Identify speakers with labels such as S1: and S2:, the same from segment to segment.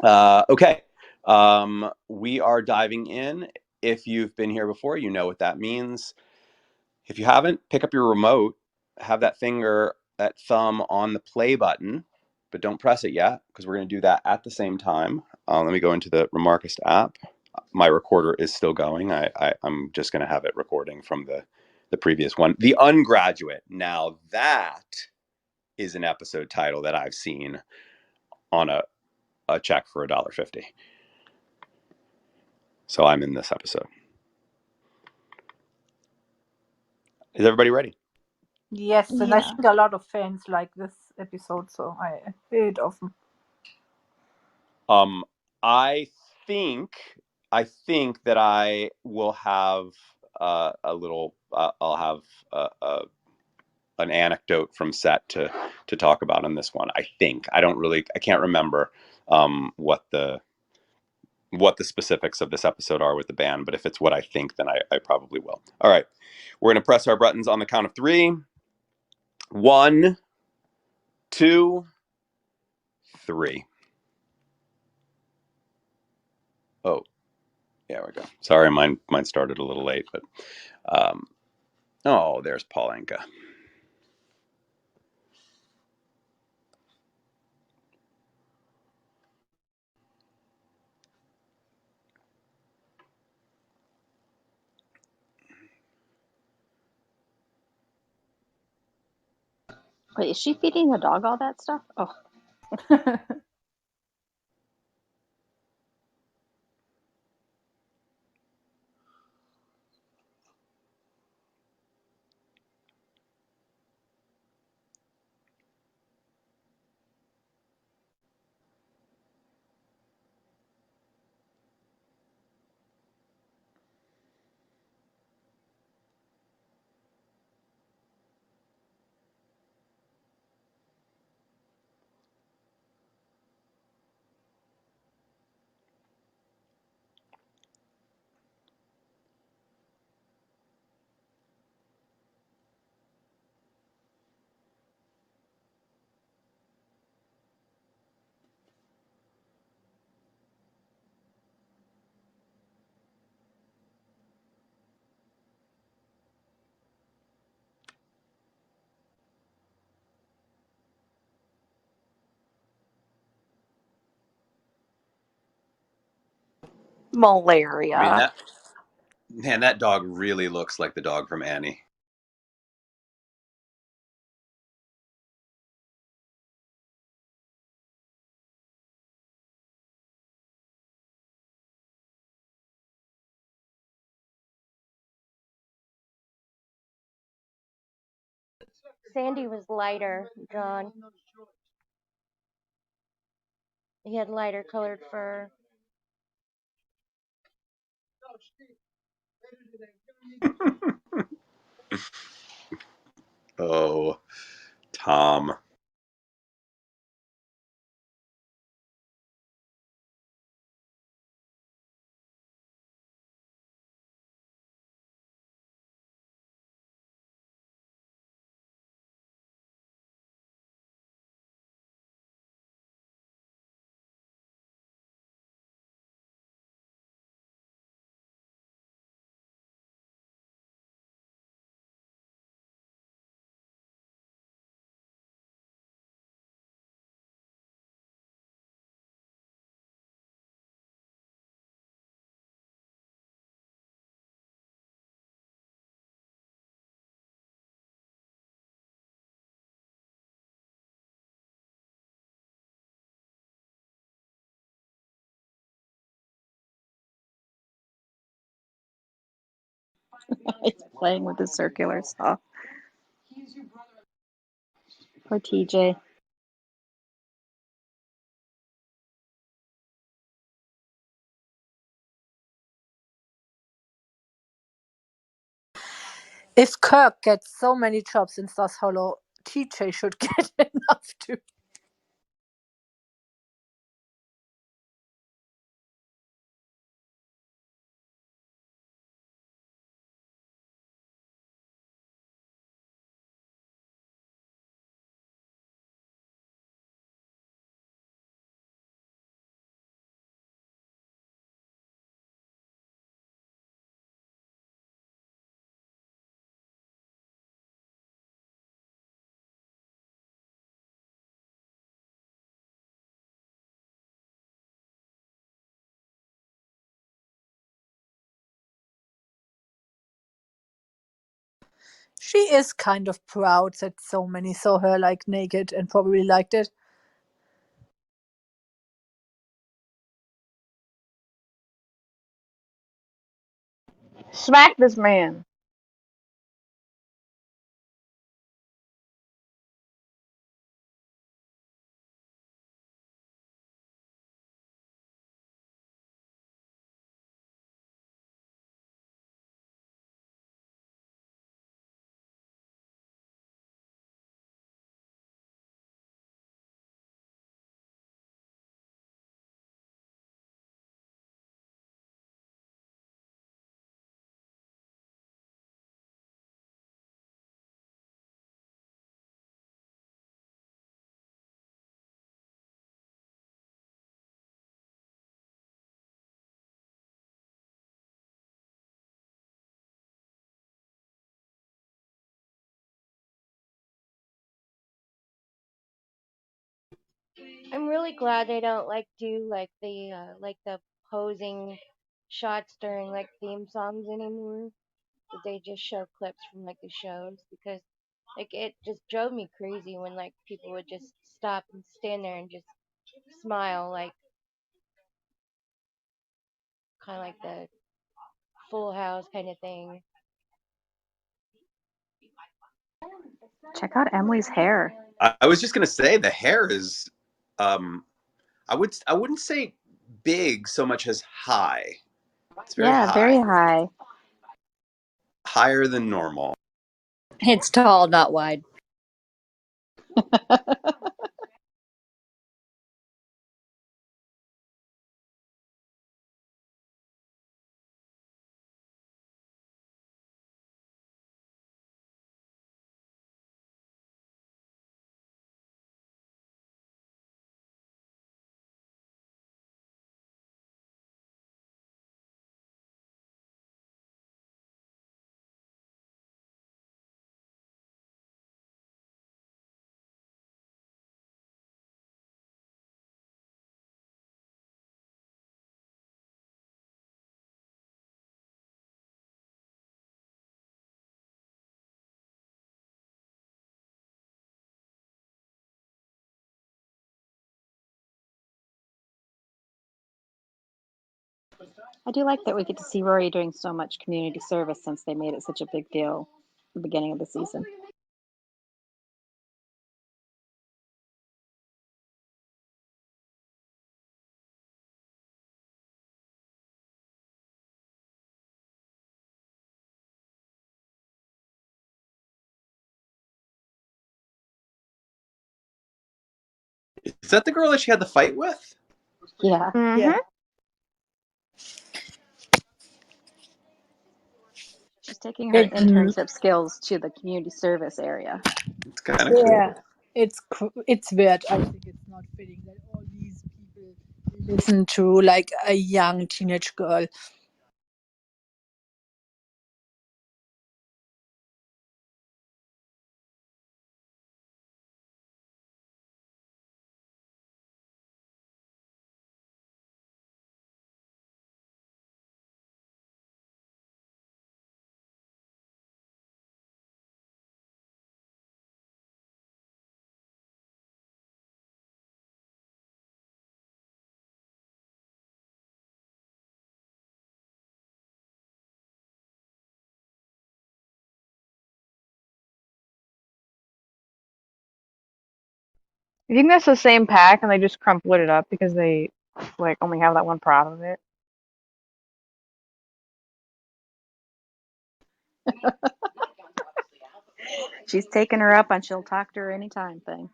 S1: Okay. We are diving in. If you've been here before, you know what that means. If you haven't, pick up your remote, have that thumb on the play button, but don't press it yet because we're going to do that at the same time. Let me go into the Remarkist app. My recorder is still going. I'm just going to have it recording from the previous one. The UnGraduate. Now that is an episode title that I've seen on a check for $1.50. So I'm in this episode. Is everybody ready?
S2: Yes, and I
S3: Yeah.
S2: think a lot of fans like this episode, so I hear it often.
S1: I think that I will have a little. I'll have an anecdote from set to talk about on this one. I think I can't remember what the specifics of this episode are with the band, but if it's what I think, then I probably will. All right, we're gonna press our buttons on the count of 3. 1, 2, 3. Oh, yeah, we go. Sorry, mine started a little late, but oh, there's Paul Anka.
S3: Wait, is she feeding the dog all that stuff? Oh.
S2: Malaria.
S1: That dog really looks like the dog from Annie.
S4: Sandy was lighter, John. He had lighter colored fur.
S1: Oh, Tom.
S3: He's playing with the circular saw. Poor TJ.
S2: If Kirk gets so many jobs in Stars Hollow, TJ should get enough too. She is kind of proud that so many saw her like naked and probably liked it.
S5: Smack this man.
S4: I'm really glad they don't like do like the posing shots during like theme songs anymore. That they just show clips from like the shows because like it just drove me crazy when like people would just stop and stand there and just smile like kind of like the Full House kind of thing.
S3: Check out Emily's hair.
S1: I was just gonna say the hair is, I wouldn't say big so much as high. It's very
S3: Yeah, very
S1: high,
S3: high.
S1: higher than normal.
S6: It's tall, not wide.
S3: I do like that we get to see Rory doing so much community service since they made it such a big deal at the beginning of the season.
S1: Is that the girl that she had the fight with?
S3: Yeah.
S5: Mm-hmm.
S3: She's taking her
S2: Mm,
S3: internship skills to the community service area.
S1: It's kind of
S2: yeah,
S1: cool.
S2: it's weird. I think it's not fitting that all these people listen to like a young teenage girl.
S5: You think that's the same pack and they just crumpled it up because they like only have that one prop of it?
S3: She's taking her up on she'll talk to her anytime thing.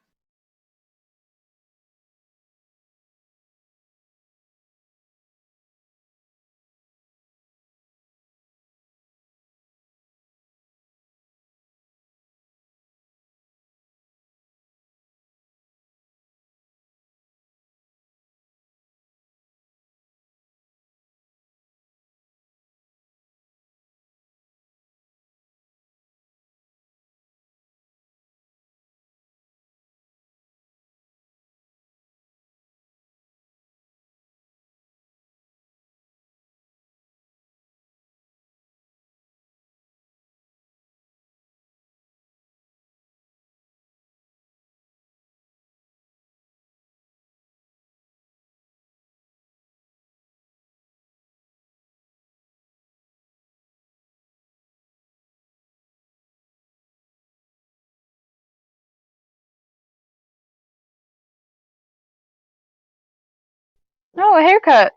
S5: No, a haircut.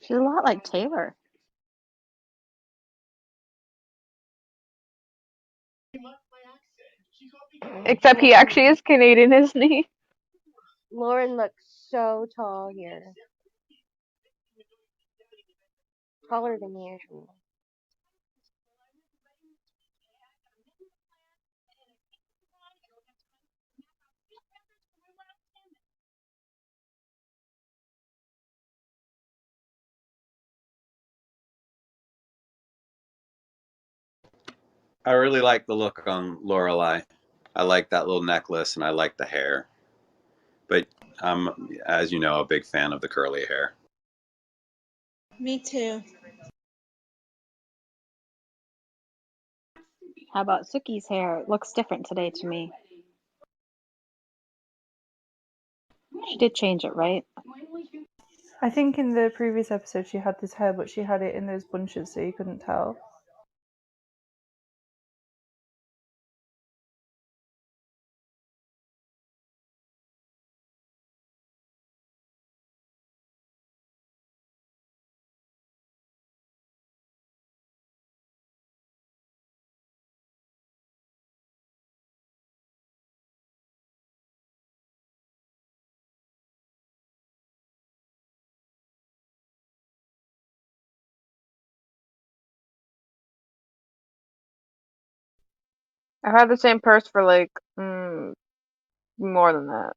S3: She's a lot like Taylor.
S5: Except he actually is Canadian, isn't he?
S4: Lauren looks so tall here. Taller than usual.
S1: I really like the look on Lorelai. I like that little necklace and I like the hair. But I'm, as you know, a big fan of the curly hair.
S7: Me too.
S3: How about Suki's hair? It looks different today to me. She did change it, right?
S8: I think in the previous episode she had this hair, but she had it in those bunches so you couldn't tell.
S5: I've had the same purse for like more than that.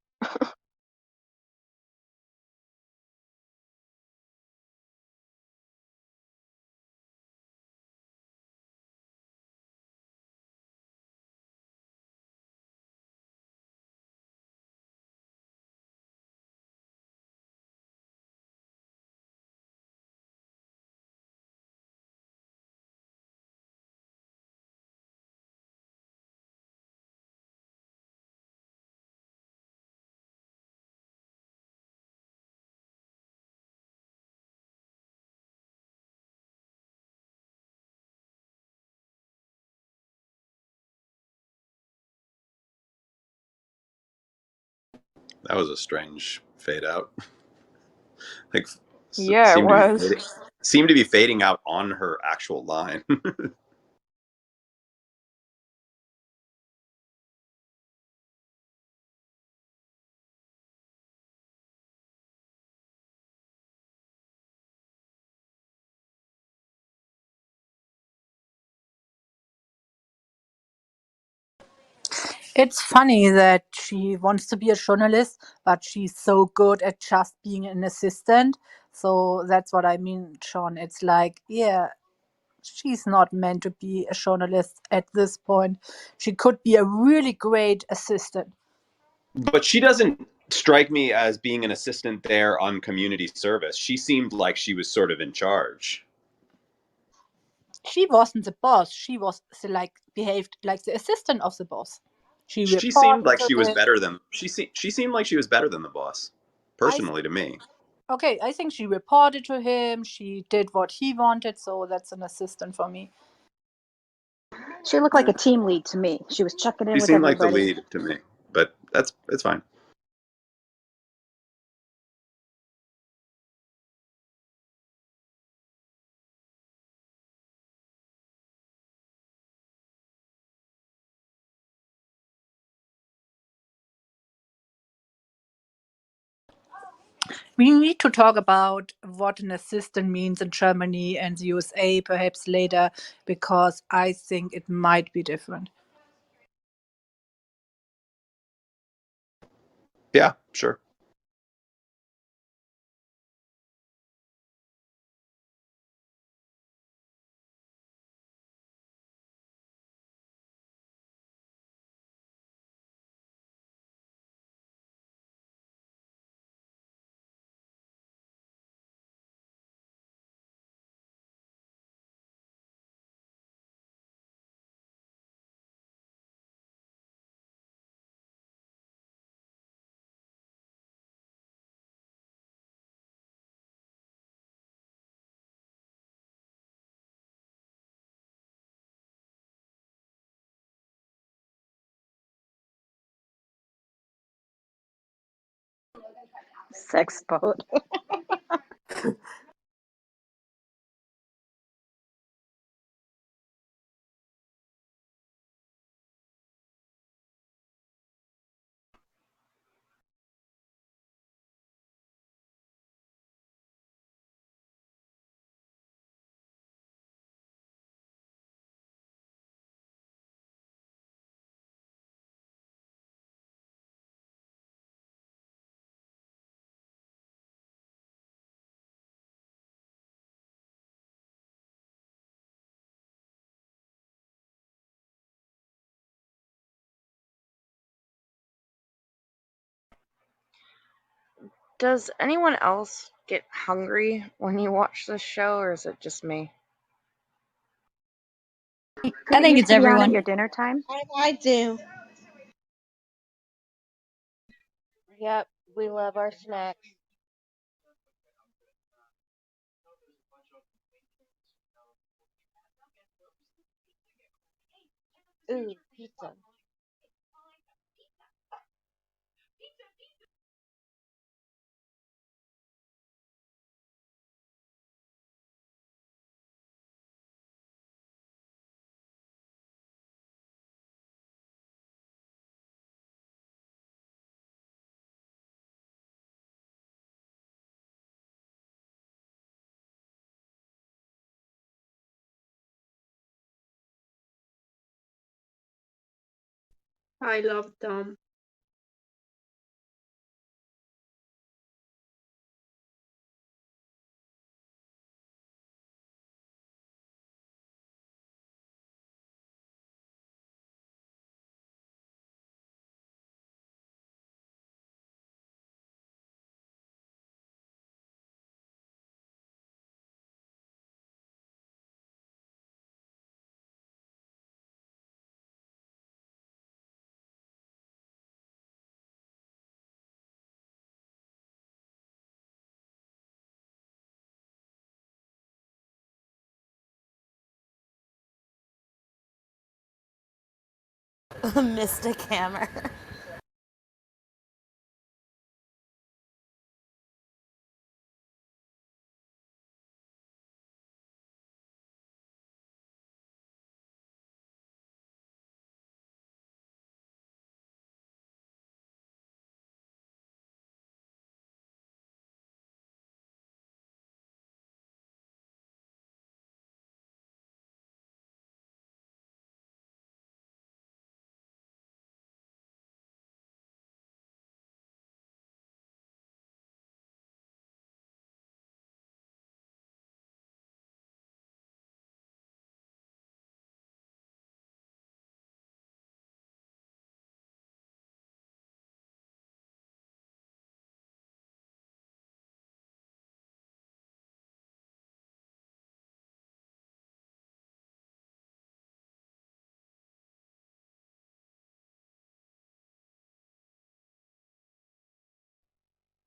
S1: That was a strange fade out. Like
S5: Yeah, it was.
S1: seemed to be fading out on her actual line.
S2: It's funny that she wants to be a journalist, but she's so good at just being an assistant. So that's what I mean, Sean. It's like, yeah, she's not meant to be a journalist at this point. She could be a really great assistant.
S1: But she doesn't strike me as being an assistant there on community service. She seemed like she was sort of in charge.
S2: She wasn't the boss. She was like behaved like the assistant of the boss. She
S1: She seemed
S2: reported
S1: like
S2: to
S1: she was
S2: him.
S1: better than she seemed like she was better than the boss,
S2: I
S1: personally to me.
S2: Okay, I think she reported to him. She did what he wanted, so that's an assistant for me.
S3: She looked like a team lead to me. She was checking in
S1: She
S3: with
S1: seemed like the
S3: everybody.
S1: lead to me, but it's fine.
S2: We need to talk about what an assistant means in Germany and the USA perhaps later, because I think it might be different.
S1: Yeah, sure.
S3: Sex boat.
S5: Does anyone else get hungry when you watch this show, or is it just me?
S6: I
S3: It
S6: think
S3: used
S6: it's
S3: to be on at
S6: everyone.
S3: your dinner time.
S7: I do.
S4: Yep, we love our snacks. Ooh, pizza.
S7: I love them.
S9: Mystic Hammer.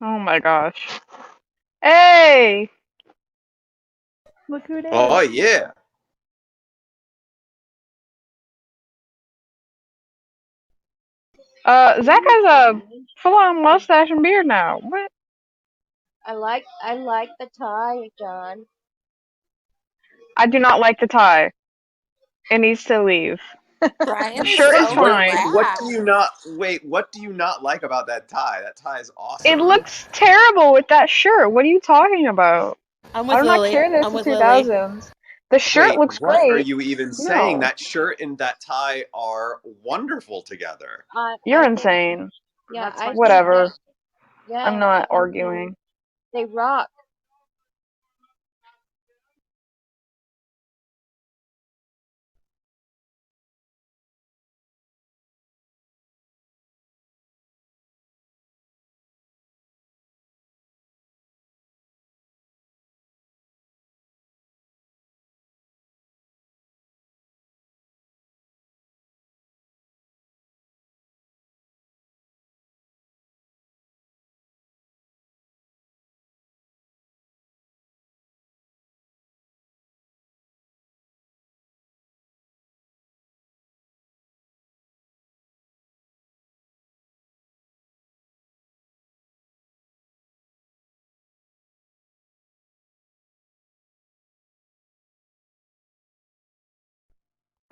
S5: Oh my gosh. Hey!
S8: Look who it
S1: Oh
S8: is.
S1: yeah.
S5: Zach has a full-on mustache and beard now. What?
S4: I like the tie, John.
S5: I do not like the tie. It needs to leave. The
S9: Brian's
S5: shirt is
S9: so
S5: fine.
S1: What do you
S9: drab.
S1: not wait? What do you not like about that tie? That tie is
S5: It
S1: awesome.
S5: looks terrible with that shirt. What are you talking about?
S9: I'm
S5: I
S9: with
S5: do not
S9: Lily.
S5: care that it's
S9: I'm
S5: the
S9: with Lily.
S5: 2000s. The shirt
S1: Wait,
S5: looks
S1: what are
S5: great.
S1: you even saying?
S5: No.
S1: That shirt and that tie are wonderful together.
S5: You're
S4: I think,
S5: insane.
S4: yeah,
S3: That's
S4: I
S3: what she
S4: think
S3: said.
S5: Whatever.
S4: that,
S5: I'm
S4: yeah, I
S5: not
S4: think
S5: arguing.
S4: they rock.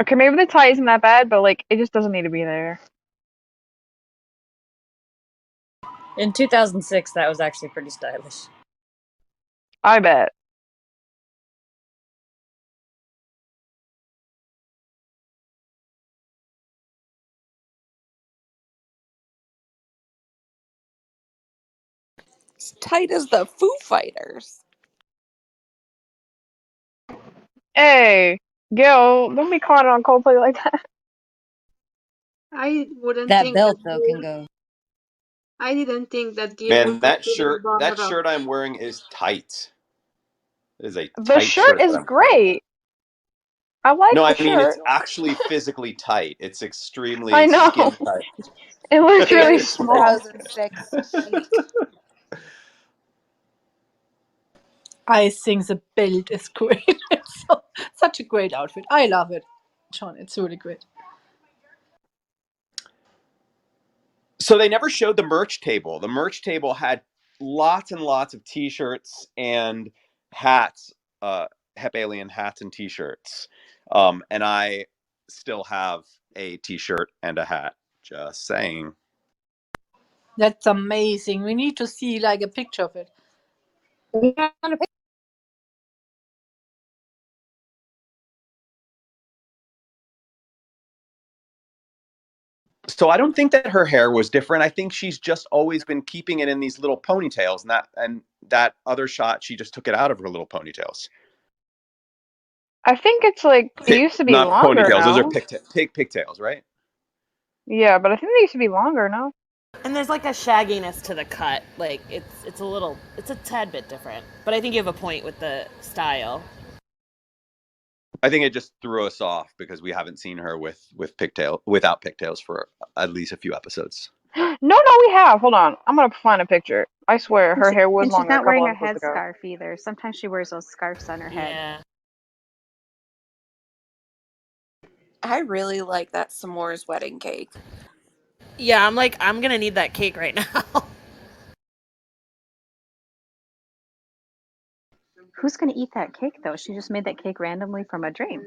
S5: Okay, maybe the tie isn't that bad, but like it just doesn't need to be there.
S6: In 2006, that was actually pretty stylish.
S5: I bet.
S10: It's tight as the Foo Fighters.
S5: Hey, Gil, don't be caught on Coldplay like that.
S7: I wouldn't
S6: That
S7: think that
S6: belt, though, can
S7: Gil.
S6: go.
S7: I didn't think that Gil
S1: Man,
S7: would consider
S1: that
S7: Barbara.
S1: shirt I'm wearing is tight. It is a
S5: The
S1: tight
S5: shirt
S1: shirt that
S5: is
S1: I'm wearing.
S5: great. I like
S1: No,
S5: the
S1: I mean it's
S5: shirt.
S1: actually physically tight. It's
S5: I
S1: extremely
S5: know.
S1: skin tight.
S5: It looks really
S10: Very
S5: small.
S10: 2006 chic.
S2: I think the belt is great. It's such a great outfit. I love it, Sean. It's really great.
S1: So they never showed the merch table. The merch table had lots and lots of T-shirts and hats, Hep Alien hats and T-shirts. And I still have a T-shirt and a hat. Just saying.
S2: That's amazing. We need to see like a picture of it.
S1: So I don't think that her hair was different. I think she's just always been keeping it in these little ponytails, and that other shot she just took it out of her little ponytails.
S5: I think it's like it used to be
S1: Not
S5: longer
S1: ponytails; those are
S5: now.
S1: pigtails, right?
S5: Yeah, but I think they used to be longer now.
S9: And there's like a shagginess to the cut. Like it's a tad bit different. But I think you have a point with the style.
S1: I think it just threw us off because we haven't seen her without pigtails for at least a few episodes.
S5: No, we have. Hold on. I'm gonna find a picture. I swear, her hair was
S3: And she's
S5: longer a
S3: not
S5: couple
S3: wearing a
S5: episodes ago.
S3: headscarf either. Sometimes she wears those scarves on her head.
S9: Yeah.
S10: I really like that s'mores wedding cake.
S9: Yeah, I'm gonna need that cake right now.
S3: Who's going to eat that cake, though? She just made that cake randomly from a dream.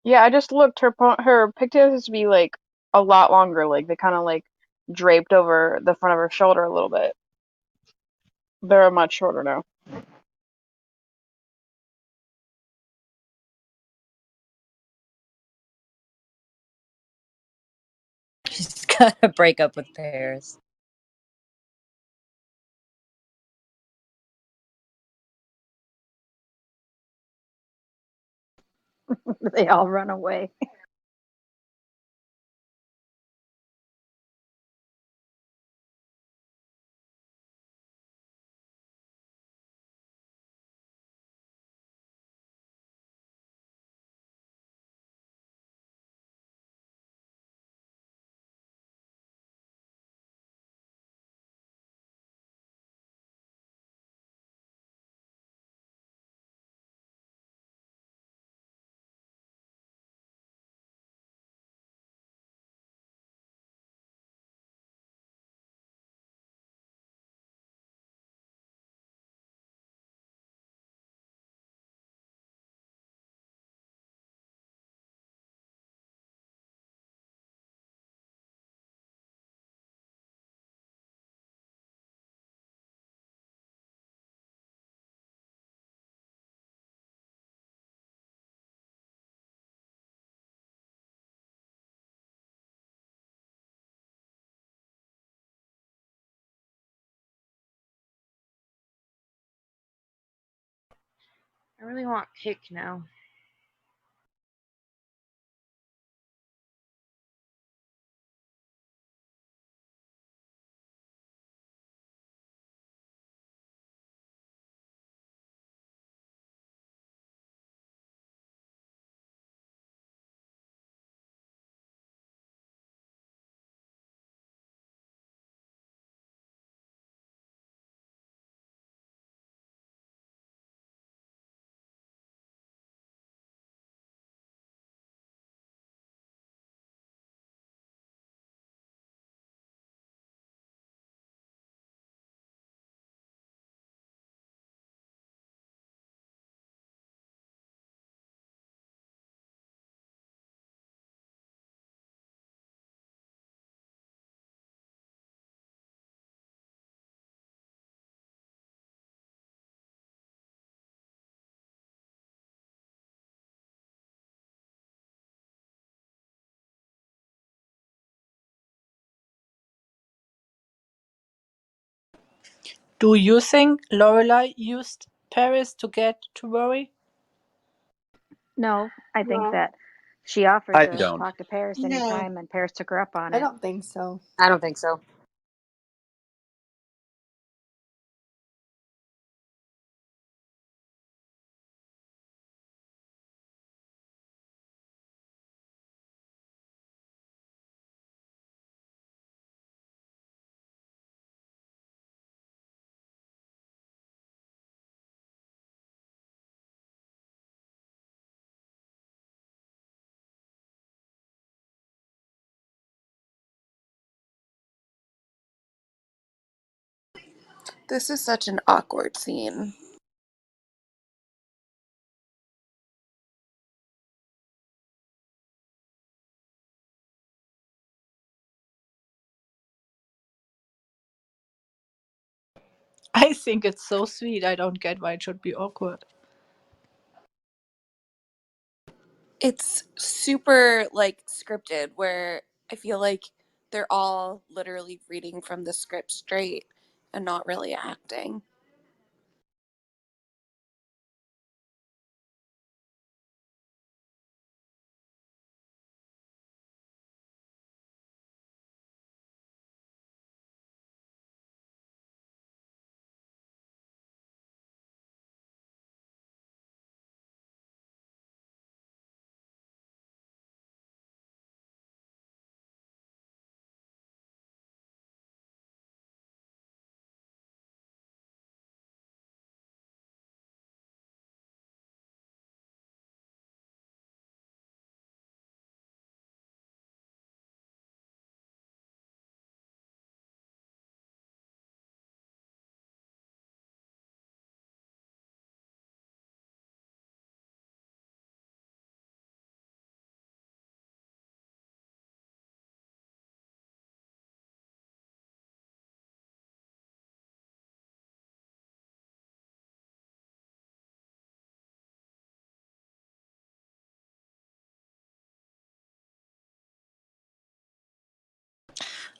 S5: Yeah, I just looked. Her pigtails used to be like a lot longer. Like they kind of like draped over the front of her shoulder a little bit. They're much shorter now.
S6: She's got to break up with Paris.
S3: They all run away.
S4: I really want cake now.
S2: Do you think Lorelai used Paris to get to Rory?
S3: No, I think
S7: No.
S3: that she offered
S1: I
S3: to
S1: don't.
S3: talk to Paris
S11: No,
S3: anytime, and Paris took her up on
S11: I
S3: it.
S11: don't think so.
S6: I don't think so.
S10: This is such an awkward scene.
S2: I think it's so sweet. I don't get why it should be awkward.
S10: It's super like scripted where I feel like they're all literally reading from the script straight and not really acting.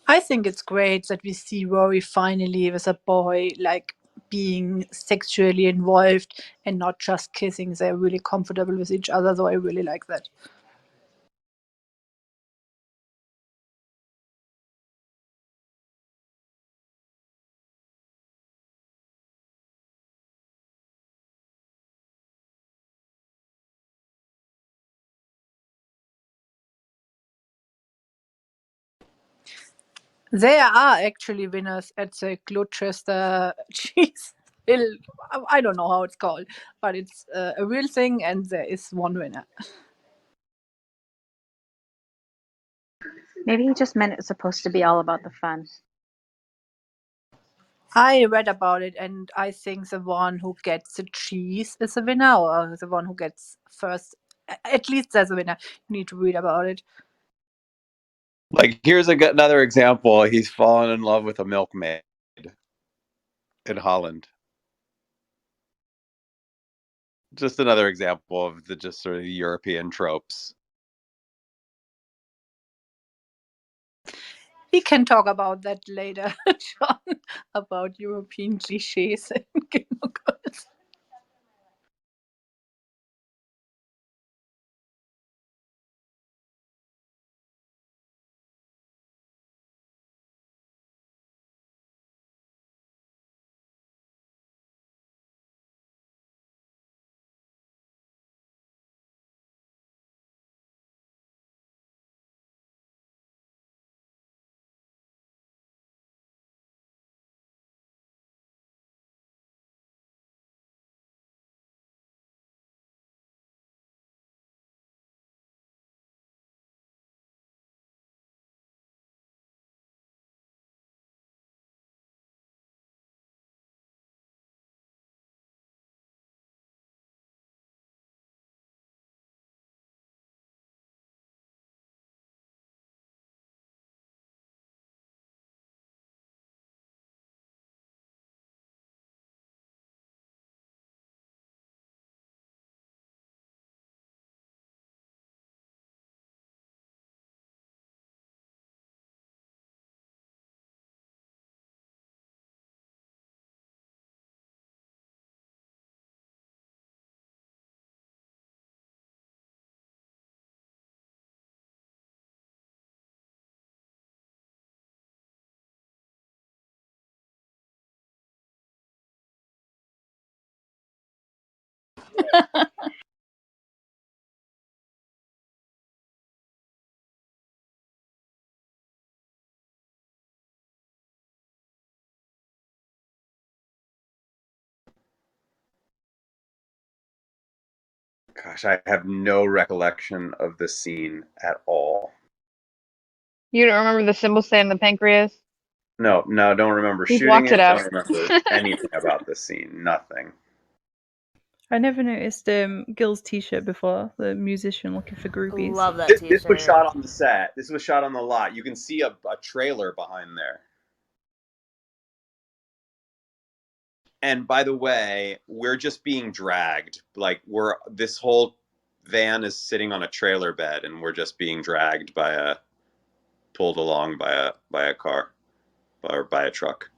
S2: I think it's great that we see Rory finally with a boy, like being sexually involved and not just kissing. They're really comfortable with each other, so I really like that. There are actually winners at the Gloucester Cheese Hill. I don't know how it's called, but it's a real thing, and there is one winner.
S3: Maybe he just meant it's supposed to be all about the fun.
S2: I read about it, and I think the one who gets the cheese is the winner, or the one who gets first. At least there's a winner. You need to read about it.
S1: Like, here's another example. He's fallen in love with a milkmaid in Holland. Just another example of the just sort of European tropes.
S2: We can talk about that later, John, about European cliches in Gilmore Girls.
S1: Gosh, I have no recollection of this scene at all.
S5: You don't remember the symbol stay in the pancreas?
S1: No, don't remember
S5: He
S1: shooting
S5: blocks it
S1: it.
S5: out.
S1: Don't remember anything about this scene. Nothing.
S8: I never noticed Gil's t-shirt before. The musician looking for groupies.
S9: Love that
S1: This was
S9: t-shirt.
S1: shot on the set. This was shot on the lot. You can see a trailer behind there. And by the way, we're just being dragged. Like this whole van is sitting on a trailer bed, and we're just being dragged pulled along by a car or by a truck.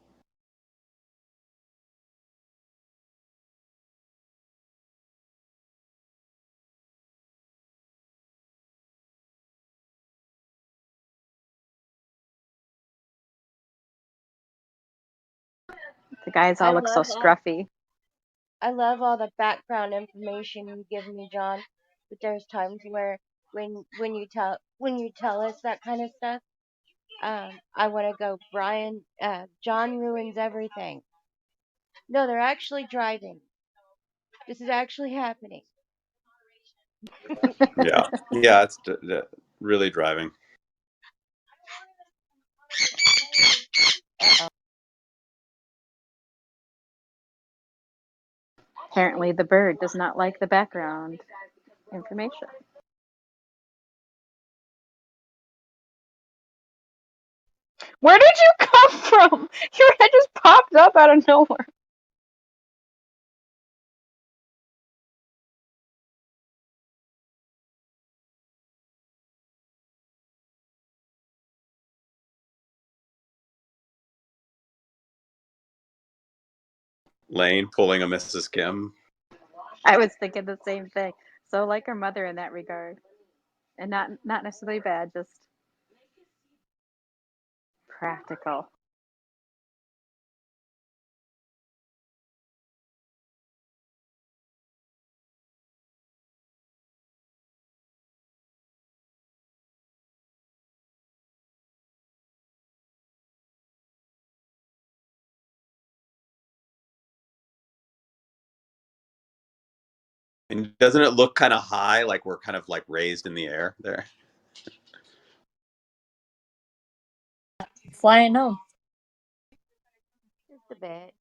S3: The guys all look so scruffy.
S4: I love all the background information you give me, John. But there's times where when you tell us that kind of stuff, I want to go. John ruins everything. No, they're actually driving. This is actually happening.
S1: Yeah, yeah, it's really driving.
S3: Apparently, the bird does not like the background information.
S5: Where did you come from? Your head just popped up out of nowhere.
S1: Lane pulling a Mrs. Kim.
S3: I was thinking the same thing. So like her mother in that regard, and not necessarily bad, just practical.
S1: And doesn't it look kind of high, like we're kind of like raised in the air there?
S6: Flying home.
S4: Just a bit.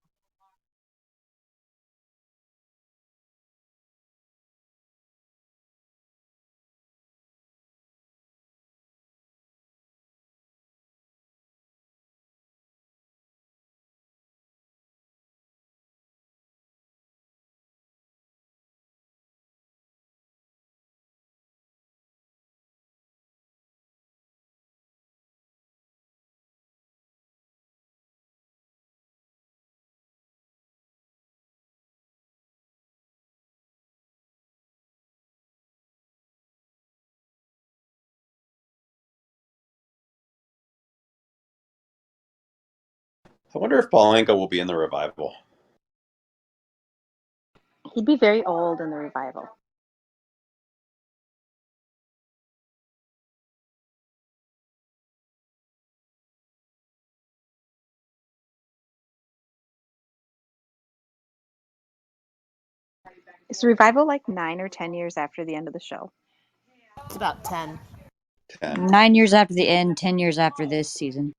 S1: I wonder if Paul Anka will be in the revival.
S3: He'd be very old in the revival. Is the revival like 9 or 10 years after the end of the show?
S9: It's about 10.
S1: 10.
S11: 9 years after the end, 10 years after this season.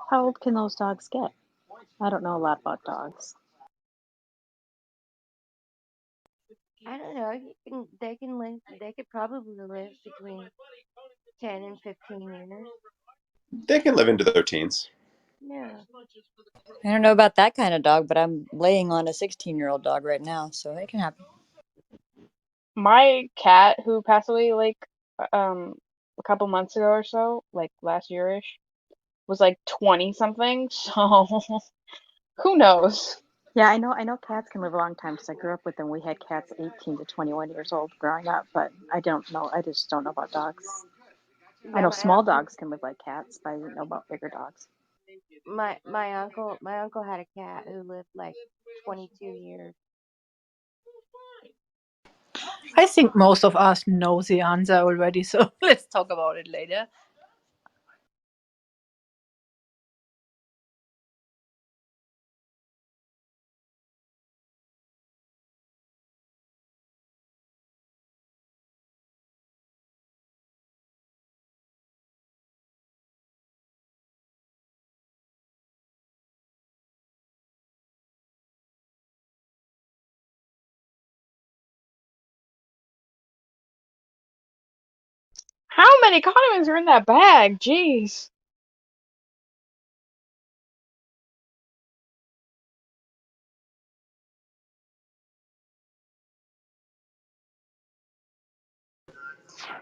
S3: How old can those dogs get? I don't know a lot about dogs.
S4: I don't know. They can live. They could probably live between 10 and 15 years.
S1: They can live into their teens.
S4: Yeah.
S11: I don't know about that kind of dog, but I'm laying on a 16-year-old dog right now, so it can happen.
S5: My cat, who passed away like a couple months ago or so, like last year-ish, was like 20 something. So who knows?
S3: Yeah, I know cats can live a long time because I grew up with them. We had cats 18 to 21 years old growing up, but I don't know. I just don't know about dogs. I
S4: Yeah,
S3: know small dogs can live like cats, but I didn't know about bigger dogs.
S4: my uncle had a cat who lived like 22 years.
S2: I think most of us know the answer already, so let's talk about it later.
S5: How many condiments are in that bag? Jeez.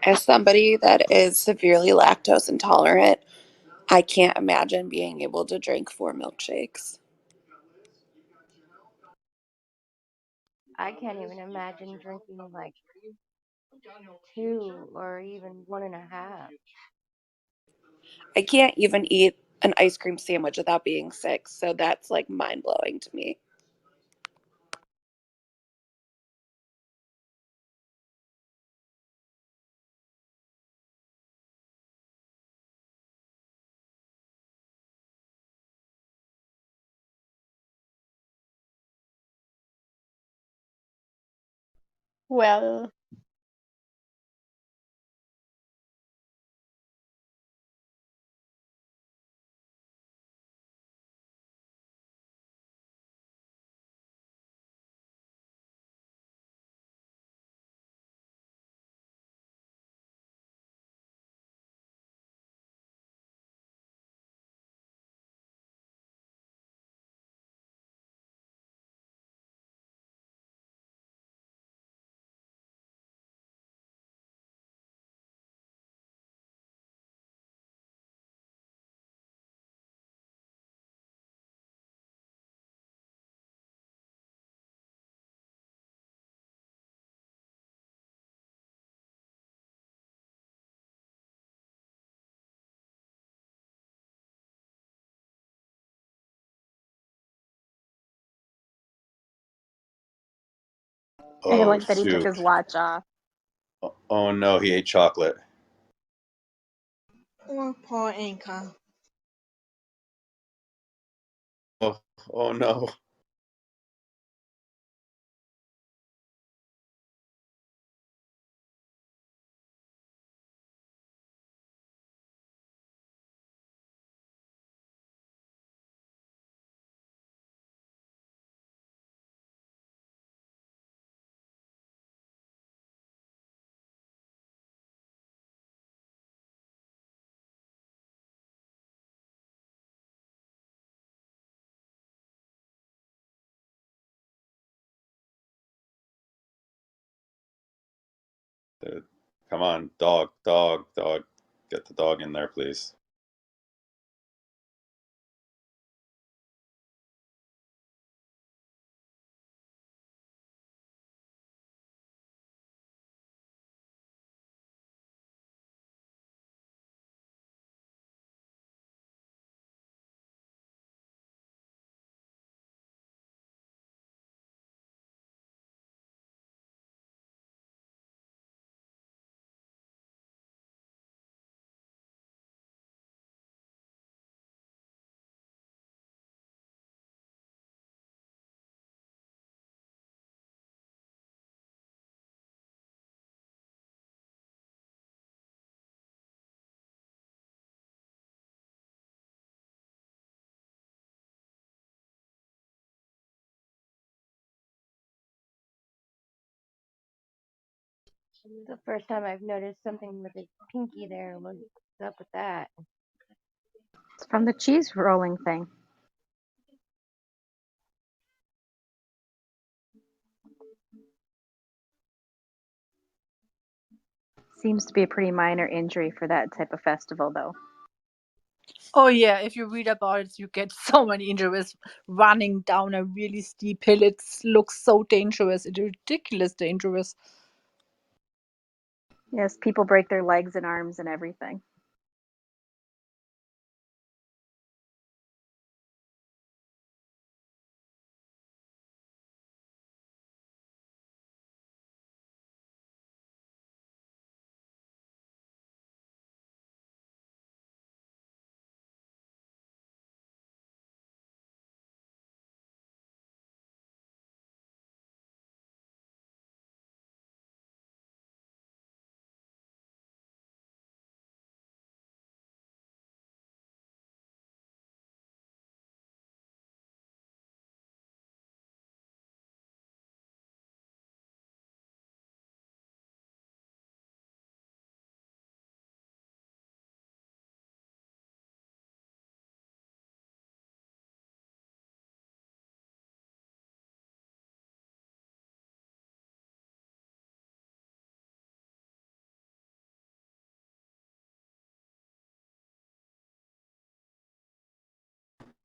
S10: As somebody that is severely lactose intolerant, I can't imagine being able to drink 4 milkshakes.
S4: I can't even imagine drinking like two or even one and a half.
S10: I can't even eat an ice cream sandwich without being sick, so that's like mind blowing to me.
S5: Well,
S3: I
S1: Oh,
S3: like that he took
S1: soup.
S3: his watch off.
S1: Oh no, he ate chocolate.
S7: Or poor Anka.
S1: Oh, oh no. Come on, dog, dog, dog. Get the dog in there, please.
S4: The first time I've noticed something with his pinky there. What's up with that?
S3: It's from the cheese rolling thing. Seems to be a pretty minor injury for that type of festival, though.
S2: Oh yeah, if you read about it, you get so many injuries running down a really steep hill. It looks so dangerous. It's ridiculous dangerous.
S3: Yes, people break their legs and arms and everything.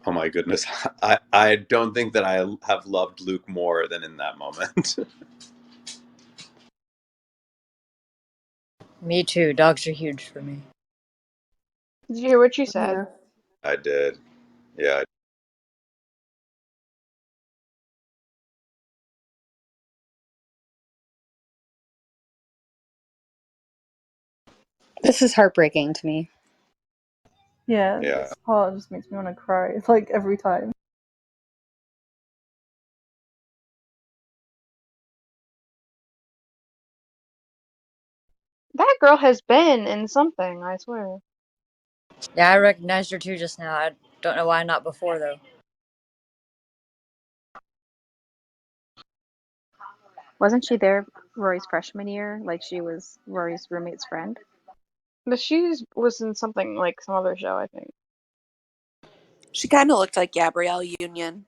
S1: Oh my goodness. I don't think that I have loved Luke more than in that moment.
S11: Me too. Dogs are huge for me.
S5: Did you hear what she said?
S8: Yeah.
S1: I did. Yeah.
S12: This is heartbreaking to me.
S8: Yeah,
S1: Yeah.
S8: this part just makes me want to cry, like, every time.
S5: That girl has been in something, I swear.
S11: Yeah, I recognized her too just now. I don't know why not before though.
S3: Wasn't she there Rory's freshman year? Like she was Rory's roommate's friend?
S5: But she was in something like some other show, I think.
S10: She kind of looked like Gabrielle Union.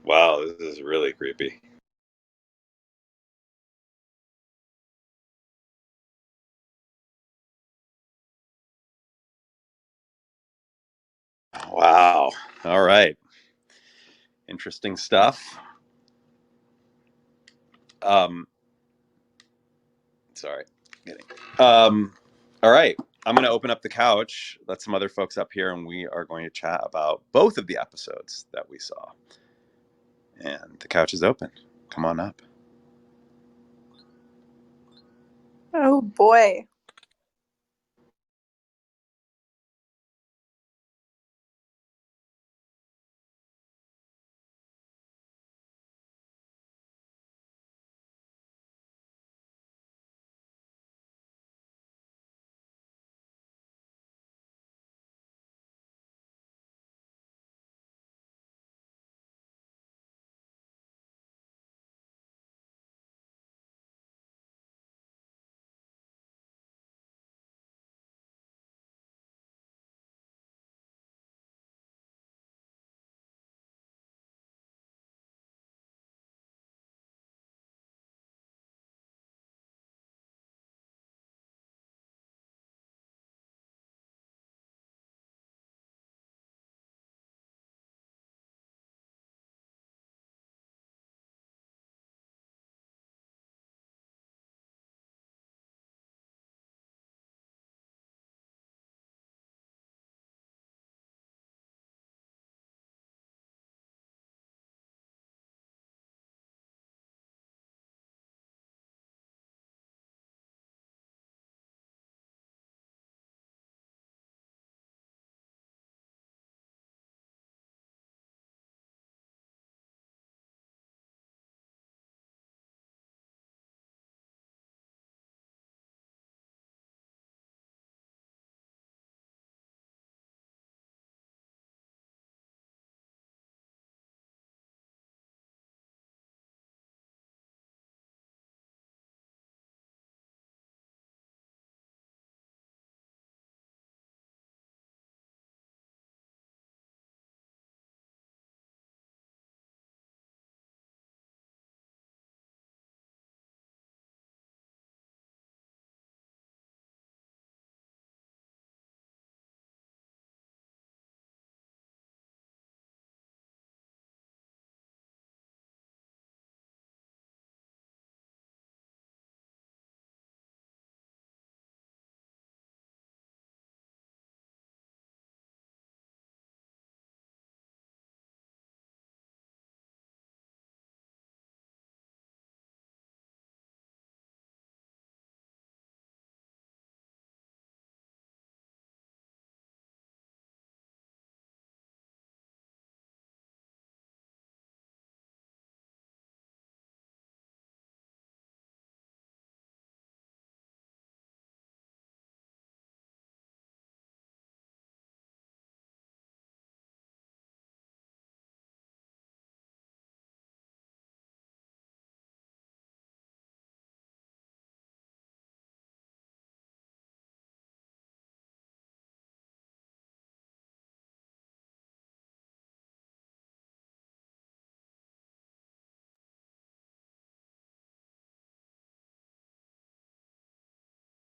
S1: Wow, this is really creepy. Wow. All right. Interesting stuff. Um, sorry. Kidding. All right. I'm going to open up the couch, let some other folks up here, and we are going to chat about both of the episodes that we saw. And the couch is open. Come on up.
S12: Oh boy.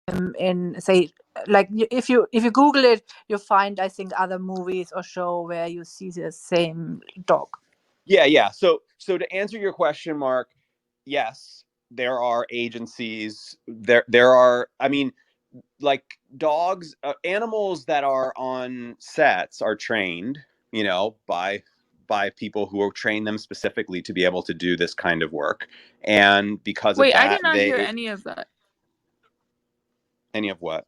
S2: in, say, like if you Google it, you find, I think, other movies or show where you see the same dog.
S1: Yeah. So to answer your question, Mark, yes, there are agencies. There are. I mean, like dogs, animals that are on sets are trained, by people who train them specifically to be able to do this kind of work, and because of
S13: Wait, I
S1: that,
S13: did not hear any of that.
S1: any of what?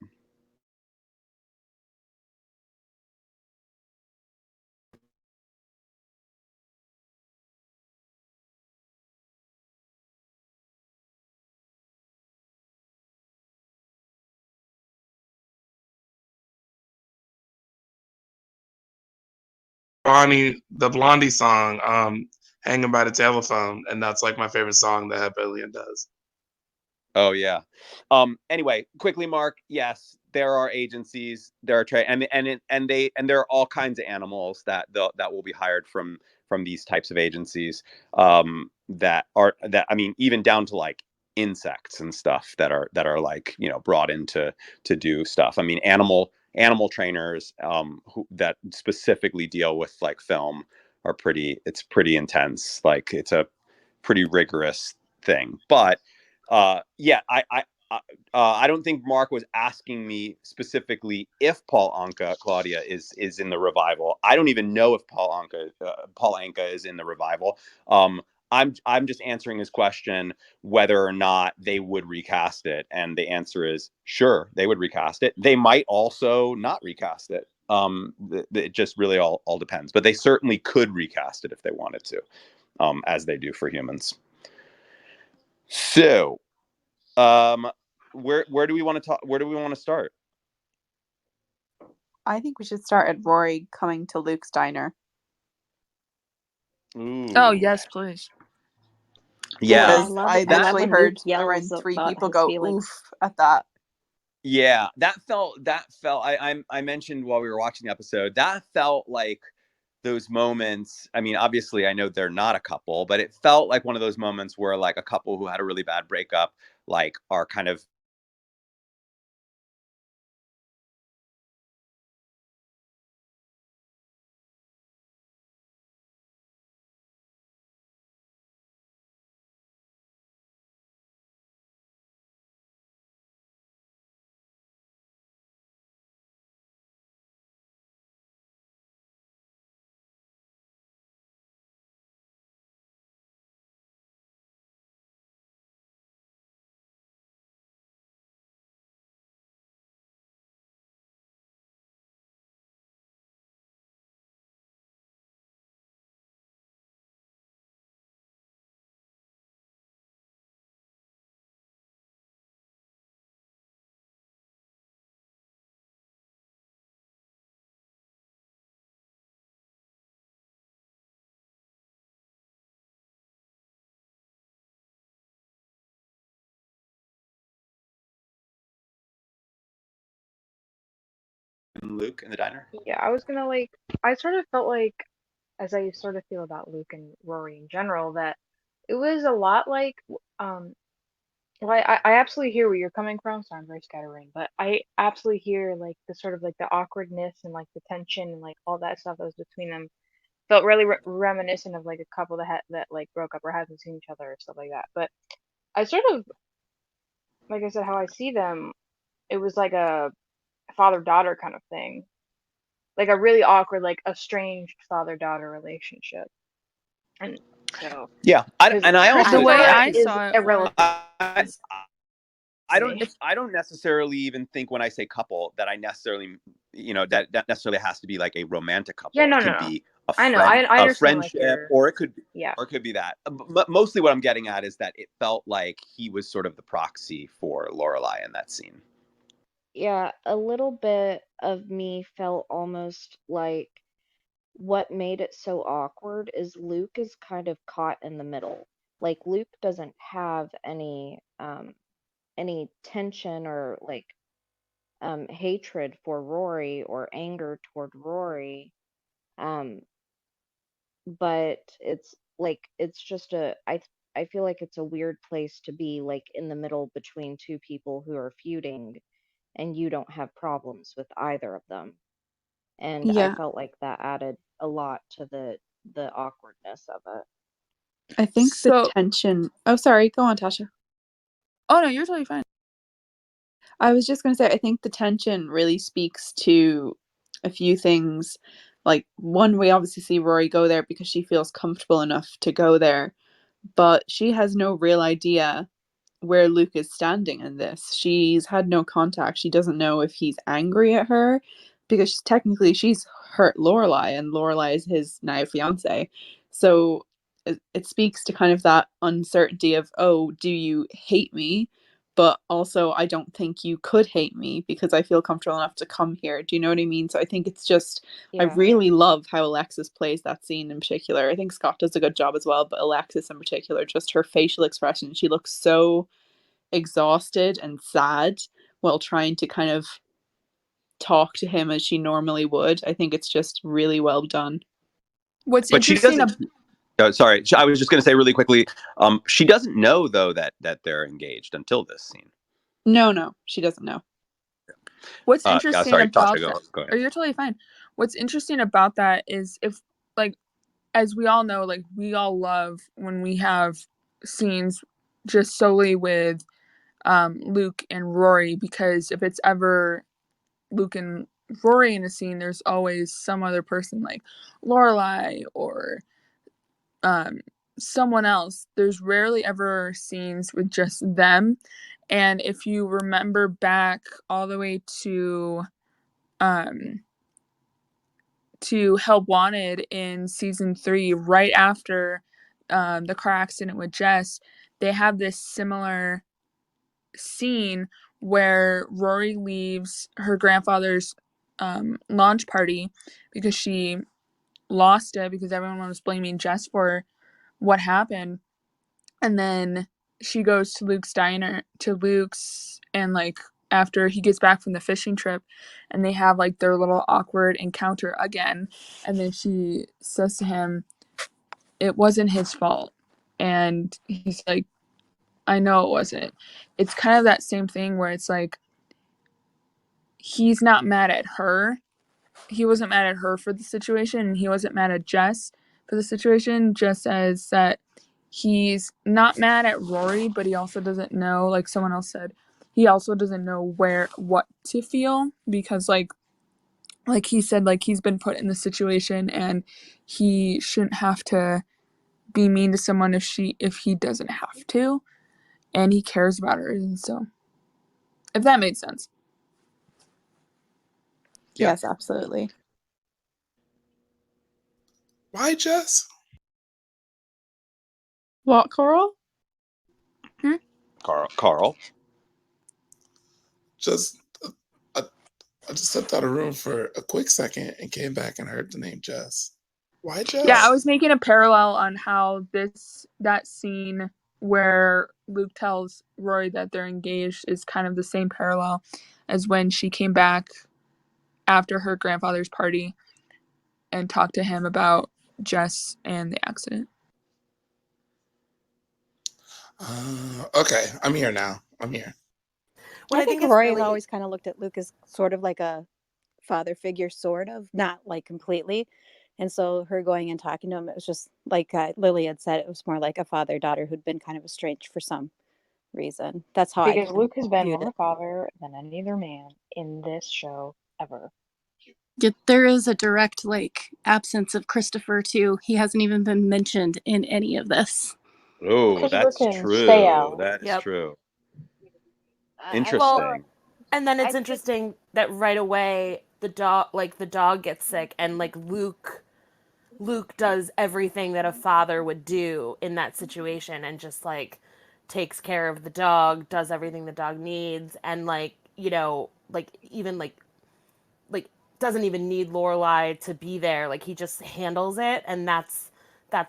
S14: The Blondie song, "Hanging by the Telephone," and that's like my favorite song that Billion does.
S1: Oh yeah. Anyway, quickly, Mark. Yes, there are agencies. There are and there are all kinds of animals that will be hired from these types of agencies. That I mean, even down to like insects and stuff that are like brought in to do stuff. I mean, animal trainers that specifically deal with like film are pretty. It's pretty intense. Like it's a pretty rigorous thing, but yeah, I don't think Mark was asking me specifically if Paul Anka, Claudia, is in the revival. I don't even know if Paul Anka is in the revival. I'm just answering his question whether or not they would recast it, and the answer is sure, they would recast it. They might also not recast it. It just really all depends, but they certainly could recast it if they wanted to, as they do for humans. So, where do we want to talk? Where do we want to start?
S12: I think we should start at Rory coming to Luke's diner.
S1: Ooh.
S13: Oh yes, please.
S1: Yeah,
S12: I
S3: I love
S12: literally
S3: when
S12: heard
S3: Luke yells
S12: around 3
S3: about
S12: people
S3: his
S12: go
S3: feelings.
S12: oof at that.
S1: yeah. That felt. I mentioned while we were watching the episode. That felt like those moments. I mean, obviously, I know they're not a couple, but it felt like one of those moments where like a couple who had a really bad breakup, like, are kind of Luke in the diner.
S5: Yeah, I was gonna like. I sort of felt like, as I sort of feel about Luke and Rory in general, that it was a lot like um well, I absolutely hear where you're coming from, so I'm very scatterbrained, but I absolutely hear like the sort of like the awkwardness and like the tension and like all that stuff that was between them felt really reminiscent of like a couple that like broke up or hasn't seen each other or stuff like that. But I sort of, like I said, how I see them, it was like a father daughter kind of thing, like a really awkward, like estranged father daughter relationship, and so
S1: Yeah,
S5: because
S1: I
S13: The
S1: also
S13: way
S5: Christopher
S13: I
S5: is
S13: saw it
S5: irrelevant
S1: I,
S13: was
S1: I don't
S5: to me.
S1: I don't necessarily even think when I say couple that I necessarily that necessarily has to be like a romantic
S5: Yeah,
S1: couple. It
S5: no, no,
S1: could
S5: no.
S1: be a
S5: I know.
S1: friend
S5: I
S1: a
S5: understand like
S1: friendship,
S5: your yeah.
S1: or it could be that. But mostly what I'm getting at is that it felt like he was sort of the proxy for Lorelai in that scene.
S4: Yeah, a little bit of me felt almost like what made it so awkward is Luke is kind of caught in the middle. Like Luke doesn't have any tension or like hatred for Rory or anger toward Rory. Um but it's like it's just I feel like it's a weird place to be, like in the middle between two people who are feuding, and you don't have problems with either of them. And I
S12: Yeah,
S4: felt like that added a lot to the awkwardness of it.
S12: I think the
S13: So,
S12: tension. Oh, sorry. Go on, Tasha.
S13: oh no, you're totally fine.
S12: I was just going to say, I think the tension really speaks to a few things. Like, one, we obviously see Rory go there because she feels comfortable enough to go there, but she has no real idea where Luke is standing in this. She's had no contact. She doesn't know if he's angry at her because technically she's hurt Lorelai and Lorelai is his now fiance. So it speaks to kind of that uncertainty of, oh, do you hate me? But also, I don't think you could hate me because I feel comfortable enough to come here. Do you know what I mean? So I think it's just, I
S4: Yeah.
S12: really love how Alexis plays that scene in particular. I think Scott does a good job as well, but Alexis in particular, just her facial expression, she looks so exhausted and sad while trying to kind of talk to him as she normally would. I think it's just really well done.
S13: What's
S1: But she
S13: interesting
S1: doesn't. Sorry, I was just going to say really quickly. She doesn't know though that they're engaged until this scene.
S12: No, she doesn't know.
S13: What's
S1: Yeah,
S13: interesting
S1: sorry, Tasha,
S13: about
S1: go
S13: that,
S1: ahead.
S13: or you're totally fine. What's interesting about that is if, like, as we all know, like, we all love when we have scenes just solely with Luke and Rory, because if it's ever Luke and Rory in a scene, there's always some other person like Lorelai or someone else. There's rarely ever scenes with just them. And if you remember back all the way um to Help Wanted in season 3, right after the car accident with Jess, they have this similar scene where Rory leaves her grandfather's launch party because she lost it because everyone was blaming Jess for what happened. And then she goes to Luke's, and like after he gets back from the fishing trip, and they have like their little awkward encounter again, and then she says to him, it wasn't his fault. And he's like, I know it wasn't. It's kind of that same thing where it's like, he's not mad at her. He wasn't mad at her for the situation, and he wasn't mad at Jess for the situation, just as that he's not mad at Rory, but he also doesn't know, like someone else said, he also doesn't know what to feel, because like he said, like he's been put in the situation and he shouldn't have to be mean to someone if he doesn't have to, and he cares about her. And so, if that made sense.
S1: Yeah.
S12: Yes, absolutely.
S14: Why, Jess?
S12: What, Coral?
S1: Carl.
S14: Just, I, I just stepped out of the room for a quick second and came back and heard the name Jess. Why,
S13: Yeah, I
S14: Jess?
S13: was making a parallel on how that scene where Luke tells Rory that they're engaged is kind of the same parallel as when she came back after her grandfather's party and talked to him about Jess and the accident.
S14: Okay, I'm here now. I'm here.
S9: What
S15: I
S9: I
S15: think
S9: think is
S15: Rory has
S9: really
S15: always kind of looked at Luke as sort of like a father figure, sort of, not like completely. And so her going and talking to him, it was just like Lily had said, it was more like a father daughter who'd been kind of estranged for some reason. That's how I
S3: Because Luke has been
S15: viewed
S3: more
S15: it.
S3: father than any other man in this show ever.
S16: Yet there is a direct absence of Christopher too. He hasn't even been mentioned in any of this.
S1: Oh,
S3: Christopher
S1: that's
S3: can stay
S1: true.
S3: out.
S1: That is
S9: Yep.
S1: true.
S4: I feel
S9: Well,
S1: Interesting.
S4: like
S9: and then
S4: I
S9: it's
S4: think
S9: interesting that right away the dog gets sick, and like Luke does everything that a father would do in that situation, and just like takes care of the dog, does everything the dog needs, and like, like even like doesn't even need Lorelai to be there. Like he just handles it, and that's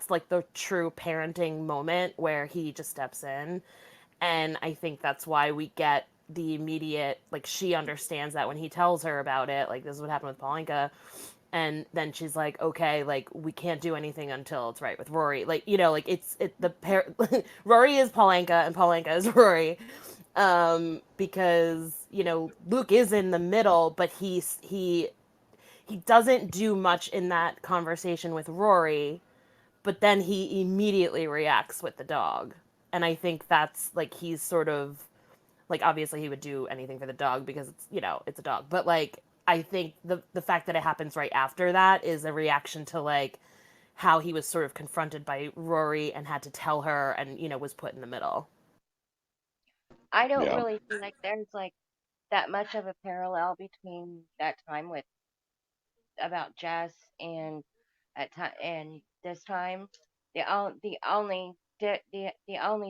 S9: like the true parenting moment where he just steps in. And I think that's why we get the immediate, like, she understands that when he tells her about it, like this is what happened with Paulinka, and then she's like, okay, like we can't do anything until it's right with Rory. Like, you know, like the pair. Rory is Paul Anka and Paul Anka is Rory, because you know Luke is in the middle, but he doesn't do much in that conversation with Rory, but then he immediately reacts with the dog, and I think that's like he's sort of like obviously he would do anything for the dog because it's, you know, it's a dog, but like I think the fact that it happens right after that is a reaction to like how he was sort of confronted by Rory and had to tell her and, you know, was put in the middle.
S4: I don't
S1: Yeah.
S4: really feel like there's like that much of a parallel between that time with about Jess and at time and this time. The only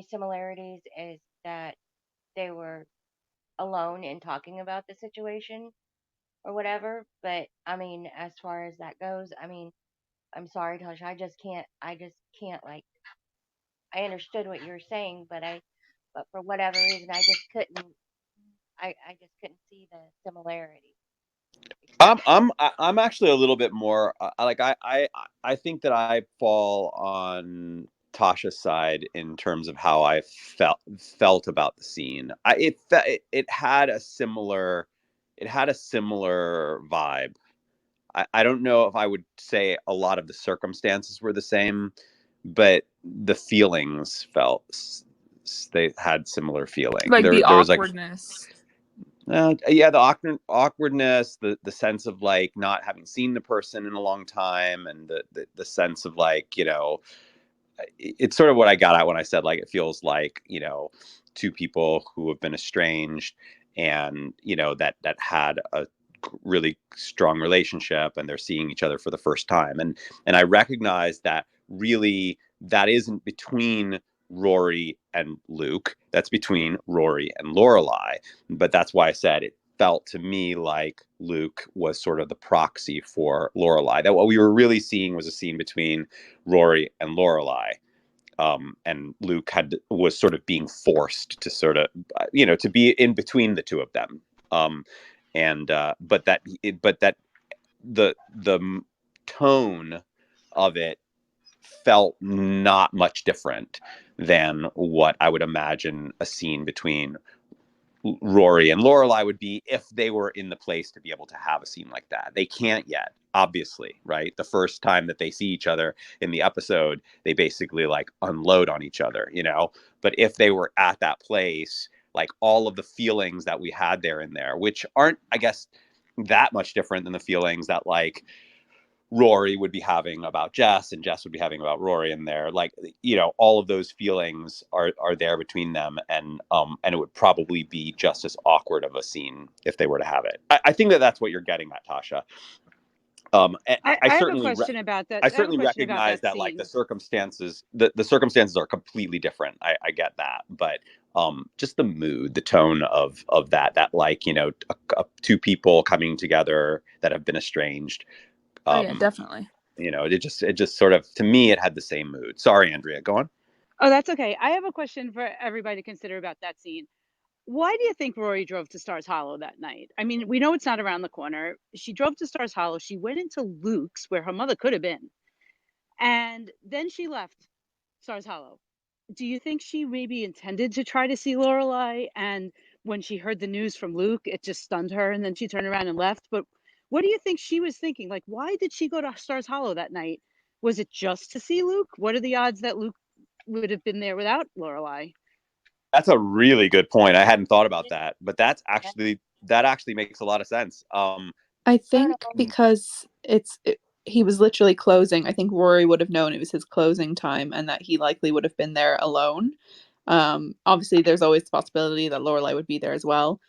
S4: similarities is that they were alone and talking about the situation or whatever. But I mean, as far as that goes, I mean, I'm sorry, Tosh, I just can't like. I understood what you were saying, but for whatever reason, I just couldn't see the similarity. Except,
S1: I'm actually a little bit more like I think that I fall on Tasha's side in terms of how I felt about the scene. It had a similar vibe. I don't know if I would say a lot of the circumstances were the same, but the feelings they had similar feeling.
S13: Like the
S1: There was like
S13: awkwardness.
S1: yeah, the awkwardness, the sense of like not having seen the person in a long time, and the sense of like, you know, it's sort of what I got at when I said like it feels like, you know, two people who have been estranged, and you know that had a really strong relationship, and they're seeing each other for the first time, and I recognize that really that isn't between Rory and Luke, that's between Rory and Lorelai. But that's why I said it felt to me like Luke was sort of the proxy for Lorelai, that what we were really seeing was a scene between Rory and Lorelai. And Luke was sort of being forced to sort of, you know, to be in between the two of them. And but that the tone of it felt not much different than what I would imagine a scene between Rory and Lorelai would be if they were in the place to be able to have a scene like that. They can't yet, obviously, right? The first time that they see each other in the episode, they basically like unload on each other, you know? But if they were at that place, like all of the feelings that we had there and there, which aren't, I guess, that much different than the feelings that like Rory would be having about Jess, and Jess would be having about Rory, and they're like, you know, all of those feelings are there between them, and it would probably be just as awkward of a scene if they were to have it. I think that that's what you're getting at, Tasha.
S17: I have a question about that.
S1: I
S17: I have a
S1: certainly
S17: question about
S1: recognize
S17: that
S1: that like
S17: scene.
S1: the circumstances are completely different. I get that, but just the mood, the tone of that like, you know, two people coming together that have been estranged.
S13: Oh yeah,
S1: um
S13: definitely.
S1: you know, it just sort of, to me, it had the same mood. Sorry, Andrea, go on.
S17: Oh, that's okay. I have a question for everybody to consider about that scene. Why do you think Rory drove to Stars Hollow that night? I mean, we know it's not around the corner. She drove to Stars Hollow. She went into Luke's, where her mother could have been, and then she left Stars Hollow. Do you think she maybe intended to try to see Lorelai, and when she heard the news from Luke, it just stunned her, and then she turned around and left? But what do you think she was thinking? Like, why did she go to Stars Hollow that night? Was it just to see Luke? What are the odds that Luke would have been there without Lorelai?
S1: That's a really good point. I hadn't thought about that, but
S4: yeah,
S1: that actually makes a lot of sense.
S12: I
S4: I don't
S12: think
S4: know.
S12: because he was literally closing. I think Rory would have known it was his closing time and that he likely would have been there alone. Obviously, there's always the possibility that Lorelai would be there as well,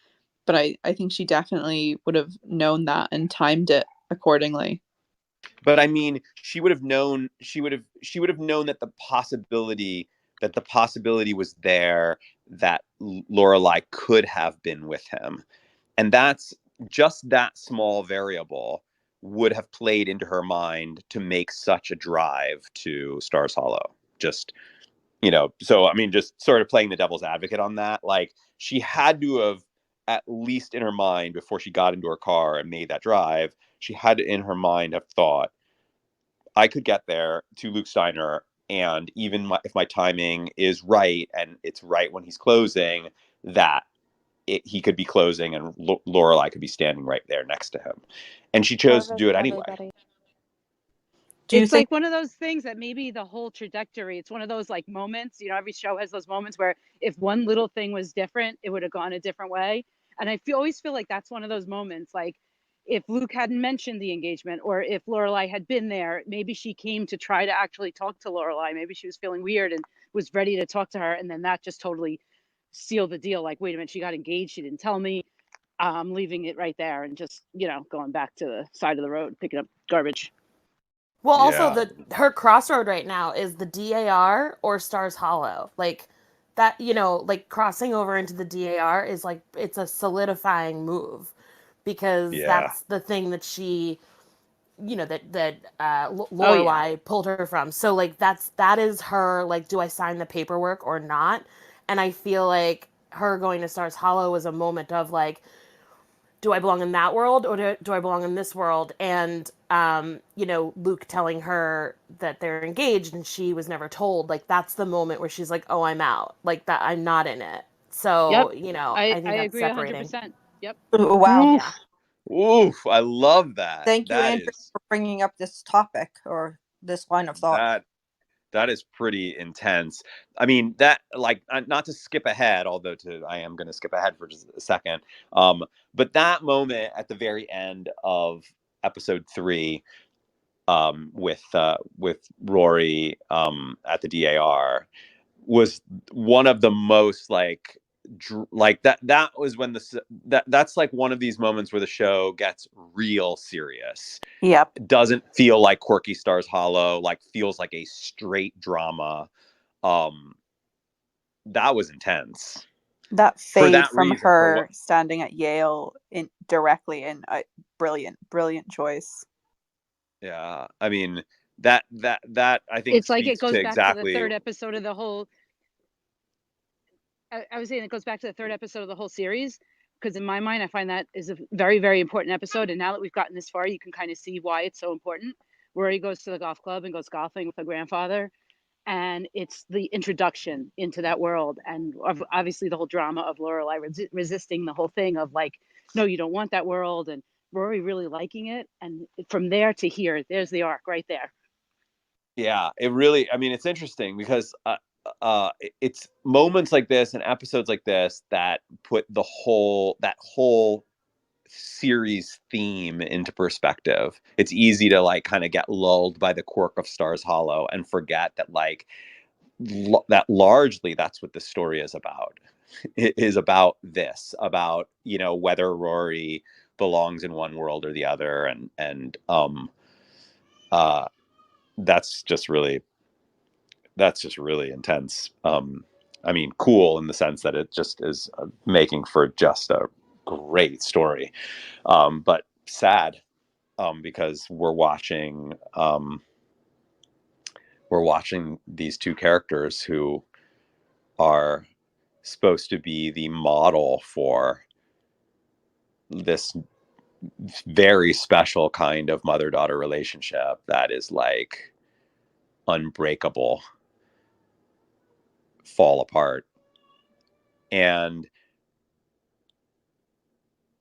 S12: but I think she definitely would have known that and timed it accordingly.
S1: But I mean, she would have known. She would have known that the possibility was there, that Lorelai could have been with him, and that's just that small variable would have played into her mind to make such a drive to Stars Hollow. Just, you know, so I mean, just sort of playing the devil's advocate on that, like she had to have at least in her mind, before she got into her car and made that drive, she had to in her mind have thought, I could get there to Luke Steiner, and even if my timing is right and it's right when he's closing, that he could be closing and Lorelai could be standing right there next to him. And she chose to
S3: Harvest,
S1: do it anyway.
S3: everybody.
S2: Do you
S17: It's
S2: think?
S17: like one of those things that maybe the whole trajectory, it's one of those like moments, every show has those moments where if one little thing was different, it would have gone a different way. And always feel like that's one of those moments. Like if Luke hadn't mentioned the engagement, or if Lorelai had been there, maybe she came to try to actually talk to Lorelai. Maybe she was feeling weird and was ready to talk to her. And then that just totally sealed the deal. Like, wait a minute, she got engaged. She didn't tell me. I'm leaving it right there and just, going back to the side of the road, picking up garbage.
S9: Well, also
S1: Yeah.
S9: her crossroad right now is the DAR or Stars Hollow. Like that, like crossing over into the DAR is like it's a solidifying move because
S1: Yeah.
S9: that's the thing that she,
S17: Oh, yeah.
S9: Lorelai pulled her from. So like that is her like, do I sign the paperwork or not? And I feel like her going to Stars Hollow was a moment of like, do I belong in that world or do I belong in this world? And, Luke telling her that they're engaged and she was never told, like, that's the moment where she's like, oh, I'm out. Like, that I'm not in it.
S17: Yep.
S9: So, I
S17: I
S9: think that's
S17: agree
S9: separating.
S17: 100%. Yep.
S18: Oh, wow.
S1: Oof.
S9: Yeah.
S1: Oof. I love that.
S18: Thank you,
S1: That
S18: Andrew,
S1: is
S18: for bringing up this topic or this line of thought.
S1: that is pretty intense. I mean, that like not to skip ahead, although I am going to skip ahead for just a second. But that moment at the very end of episode 3, with Rory at the DAR, was one of the most like like that was when that's like one of these moments where the show gets real serious.
S18: Yep.
S1: It doesn't feel like quirky Stars Hollow, like feels like a straight drama. um that was intense
S12: That
S1: for
S12: fade
S1: that
S12: from
S1: reason, for what.
S12: her standing at Yale directly in a brilliant choice.
S1: Yeah, I mean, that I think
S17: It's like it
S1: speaks to
S17: goes back to the
S1: exactly.
S17: third episode of the whole. I was saying it goes back to the third episode of the whole series, because in my mind, I find that is a very, very important episode. And now that we've gotten this far, you can kind of see why it's so important. Rory goes to the golf club and goes golfing with her grandfather. And it's the introduction into that world. And obviously the whole drama of Lorelai resisting the whole thing of like, no, you don't want that world. And Rory really liking it. And from there to here, there's the arc right there.
S1: Yeah, it really, I mean, it's interesting because it's moments like this and episodes like this that put that whole series theme into perspective. It's easy to like kind of get lulled by the quirk of Stars Hollow and forget that like that largely that's what the story is about. It is about this, about whether Rory belongs in one world or the other, and uh that's just really intense. I mean, cool in the sense that it just is making for just a great story, but sad, because we're watching these two characters who are supposed to be the model for this very special kind of mother-daughter relationship that is like unbreakable, fall apart. And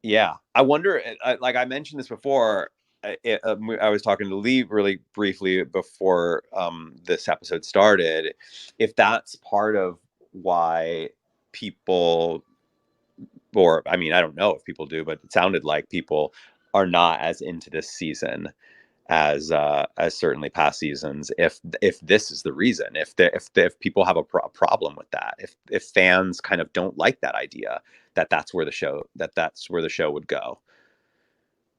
S1: yeah, I wonder, like I mentioned this before, I was talking to Lee really briefly before this episode started, if that's part of why people, or I mean, I don't know if people do, but it sounded like people are not as into this season as certainly past seasons. If this is the reason, if people have a problem with that, if fans kind of don't like that idea, that's where the show would go.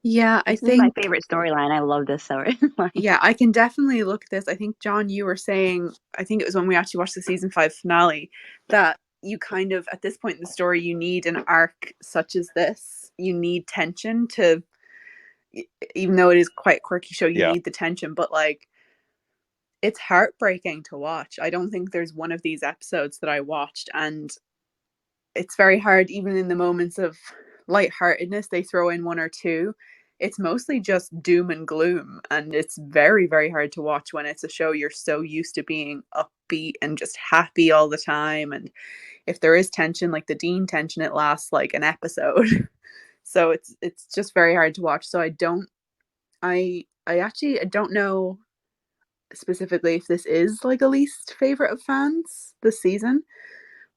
S12: Yeah, I
S3: This is my
S12: think
S3: favorite storyline. I love this storyline.
S12: yeah, I can definitely look at this. I think John, you were saying, I think it was when we actually watched the season 5 finale, that you kind of at this point in the story you need an arc such as this. You need tension to, even though it is quite a quirky show, you
S1: Yeah.
S12: need the tension, but like it's heartbreaking to watch. I don't think there's one of these episodes that I watched and it's very hard, even in the moments of lightheartedness, they throw in one or two. It's mostly just doom and gloom, and it's very, very hard to watch when it's a show you're so used to being upbeat and just happy all the time. And if there is tension, like the Dean tension, it lasts like an episode. So it's just very hard to watch. So I actually I don't know specifically if this is like a least favorite of fans this season.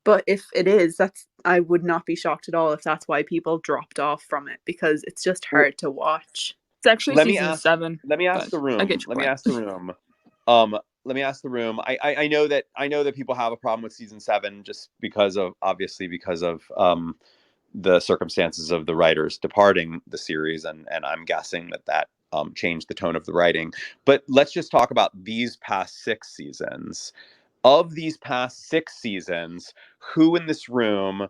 S12: But if it is, I would not be shocked at all if that's why people dropped off from it, because it's just
S1: Well,
S12: hard to watch.
S13: It's actually
S1: let me
S13: season
S1: ask.
S13: 7,
S1: Let me ask
S13: but
S1: the
S13: I get
S1: room.
S13: your
S1: Let me
S13: point.
S1: ask the room. Let me ask the room. I know that people have a problem with season 7 just because of the circumstances of the writers departing the series, and I'm guessing that changed the tone of the writing. But let's just talk about these past 6 seasons. Of these past 6 seasons, who in this room,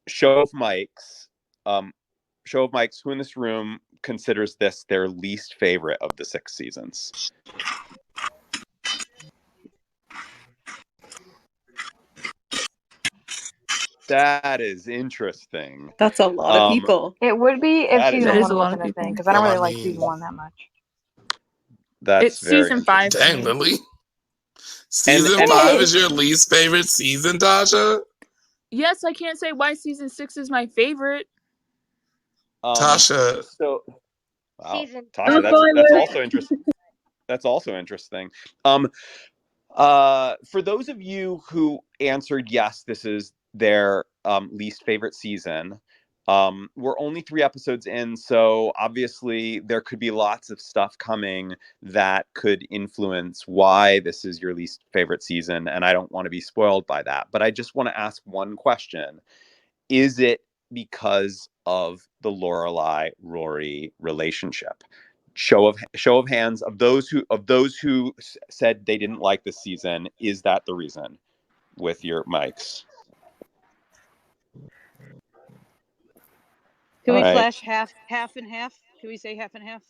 S1: show of mics, who in this room considers this their least favorite of the 6 seasons? That is interesting.
S12: That's a lot of people.
S5: It would be if
S1: That is
S13: That
S5: season
S13: is
S5: one
S13: a lot of
S5: wasn't a thing,
S13: people.
S5: because I don't
S14: Well,
S5: really
S14: I
S5: like season
S14: mean,
S5: one that much.
S1: that's
S13: It's
S1: very
S13: season 5
S1: interesting.
S13: for
S14: dang,
S13: me.
S14: Lily.
S1: And
S14: Season
S1: and
S14: 5 is your least favorite season, Tasha?
S13: Yes, I can't say why season 6 is my favorite.
S14: Tasha.
S1: So wow,
S4: Season
S1: Tasha,
S16: I'm
S4: 3 is
S16: fine
S1: that's
S16: with
S4: my
S1: also
S16: it.
S1: interesting. That's also interesting. For those of you who answered yes, this is their least favorite season. We're only 3 episodes in, so obviously there could be lots of stuff coming that could influence why this is your least favorite season, and I don't want to be spoiled by that. But I just want to ask one question. Is it because of the Lorelai Rory relationship? Show of hands of those who said they didn't like this season. Is that the reason? With your mics.
S17: Can
S1: All
S17: we
S1: right.
S17: flash half and half? Can we say half and half?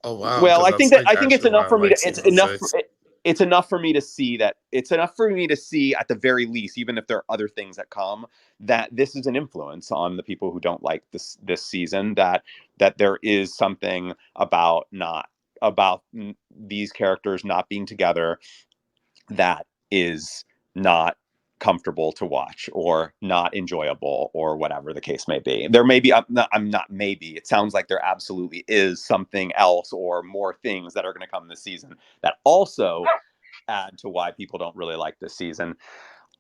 S14: Oh, wow,
S1: Well,
S14: because
S1: I think
S14: that's
S1: that
S14: like
S1: I think it's
S14: actually
S1: enough
S14: why I
S1: for me to
S14: like season 6.
S1: it's enough for me to see that it's enough for me to see at the very least, even if there are other things that come, that this is an influence on the people who don't like this season, that there is something about not about these characters not being together that is not comfortable to watch or not enjoyable or whatever the case may be. There may be, I'm not maybe, it sounds like there absolutely is something else or more things that are going to come this season that also add to why people don't really like this season.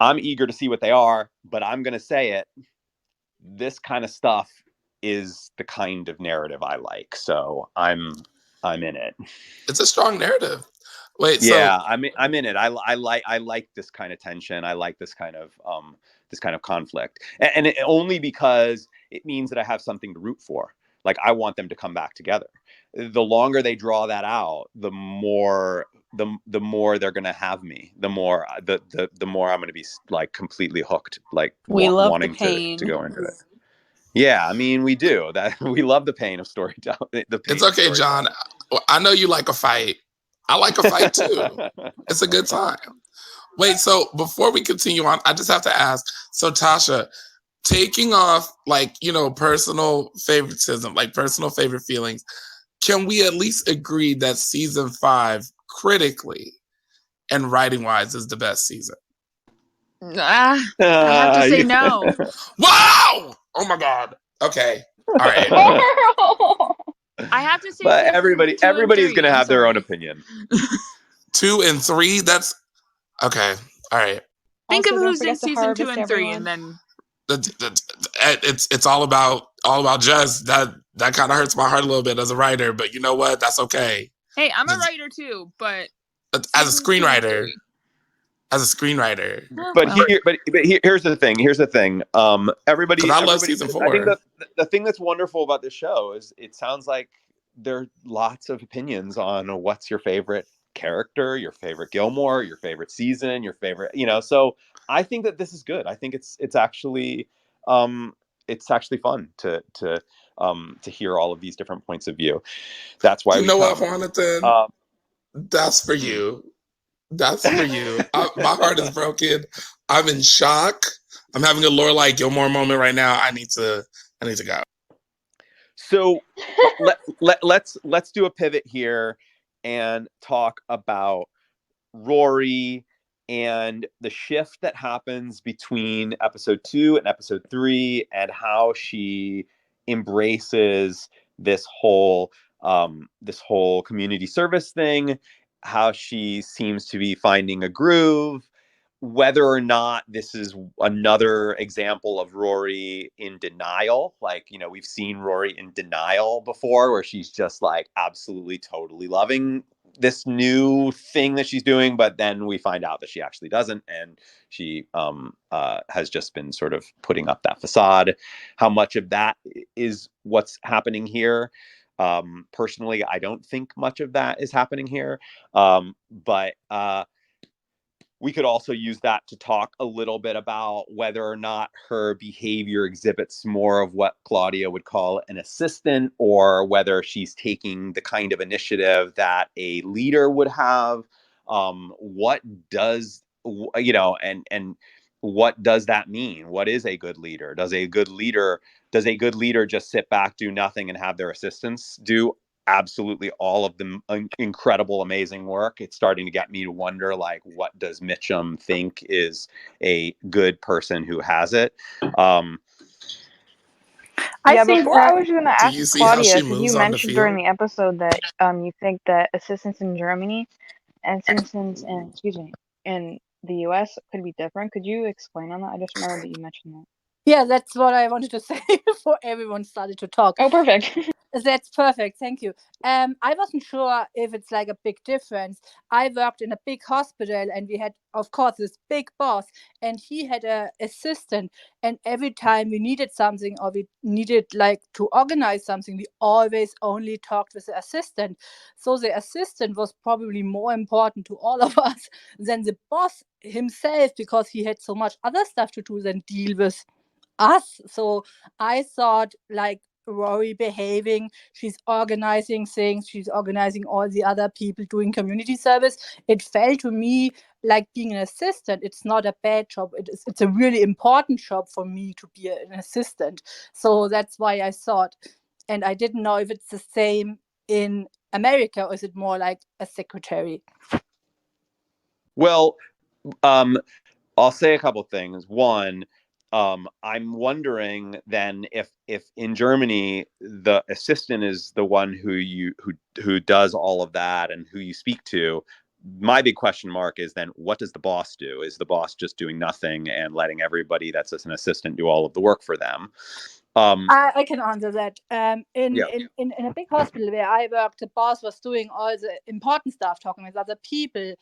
S1: I'm eager to see what they are, but I'm going to say it. This kind of stuff is the kind of narrative I like. So I'm in it.
S14: It's a strong narrative. Wait, so
S1: Yeah, I'm in it. I like this kind of tension. I like this kind of conflict, and only because it means that I have something to root for. Like I want them to come back together. The longer they draw that out, the more they're gonna have me. The more the more I'm gonna be like completely hooked, like
S12: We love the
S1: wanting to
S12: pain.
S1: go into it. Yeah, I mean we do that. We love the pain of storytelling. The
S14: it's
S1: pain of
S14: okay, John.
S1: storytelling.
S14: I know you like a fight. I like a fight too. It's a good time. Wait, so before we continue on, I just have to ask. So, Tasha, taking off personal favoritism, like personal favorite feelings, can we at least agree that season 5, critically and writing wise, is the best season?
S13: I have to say no.
S14: Wow! Oh my God. Okay. All right.
S13: I have to say
S1: But
S13: season 2 and
S1: everybody's
S13: 3.
S1: gonna
S13: I'm
S1: have their own
S13: sorry.
S1: opinion.
S14: 2 and 3. That's okay. All right.
S13: Think of
S15: Also, don't
S13: who's in
S15: forget to
S13: season 2
S15: harvest
S13: and 3,
S15: everyone.
S13: and then
S14: It's all about Jess. That kind of hurts my heart a little bit as a writer, but you know what? That's okay.
S13: hey, I'm a writer too, but
S14: as a screenwriter,
S1: But
S13: well,
S1: here's the thing. Here's the thing.
S14: because I love season
S1: I think
S14: 4.
S1: that the thing that's wonderful about this show is it sounds like there are lots of opinions on what's your favorite character, your favorite Gilmore, your favorite season, your favorite, So I think that this is good. I think it's actually fun to hear all of these different points of view. That's why
S14: You
S1: we
S14: know what,
S1: come.
S14: Jonathan?
S1: Um,
S14: That's for you. That's for you. My heart is broken. I'm in shock. I'm having a Lorelai Gilmore moment right now. I need to go.
S1: So let's do a pivot here and talk about Rory and the shift that happens between episode 2 and episode 3 and how she embraces this whole community service thing, how she seems to be finding a groove, whether or not this is another example of Rory in denial. Like, we've seen Rory in denial before where she's just like absolutely totally loving this new thing that she's doing, but then we find out that she actually doesn't, and she has just been sort of putting up that facade. How much of that is what's happening here? Personally, I don't think much of that is happening here, but we could also use that to talk a little bit about whether or not her behavior exhibits more of what Claudia would call an assistant, or whether she's taking the kind of initiative that a leader would have. What does and what does that mean? What is a good leader? Does a good leader just sit back, do nothing, and have their assistants do absolutely all of the incredible, amazing work? It's starting to get me to wonder, like, what does Mitchum think is a good person who has it?
S2: I
S5: Yeah,
S2: think
S5: before I
S2: that
S5: was going to
S14: Do
S5: ask
S14: you see how
S5: Claudia,
S14: she
S5: because you
S14: moves on the
S5: mentioned during
S14: field?
S5: the episode that you think that assistants in Germany and assistants in, excuse me, in the US could be different. Could you explain on that? I just remembered that you mentioned that.
S2: yeah, that's what I wanted to say before everyone started to talk.
S5: Oh, perfect.
S2: That's perfect. Thank you. I wasn't sure if it's like a big difference. I worked in a big hospital and we had, of course, this big boss, and he had an assistant. And every time we needed something or we needed like to organize something, we always only talked with the assistant. So the assistant was probably more important to all of us than the boss himself, because he had so much other stuff to do than deal with us. So I thought, like, Rory behaving, she's organizing things, she's organizing all the other people doing community service. It felt to me like being an assistant. It's not a bad job. It's a really important job for me to be an assistant. So that's why I thought, and I didn't know if it's the same in America, or is it more like a secretary?
S1: Well, I'll say a couple things. One, I'm wondering then if in Germany the assistant is the one who does all of that and who you speak to. My big question mark is then, what does the boss do? Is the boss just doing nothing and letting everybody that's just an assistant do all of the work for them?
S2: I can answer that.
S1: Yeah.
S2: In a big hospital where I worked, the boss was doing all the important stuff, talking with other people,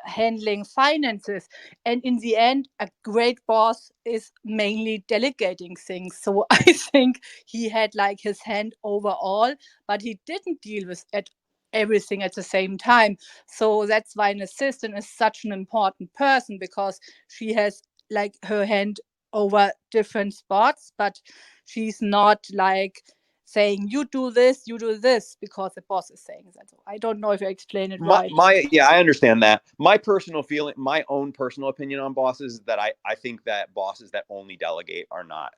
S2: handling finances. And in the end, a great boss is mainly delegating things. So I think he had like his hand over all, but he didn't deal with everything at the same time. So that's why an assistant is such an important person, because she has like her hand over different spots, but she's not like saying you do this because the boss is saying that. So I don't know if I explain it right.
S1: Yeah, I understand that. My personal feeling, my own personal opinion on bosses is that I think that bosses that only delegate are not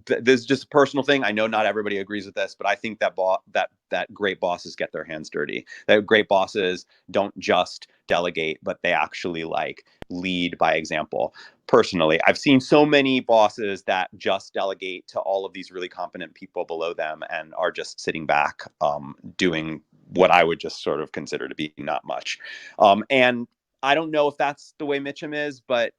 S1: this is just a personal thing. I know not everybody agrees with this, but I think that that great bosses get their hands dirty. That great bosses don't just delegate, but they actually like lead by example. Personally, I've seen so many bosses that just delegate to all of these really competent people below them and are just sitting back, doing what I would just sort of consider to be not much. And I don't know if that's the way Mitchum is, but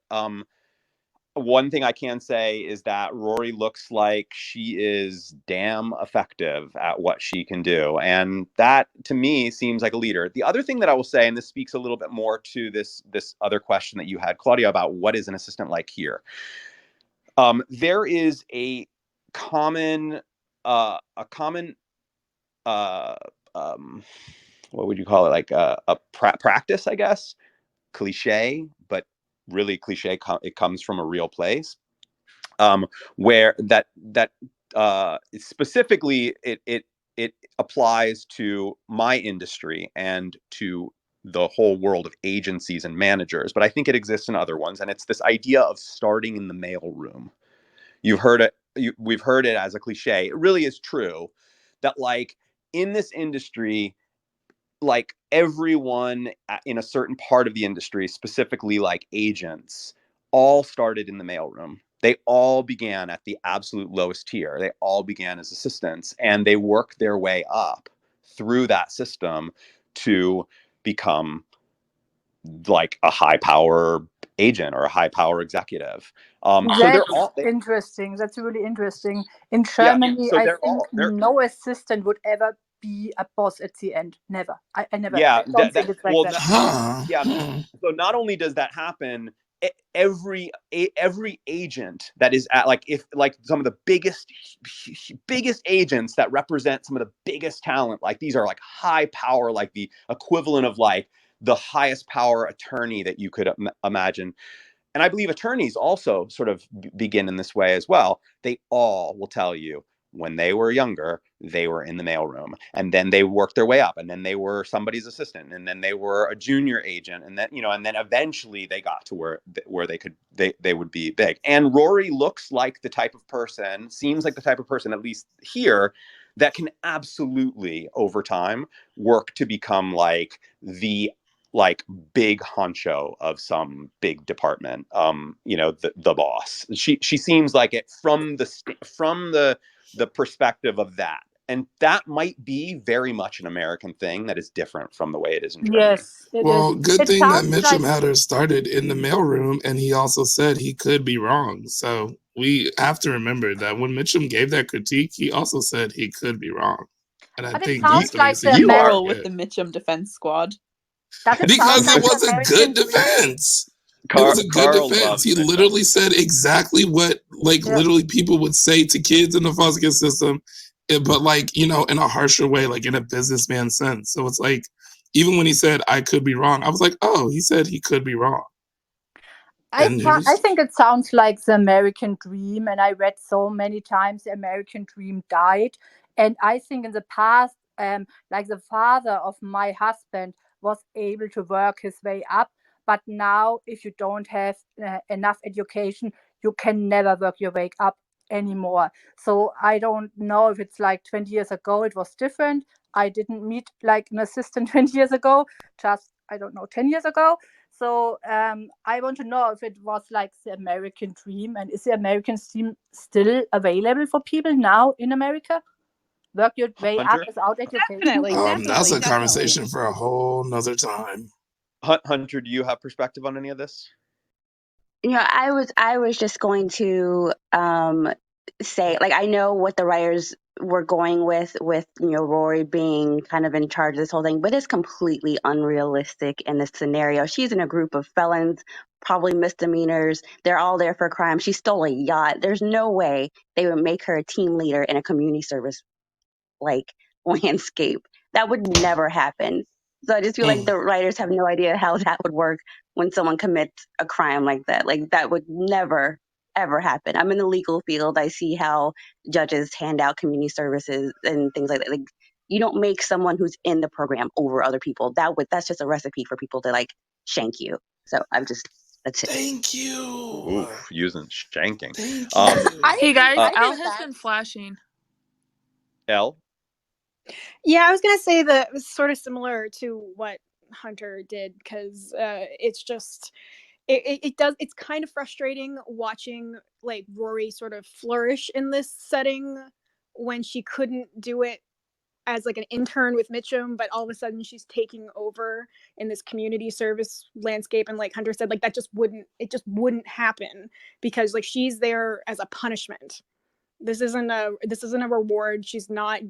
S1: one thing I can say is that Rory looks like she is damn effective at what she can do. And that, to me, seems like a leader. The other thing that I will say, and this speaks a little bit more to this other question that you had, Claudia, about what is an assistant like here. There is a common, uh, what would you call it? Like a practice, I guess. Cliche, but really cliche. It comes from a real place, where that specifically it applies to my industry and to the whole world of agencies and managers, but I think it exists in other ones. And it's this idea of starting in the mailroom. You've heard it. We've heard it as a cliche. It really is true that, like, in this industry, like, everyone in a certain part of the industry, specifically like agents, all started in the mailroom. They all began at the absolute lowest tier. They all began as assistants, and they worked their way up through that system to become like a high power agent or a high power executive. So they're
S2: That's
S1: all
S2: interesting. That's really interesting. In
S1: yeah.
S2: Germany,
S1: So
S2: I
S1: they're
S2: think
S1: all they're
S2: no assistant would ever be a boss at the end. Never. I never.
S1: yeah.
S2: I don't think it's like
S1: Well,
S2: that.
S14: Huh.
S1: yeah. So not only does that happen, every agent that is at, like, if like some of the biggest agents that represent some of the biggest talent, like these are like high power, like the equivalent of like the highest power attorney that you could imagine. And I believe attorneys also sort of begin in this way as well. They all will tell you when they were younger, they were in the mailroom, and then they worked their way up, and then they were somebody's assistant, and then they were a junior agent, and then, you know, and then eventually they got to where they would be big. And Rory looks like the type of person, seems like the type of person, at least here, that can absolutely over time work to become like the like big honcho of some big department, you know, the boss. She seems like it from the perspective of that, and that might be very much an American thing that is different from the way it is in Germany.
S2: Yes, it is.
S14: Well, good
S2: It
S14: thing that
S2: sounds
S14: Mitchum
S2: like
S14: had her started in the mailroom, and he also said he could be wrong. So we have to remember that when Mitchum gave that critique, he also said he could be wrong. And I
S2: but it
S14: think that's
S2: sounds
S14: the
S2: like
S14: reason
S2: the
S14: you
S1: You
S14: didn't
S1: are
S14: like
S12: Roll
S2: American.
S12: with
S14: it.
S12: the Mitchum defense squad.
S2: Does it sound
S14: Because it
S2: like the
S14: was a good
S2: American dream?
S14: defense. It was a good
S1: Carl
S14: defense.
S1: loves
S14: He
S1: Mitchum.
S14: literally said exactly what, like,
S2: Yeah.
S14: literally people would say to kids in the foster care system, but, like, you know, in a harsher way, like in a businessman sense. So it's like, even when he said, I could be wrong, I was like, oh, he said he could be wrong. And it
S2: I
S14: was,
S2: think it sounds like the American dream, and I read so many times the American dream died. And I think in the past, like the father of my husband was able to work his way up, but now if you don't have enough education, you can never work your way up anymore. So I don't know if it's like 20 years ago it was different. I didn't meet like an assistant 20 years ago, just I don't know, 10 years ago. So I want to know if it was like the American dream, and is the American dream still available for people now in America? Work your way up
S1: Hunter,
S2: without education?
S17: Definitely,
S14: that's
S17: definitely,
S14: a
S17: definitely.
S14: conversation for a whole nother time.
S1: Hunter, do you have perspective on any of this?
S19: You know, I was just going to say, like, I know what the writers were going with you know, Rory being kind of in charge of this whole thing, but it's completely unrealistic in this scenario. She's in a group of felons, probably misdemeanors. They're all there for crime. She stole a yacht. There's no way they would make her a team leader in a community service like landscape. That would never happen. So I just feel like
S14: Mm.
S19: the writers have no idea how that would work when someone commits a crime like that. Like that would never ever happen. I'm in the legal field. I see how judges hand out community services and things like that. Like you don't make someone who's in the program over other people. That's just a recipe for people to like shank you. So that's it.
S14: Thank you.
S1: Oof, using shanking.
S14: Thank
S1: Um,
S14: you.
S13: Hey guys,
S2: I
S13: Al
S2: agree with
S13: has
S2: that.
S13: been flashing.
S1: Elle?
S20: Yeah, I was gonna say that it was sort of similar to what Hunter did because it's just it's kind of frustrating watching like Rory sort of flourish in this setting when she couldn't do it as like an intern with Mitchum, but all of a sudden she's taking over in this community service landscape. And like Hunter said, like that just wouldn't happen because like she's there as a punishment. This isn't a reward. She's not,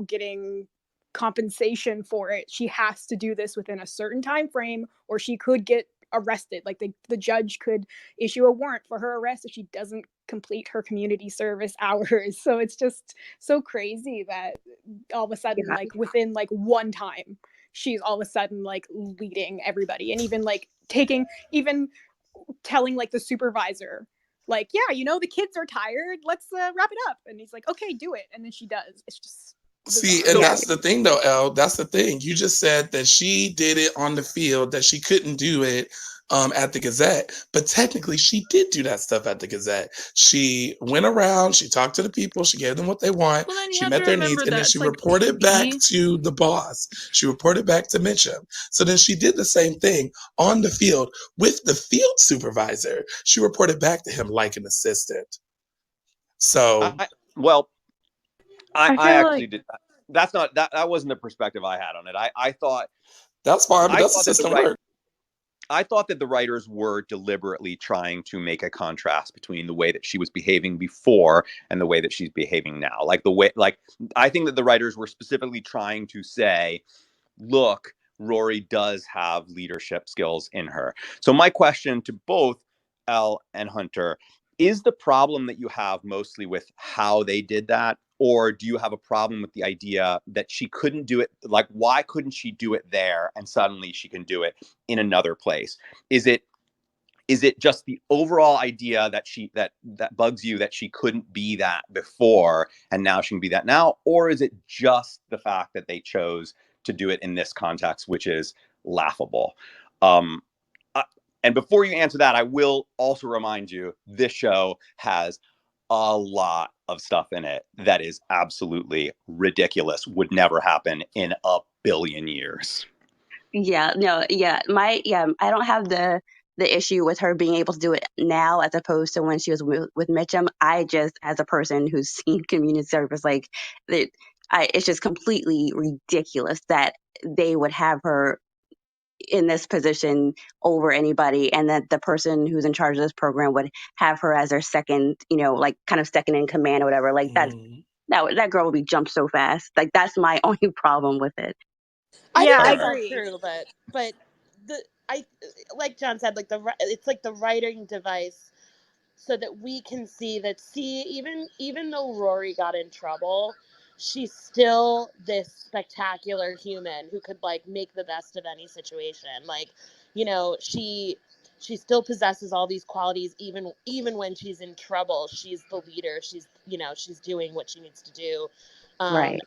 S20: getting compensation for it. She has to do this within a certain time frame or she could get arrested. Like the judge could issue a warrant for her arrest if she doesn't complete her community service hours. So it's just so crazy that all of a sudden,
S19: Yeah.
S20: like within like one time, she's all of a sudden like leading everybody and even like telling like the supervisor like, yeah, the kids are tired, let's wrap it up, and he's like, okay, do it, and then she does. It's just
S14: See, and
S10: Yeah.
S14: that's the thing though, Elle. That's the thing. You just said that she did it on the field, that she couldn't do it at the Gazette. But technically, she did do that stuff at the Gazette. She went around, she talked to the people, she gave them what they want,
S13: Well, then you
S14: she
S13: have to
S14: met their needs,
S13: remember
S14: and then
S13: that
S14: she
S13: it's like
S14: reported back
S13: TV.
S14: to the boss. She reported back to Mitchum. So then she did the same thing on the field with the field supervisor. She reported back to him like an assistant. So
S1: Well,
S8: I
S1: I
S8: feel
S1: actually
S8: like
S1: did. That's not that wasn't the perspective I had on it. I thought
S14: that's fine, but
S1: I
S14: that's the
S1: thought that the
S14: system
S1: right
S14: work.
S1: I thought that the writers were deliberately trying to make a contrast between the way that she was behaving before and the way that she's behaving now. Like I think that the writers were specifically trying to say, look, Rory does have leadership skills in her. So my question to both Elle and Hunter, is the problem that you have mostly with how they did that? Or do you have a problem with the idea that she couldn't do it? Like, why couldn't she do it there and suddenly she can do it in another place? Is it just the overall idea that that bugs you, that she couldn't be that before and now she can be that now? Or is it just the fact that they chose to do it in this context, which is laughable? Um, and before you answer that, I will also remind you this show has a lot of stuff in it that is absolutely ridiculous, would never happen in a billion years.
S19: Yeah, no, yeah. I don't have the issue with her being able to do it now as opposed to when she was with Mitchum. I just, as a person who's seen community service, like that, it's just completely ridiculous that they would have her in this position over anybody, and that the person who's in charge of this program would have her as their second, like kind of second in command or whatever. Like that girl would be jumped so fast. Like that's my only problem with it.
S9: I
S20: Yeah,
S9: think
S20: I
S9: that's
S1: Okay.
S9: all
S20: agree.
S9: true, but the I like John said, like it's like the writing device so that we can see that, see, even though Rory got in trouble, she's still this spectacular human who could like make the best of any situation. Like, she still possesses all these qualities, even when she's in trouble. She's the leader. She's doing what she needs to do.
S19: Right.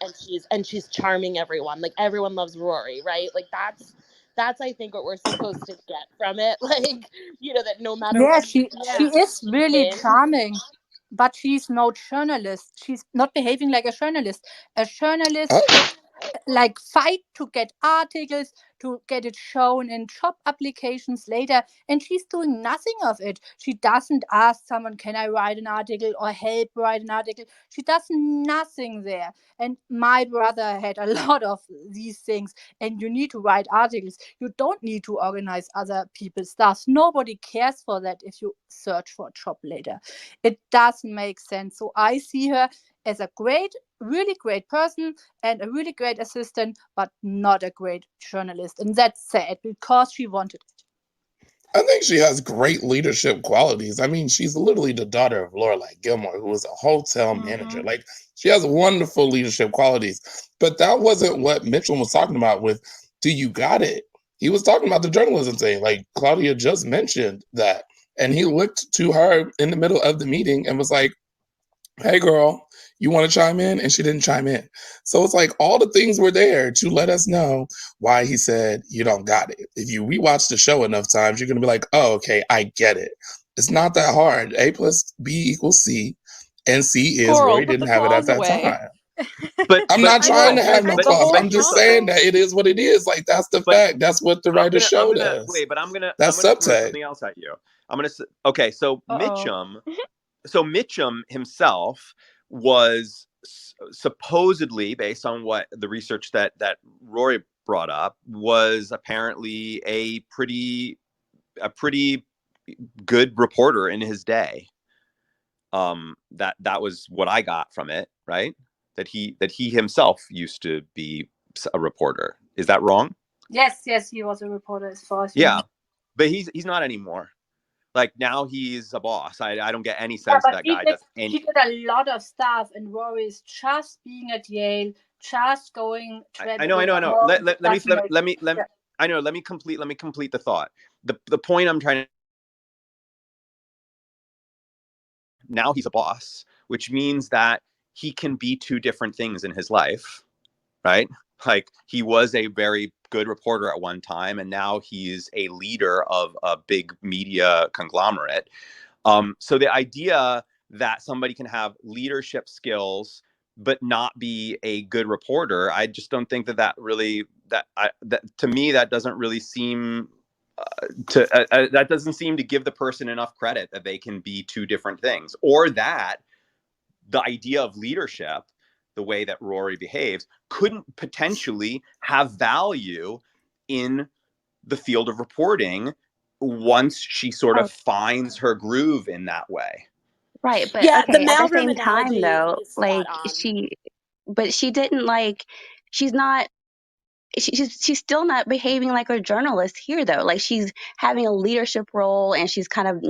S9: And she's charming everyone. Like, everyone loves Rory, right? Like, that's I think what we're supposed to get from it. Like, that no matter
S2: Yeah,
S9: what
S2: she
S20: Yeah.
S2: is
S9: she's
S2: really
S9: in.
S2: charming, but she's no journalist. She's not behaving like a journalist. A journalist
S14: Oh,
S2: should like fight to get articles, to get it shown in job applications later, and she's doing nothing of it. She doesn't ask someone, can I write an article, or help write an article. She does nothing there. And my brother had a lot of these things. And you need to write articles. You don't need to organize other people's stuff. Nobody cares for that if you search for a job later. It doesn't make sense. So I see her as a really great person and a really great assistant, but not a great journalist. And that's sad because she wanted it.
S14: I think she has great leadership qualities. I mean, she's literally the daughter of Lorelai Gilmore, who was a hotel manager.
S2: Mm-hmm.
S14: Like, she has wonderful leadership qualities. But that wasn't what Mitchell was talking about with "Do You Got It?" He was talking about the journalism thing. Like, Claudia just mentioned that. And he looked to her in the middle of the meeting and was like, "Hey, girl, you want to chime in?" And she didn't chime in. So it's like all the things were there to let us know why he said, "You don't got it." If you rewatch the show enough times, you're going to be like, "Oh, okay, I get it." It's not that hard. A plus B equals C. And C is
S5: Squirrel,
S14: Rory
S5: put
S14: didn't
S5: the
S14: have it at
S5: claws
S14: that
S5: away.
S14: time.
S1: But
S14: I'm
S1: but
S14: not
S20: I know.
S14: trying
S1: but
S14: to have no
S20: I
S2: The
S20: think
S14: claws.
S2: whole
S14: I'm
S1: but
S14: just
S1: here's
S2: problem.
S14: saying
S1: something.
S14: that it is what it is. Like, that's the
S1: But
S14: fact. That's what the writer
S1: I'm
S14: showed
S1: gonna
S14: us.
S1: wait. But I'm
S14: That's
S1: gonna throw
S14: subtext.
S1: something else at you. Okay. So
S8: Uh-oh.
S1: Mitchum himself was supposedly, based on what the research that Rory brought up, was apparently a pretty good reporter in his day. That was what I got from it, right? That he himself used to be a reporter. Is that wrong?
S2: Yes, he was a reporter as far as you
S1: Yeah,
S2: know.
S1: but he's not anymore. Like, now he's a boss. I don't get any
S2: Yeah,
S1: sense
S2: but
S1: that guy does any.
S2: he did a lot of stuff, and Rory is just being at Yale, just going
S1: I
S2: traveling
S1: know.
S2: alone. It
S1: Let me
S2: doesn't make
S1: let me
S2: yeah.
S1: I know. Let me complete the thought. The point I'm trying to. Now he's a boss, which means that he can be two different things in his life. right? Like, he was a very good reporter at one time, and now he's a leader of a big media conglomerate. So the idea that somebody can have leadership skills but not be a good reporter, I just don't think that really, that to me, that doesn't really seem that doesn't seem to give the person enough credit that they can be two different things, or that the idea of leadership, the way that Rory behaves, couldn't potentially have value in the field of reporting once she sort of
S19: Oh,
S1: finds her groove in that way.
S19: right. But
S9: Yeah, the
S19: okay, at the
S9: mailroom
S19: same time
S9: analogy
S19: though,
S9: is spot
S19: like
S9: on.
S19: but she didn't like, she's not, she's still not behaving like a journalist here though. Like, she's having a leadership role and she's kind of,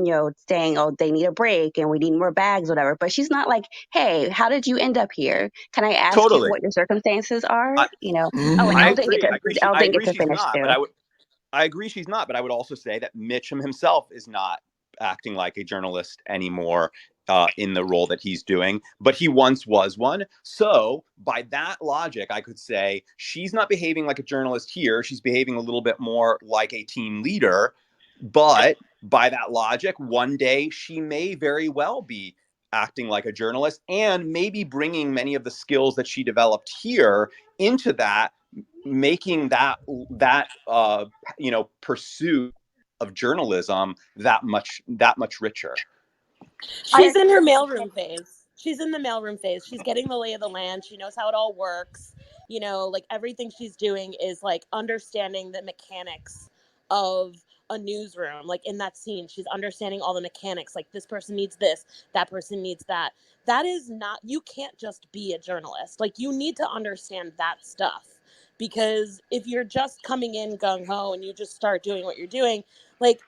S19: saying, oh, they need a break and we need more bags, whatever. But she's not like, hey, how did you end up here? Can I ask you
S1: Totally.
S19: what your circumstances are?
S1: I,
S19: Oh, and
S1: I
S19: Elle
S14: Mm-hmm.
S19: didn't get
S1: agree.
S19: to, Elle
S1: I
S19: didn't get
S1: agree
S19: to
S1: she's
S19: finish
S1: not, but
S19: too.
S1: I agree she's not, but I would also say that Mitchum himself is not acting like a journalist anymore in the role that he's doing, but he once was one. So by that logic, I could say she's not behaving like a journalist here. She's behaving a little bit more like a team leader. But by that logic, one day she may very well be acting like a journalist and maybe bringing many of the skills that she developed here into that, making that pursuit of journalism that much richer.
S9: She's in her mailroom phase. She's in the mailroom phase. She's getting the lay of the land. She knows how it all works. Like everything she's doing is like understanding the mechanics of a newsroom. Like in that scene, she's understanding all the mechanics. Like this person needs this, that person needs that. That is not, you can't just be a journalist. Like you need to understand that stuff. Because if you're just coming in gung ho and you just start doing what you're doing, like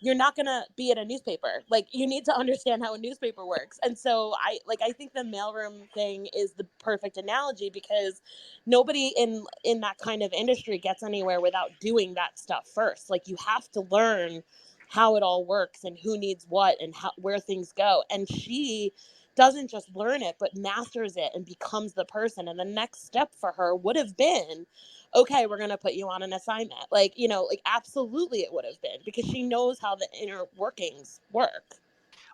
S9: you're not going to be at a newspaper. Like you need to understand how a newspaper works. And so I think the mailroom thing is the perfect analogy because nobody in that kind of industry gets anywhere without doing that stuff first. Like you have to learn how it all works and who needs what and where things go. And she doesn't just learn it but masters it and becomes the person. And the next step for her would have been, okay, we're going to put you on an assignment. Like, absolutely it would have been because she knows how the inner workings work.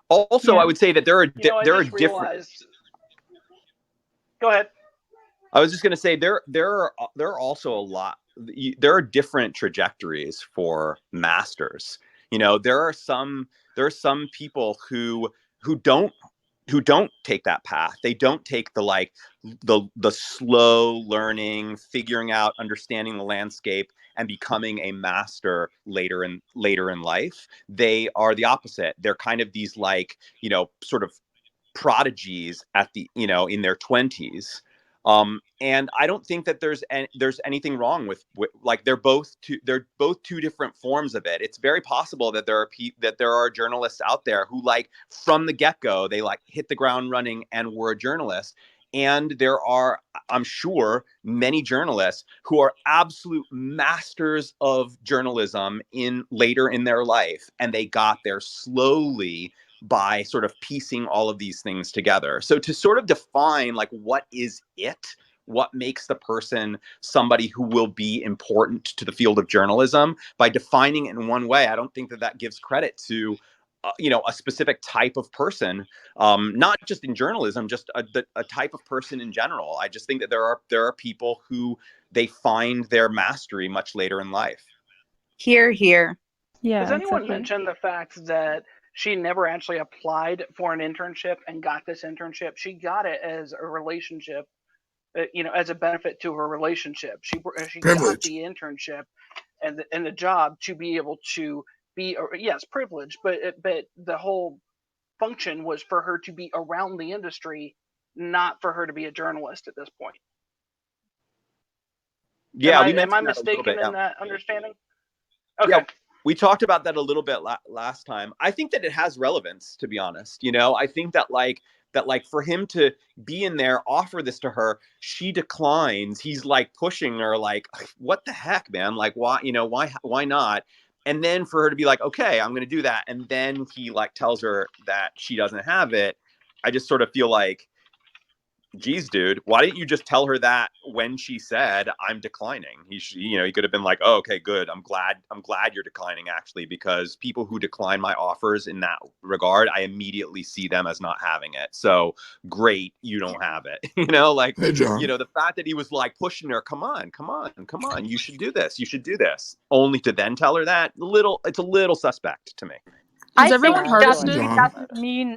S1: Also,
S8: Yeah.
S1: I would say that there
S2: I
S1: are
S2: just
S1: different.
S2: realized. Go ahead.
S1: I was just going to say there are also a lot. There are different trajectories for masters. There are some people who don't take that path. They don't take the slow learning, figuring out, understanding the landscape, and becoming a master later in life. They are the opposite. They're kind of these sort of prodigies at the in their 20s. And I don't think that there's anything wrong with like they're both two different forms of it. It's very possible that there are journalists out there who from the get-go they hit the ground running and were a journalist. And there are, I'm sure, many journalists who are absolute masters of journalism later in their life, and they got there slowly by sort of piecing all of these things together. So to sort of define what is it, what makes the person somebody who will be important to the field of journalism, by defining it in one way, I don't think that gives credit to a specific type of person, not just in journalism, just a type of person in general. I just think that there are people who they find their mastery much later in life.
S12: Here.
S2: Has
S8: Yeah,
S2: anyone
S8: exactly.
S2: mentioned the fact that she never actually applied for an internship and got this internship? She got it as a relationship, as a benefit to her relationship. She got
S14: Privilege.
S2: the internship and the job to be able to be, yes, privileged, but the whole function was for her to be around the industry, not for her to be a journalist at this point.
S1: Yeah, we
S2: Am I
S1: mentioned that a little
S2: mistaken
S1: bit.
S2: in that understanding?
S1: Yeah,
S2: Okay.
S1: we talked about that a little bit last time. I think that it has relevance, to be honest. I think that for him to be in there, offer this to her, she declines. He's pushing her, what the heck, man? Why not? And then for her to be like, okay, I'm going to do that, and then he tells her that she doesn't have it. I just sort of feel like geez, dude, why didn't you just tell her that when she said I'm declining? He could have been like, oh, okay, good. I'm glad you're declining, actually, because people who decline my offers in that regard, I immediately see them as not having it. So great, you don't have it.
S14: Hey, John.
S1: The fact that he was like pushing her, come on, you should do this, only to then tell her that, it's a little suspect to me.
S13: Is
S2: I think
S13: everyone
S2: it
S9: Yeah, that's
S2: doesn't
S9: what I
S13: harvested?
S2: it
S14: John.
S9: thought about
S2: doesn't
S9: it.
S2: mean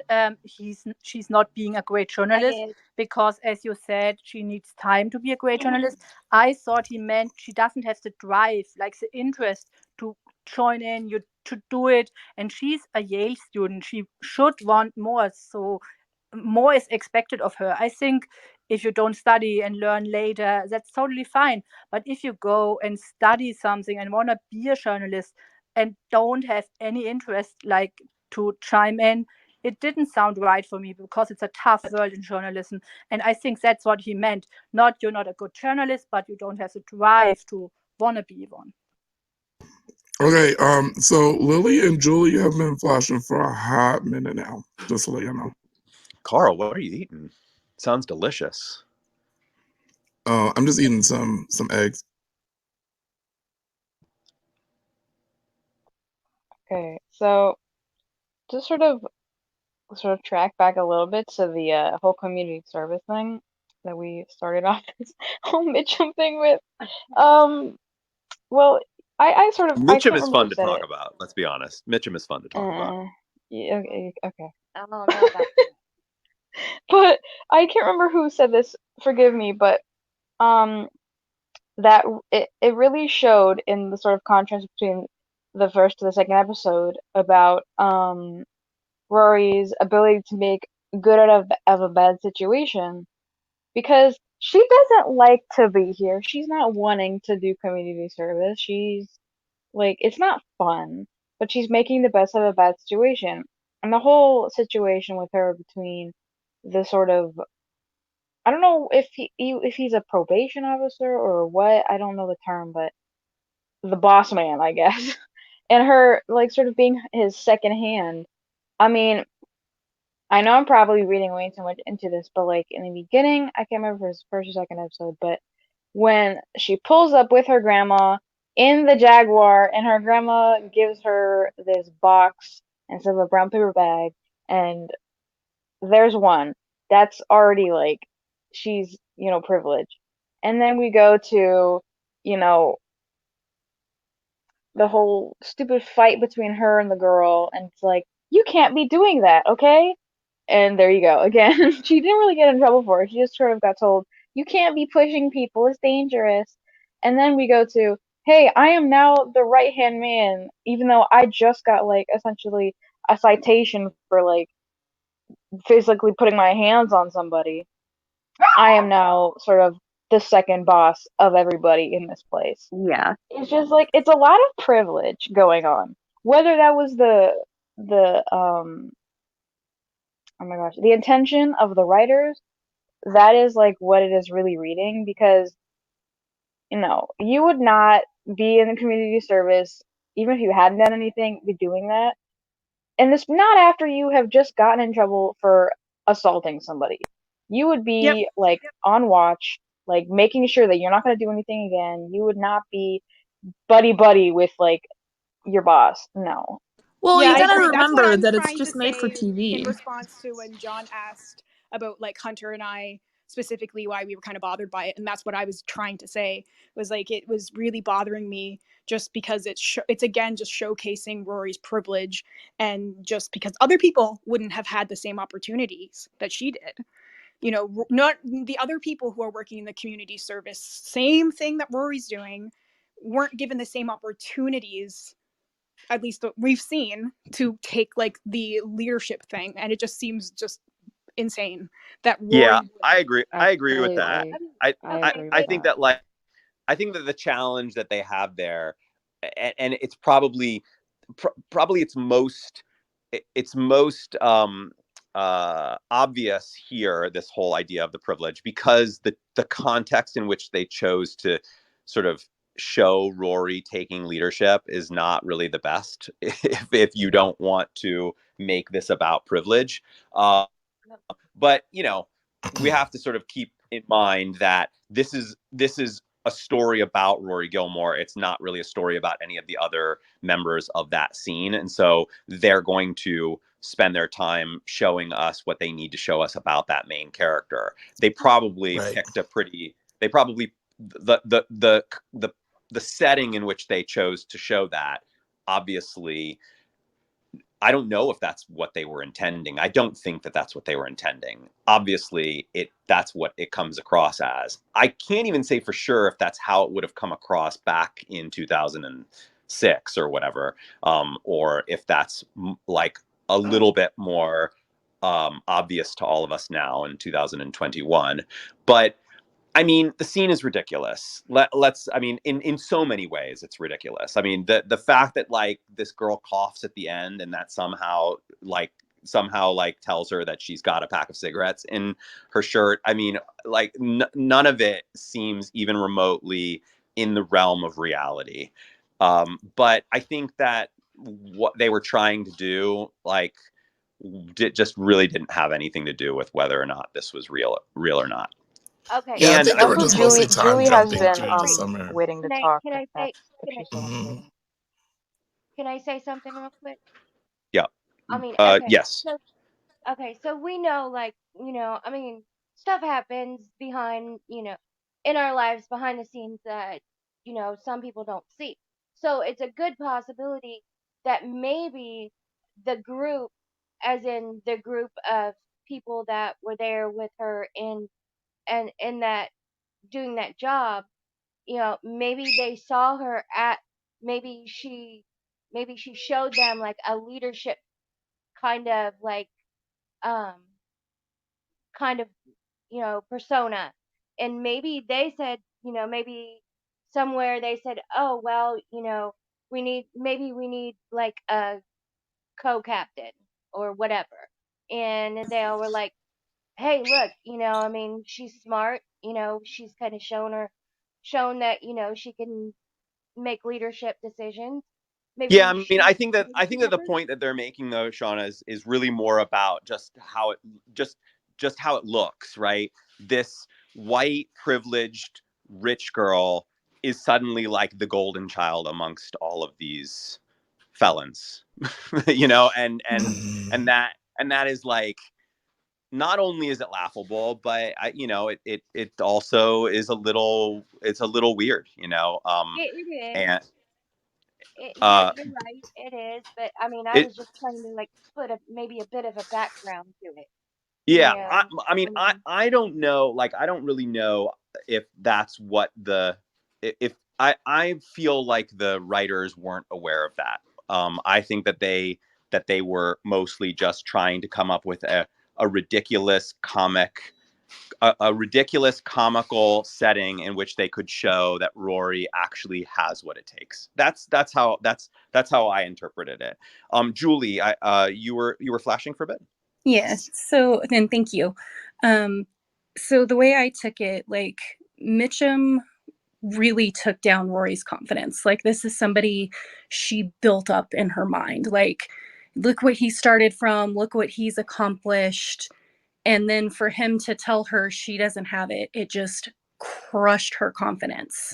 S2: she's not being a great
S4: I
S2: journalist,
S4: did.
S2: because as you said, she needs time to be a great journalist. I thought he meant she doesn't have the drive, like the interest to join in, you to do it. And she's a Yale student. She should want more. So more is expected of her. I think if you don't study and learn later, that's totally fine. But if you go and study something and want to be a journalist and don't have any interest, like to chime in, it didn't sound right for me, because it's a tough world in journalism. And I think that's what he meant. Not you're not a good journalist, but you don't have the drive to want to be one.
S14: Okay, so Lily and Julie have been flashing for a hot minute now, just to let you know.
S1: Carl, what are you eating? Sounds delicious.
S14: I'm just eating some eggs.
S5: Okay, so just sort of track back a little bit to the whole community service thing that we started off this whole Mitchum thing with. Well, I
S1: Mitchum
S5: can't
S1: is
S5: remember who
S1: fun to
S5: said
S1: talk
S5: it.
S1: about. Let's be honest. Mitchum is fun to talk about.
S5: Yeah, okay, okay.
S4: I don't know about that.
S5: But I can't remember who said this. Forgive me, but um, that it really showed in the sort of contrast between the first to the second episode about Rory's ability to make good out of a bad situation, because she doesn't like to be here. She's not wanting to do community service. She's like, it's not fun, but she's making the best of a bad situation. And the whole situation with her between the sort of, I don't know if he's a probation officer or what, I don't know the term, but the boss man, I guess, and her like sort of being his second hand. I mean, I know I'm probably reading way too much into this, but like in the beginning, I can't remember if it was first or second episode, but when she pulls up with her grandma in the Jaguar, and her grandma gives her this box instead of a brown paper bag, and there's one that's already like, she's, privileged. And then we go to, you know, the whole stupid fight between her and the girl, and it's like, you can't be doing that, okay? And there you go. Again, she didn't really get in trouble for it. She just sort of got told, you can't be pushing people, it's dangerous. And then we go to, hey, I am now the right hand man, even though I just got like essentially a citation for like physically putting my hands on somebody. I am now sort of the second boss of everybody in this place.
S19: Yeah.
S5: It's just like, it's a lot of privilege going on. Whether that was the oh my gosh, the intention of the writers, that is like what it is really reading, because you would not be in the community service, even if you hadn't done anything, be doing that. And this not after you have just gotten in trouble for assaulting somebody. You would
S20: Yep.
S5: be like on watch, like making sure that you're not going to do anything again. You would not be buddy buddy with like your boss. No.
S13: Well,
S20: Yeah,
S13: you
S20: I
S13: gotta
S20: agree. That's what
S13: remember
S20: I'm
S13: that it's
S20: trying to
S13: just made for
S20: say in
S13: TV.
S20: response to when John asked about like Hunter and I specifically why we were kind of bothered by it, and that's what I was trying to say, was like it was really bothering me just because it's again just showcasing Rory's privilege, and just because other people wouldn't have had the same opportunities that she did. Not the other people who are working in the community service, same thing that Rory's doing, weren't given the same opportunities, at least what we've seen, to take like the leadership thing. And it just seems just insane that Rory
S1: Yeah,
S20: would.
S1: I agree. I agree with that.
S5: Absolutely.
S1: I
S5: I
S1: I,
S5: agree
S1: I
S5: with
S1: think
S5: that.
S1: that like I think that the challenge that they have there, and it's probably it's most obvious here, this whole idea of the privilege, because the context in which they chose to sort of show Rory taking leadership is not really the best if you don't want to make this about privilege. But we have to sort of keep in mind that this is a story about Rory Gilmore. It's not really a story about any of the other members of that scene. And so they're going to spend their time showing us what they need to show us about that main character. They probably
S14: Right.
S1: picked a pretty, they probably, the setting in which they chose to show that, obviously, I don't know if that's what they were intending. I don't think that that's what they were intending. Obviously, that's what it comes across as. I can't even say for sure if that's how it would have come across back in 2006 or whatever, or if that's like a little bit more obvious to all of us now in 2021. But I mean, the scene is ridiculous. I mean, in so many ways, it's ridiculous. I mean, the fact that like this girl coughs at the end and that somehow like tells her that she's got a pack of cigarettes in her shirt. I mean, like none of it seems even remotely in the realm of reality. But I think that what they were trying to do, like, just really didn't have anything to do with whether or not this was real or not.
S4: Okay.
S14: Yeah, I
S1: And
S14: think they were
S5: Also,
S14: just mostly time
S5: Julie has
S14: jumping
S5: been
S14: through the
S4: Wait,
S14: summer.
S5: waiting to talk
S4: can
S5: if
S4: I say
S5: that's if
S4: can I
S5: she still wants to
S14: Hmm.
S5: say something.
S4: can I say something real quick?
S1: yeah,
S4: I mean, okay.
S1: yes.
S4: So so we know, like, I mean, stuff happens behind, in our lives behind the scenes that, some people don't see. So it's a good possibility that maybe the group, as in the group of people that were there with her in that doing that job, maybe they saw her at, maybe she showed them like a leadership kind of like um kind of persona, and maybe they said, maybe somewhere they said, oh well, we need like a co-captain or whatever, and they all were like, hey look, I mean, she's smart, she's kind of shown that, she can make leadership decisions.
S1: Yeah,
S4: Maybe
S1: I mean,
S4: she
S1: I think that the
S4: whatever.
S1: point that they're making though, Shauna, is really more about just just how it looks, right? This white privileged rich girl is suddenly like the golden child amongst all of these felons.
S14: Hmm.
S1: And that is like, not only is it laughable, but it also is it's a little weird,
S4: It is.
S1: and
S4: You're
S1: uh
S4: you're right. It is, but I mean, I
S1: it
S4: was just trying to like put maybe a bit of a background to it.
S1: Yeah,
S4: Yeah.
S1: I mean,
S4: I mean,
S1: I don't know. Like, I don't really know if that's what if I feel like the writers weren't aware of that. I think that they were mostly just trying to come up with a ridiculous a ridiculous comical setting in which they could show that Rory actually has what it takes. That's how I interpreted it. Julie, you were flashing for a bit.
S16: Yeah. So then thank you. Um, so the way I took it, like Mitchum really took down Rory's confidence. Like this is somebody she built up in her mind. Like, look what he started from, look what he's accomplished. And then for him to tell her she doesn't have it, it just crushed her confidence.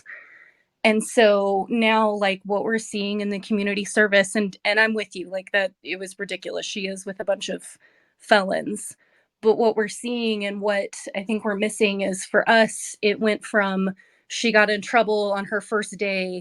S16: And so now like what we're seeing in the community service, and I'm with you, like that it was ridiculous. She is with a bunch of felons. But what we're seeing and what I think we're missing is, for us, it went from she got in trouble on her first day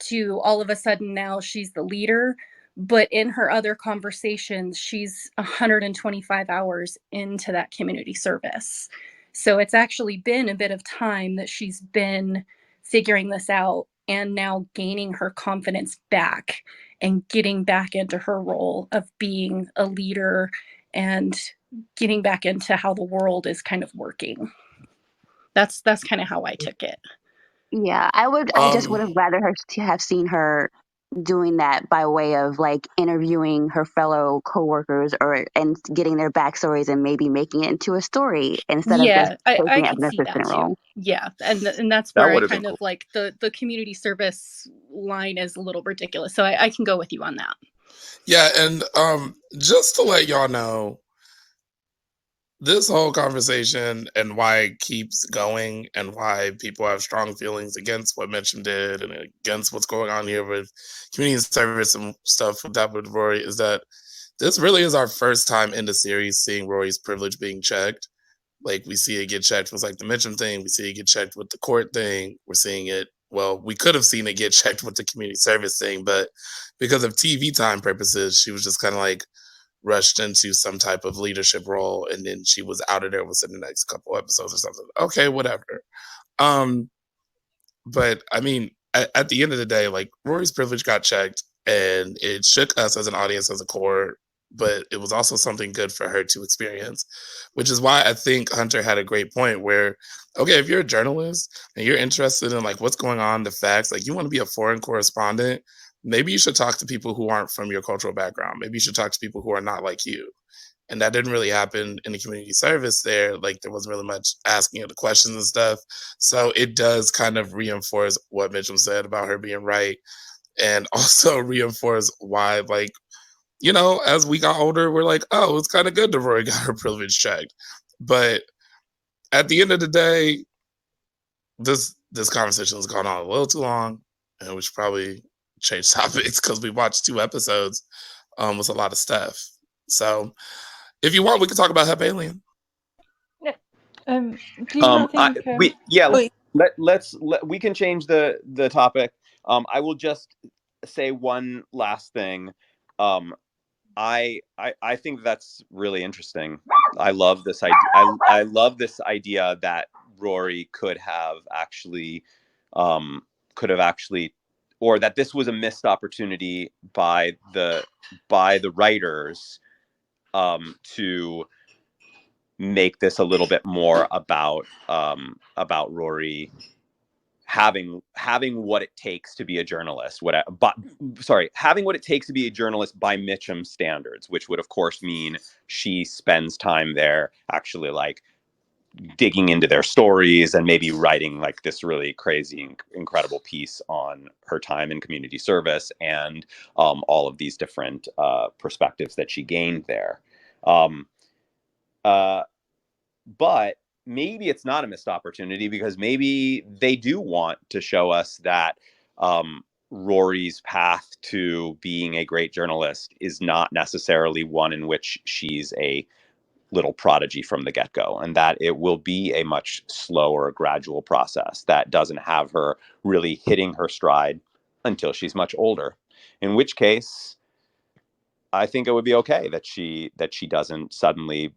S16: to all of a sudden now she's the leader. But in her other conversations, she's 125 hours into that community service. So it's actually been a bit of time that she's been figuring this out and now gaining her confidence back and getting back into her role of being a leader and getting back into how the world is kind of working. That's kind of how I took it.
S19: Yeah, I just would
S14: Um,
S19: have rather her to have seen her doing that by way of like interviewing her fellow coworkers or and getting their backstories and maybe making it into a story instead of just
S16: Yeah, I
S19: taking it as
S16: could
S19: an
S16: see that
S19: assistant
S16: too.
S19: role.
S16: Yeah, and that's
S1: That
S16: where I
S1: would have been
S16: kind of
S1: cool.
S16: like the community service line is a little ridiculous. So I can go with you on that.
S14: yeah, and just to let y'all know, this whole conversation and why it keeps going and why people have strong feelings against what Mitchum did and against what's going on here with community service and stuff with that with Rory is that this really is our first time in the series seeing Rory's privilege being checked. Like, we see it get checked with like the Mitchum thing. We see it get checked with the court thing. We're seeing it. Well, we could have seen it get checked with the community service thing, but because of TV time purposes, she was just kind of like rushed into some type of leadership role, and then she was out of there within the next couple episodes or something. Okay, whatever. But I mean, at the end of the day, like, Rory's privilege got checked, and it shook us as an audience as a core, but it was also something good for her to experience, which is why I think Hunter had a great point where, okay, if you're a journalist and you're interested in like what's going on, the facts, like you want to be a foreign correspondent, maybe you should talk to people who aren't from your cultural background. Maybe you should talk to people who are not like you. And that didn't really happen in the community service there. Like, there wasn't really much asking of the questions and stuff. So it does kind of reinforce what Mitchum said about her being right, and also reinforce why, like, you know, as we got older, we're like, oh, it's kind of good that Rory got her privilege checked. But at the end of the day, this conversation has gone on a little too long, and we should probably change topics because we watched 2 episodes with a lot of stuff. So if you want, we can talk about Hep Alien.
S8: Do you not think?
S1: We can change the topic. I will just say one last thing. I think that's really interesting. I love this idea. I love this idea that Rory could have actually, or that this was a missed opportunity by the writers, to make this a little bit more about Rory having what it takes to be a journalist. Having what it takes to be a journalist by Mitchum standards, which would of course mean she spends time there actually like digging into their stories and maybe writing like this really crazy, incredible piece on her time in community service and all of these different perspectives that she gained there. But maybe it's not a missed opportunity because maybe they do want to show us that Rory's path to being a great journalist is not necessarily one in which she's a little prodigy from the get-go, and that it will be a much slower, gradual process that doesn't have her really hitting her stride until she's much older. In which case, I think it would be okay that she doesn't suddenly,